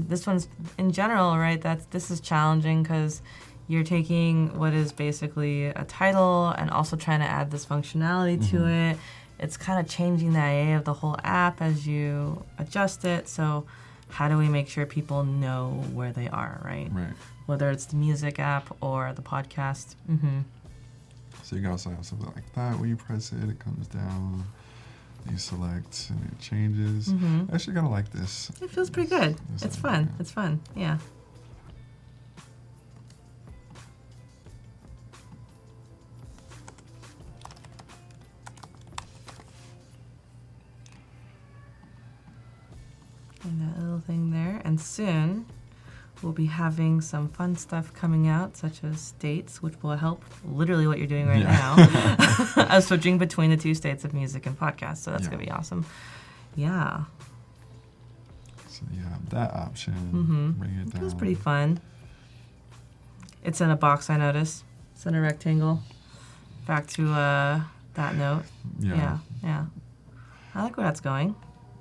[SPEAKER 1] this one's in general, right? This is challenging because you're taking what is basically a title and also trying to add this functionality to it. It's kind of changing the IA of the whole app as you adjust it. So how do we make sure people know where they are, right?
[SPEAKER 2] Right.
[SPEAKER 1] Whether it's the music app or the podcast.
[SPEAKER 2] So you can also have something like that. When you press it, it comes down. You select and it changes. I actually kind of like this.
[SPEAKER 1] It feels pretty good. It's fun. It's fun. Yeah. And that little thing there. And soon we'll be having some fun stuff coming out, such as states, which will help literally what you're doing right now. I'm switching between the two states of music and podcast, so that's going to be awesome. Yeah.
[SPEAKER 2] So you have that option. Bring it down.
[SPEAKER 1] It feels pretty fun. It's in a box, I noticed. It's in a rectangle. Back to that note. Yeah. I like where that's going.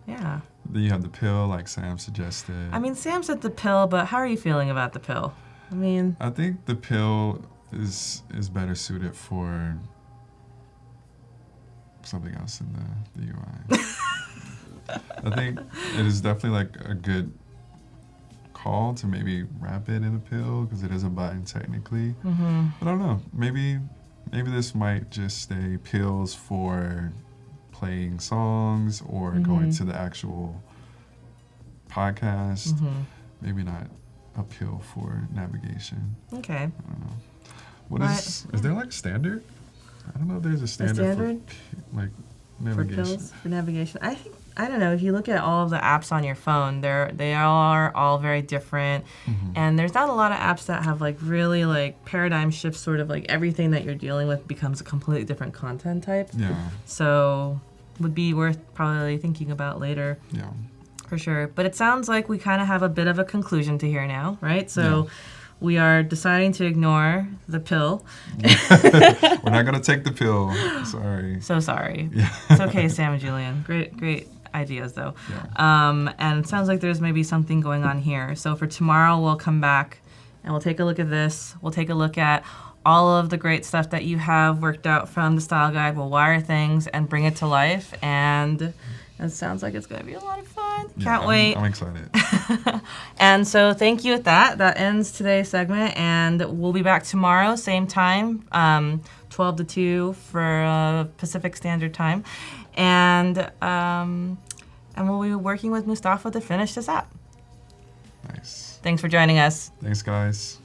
[SPEAKER 1] Yeah.
[SPEAKER 2] Then you have the pill, like Sam suggested.
[SPEAKER 1] I mean, Sam said the pill, but how are you feeling about the pill? I mean,
[SPEAKER 2] I think the pill is better suited for something else in the UI. I think it is definitely like a good call to maybe wrap it in a pill because it is a button technically. But I don't know. Maybe this might just stay pills for playing songs or going to the actual podcast. Maybe not a pill for navigation.
[SPEAKER 1] okay.
[SPEAKER 2] I don't know. Is there like standard? I don't know if there's a standard? For navigation.
[SPEAKER 1] pills for navigation. I don't know. If you look at all of the apps on your phone, they are all very different, and there's not a lot of apps that have like really like paradigm shifts. Sort of like everything that you're dealing with becomes a completely different content type.
[SPEAKER 2] Yeah.
[SPEAKER 1] So would be worth probably thinking about later.
[SPEAKER 2] Yeah.
[SPEAKER 1] For sure. But it sounds like we kind of have a bit of a conclusion to hear now, right? So we are deciding to ignore the pill.
[SPEAKER 2] We're not going to take the pill. Sorry.
[SPEAKER 1] So sorry.
[SPEAKER 2] Yeah.
[SPEAKER 1] It's okay, Sam and Julian. Great ideas, though.
[SPEAKER 2] Yeah.
[SPEAKER 1] And it sounds like there's maybe something going on here. So for tomorrow, we'll come back and we'll take a look at this. We'll take a look at all of the great stuff that you have worked out from the style guide. We'll wire things and bring it to life. And it sounds like it's going to be a lot of fun. Can't wait.
[SPEAKER 2] I'm excited.
[SPEAKER 1] And so thank you with that. That ends today's segment. And we'll be back tomorrow, same time, 12 to 2 for Pacific Standard Time. And we'll be working with Mustafaa to finish this up.
[SPEAKER 2] Nice.
[SPEAKER 1] Thanks for joining us.
[SPEAKER 2] Thanks, guys.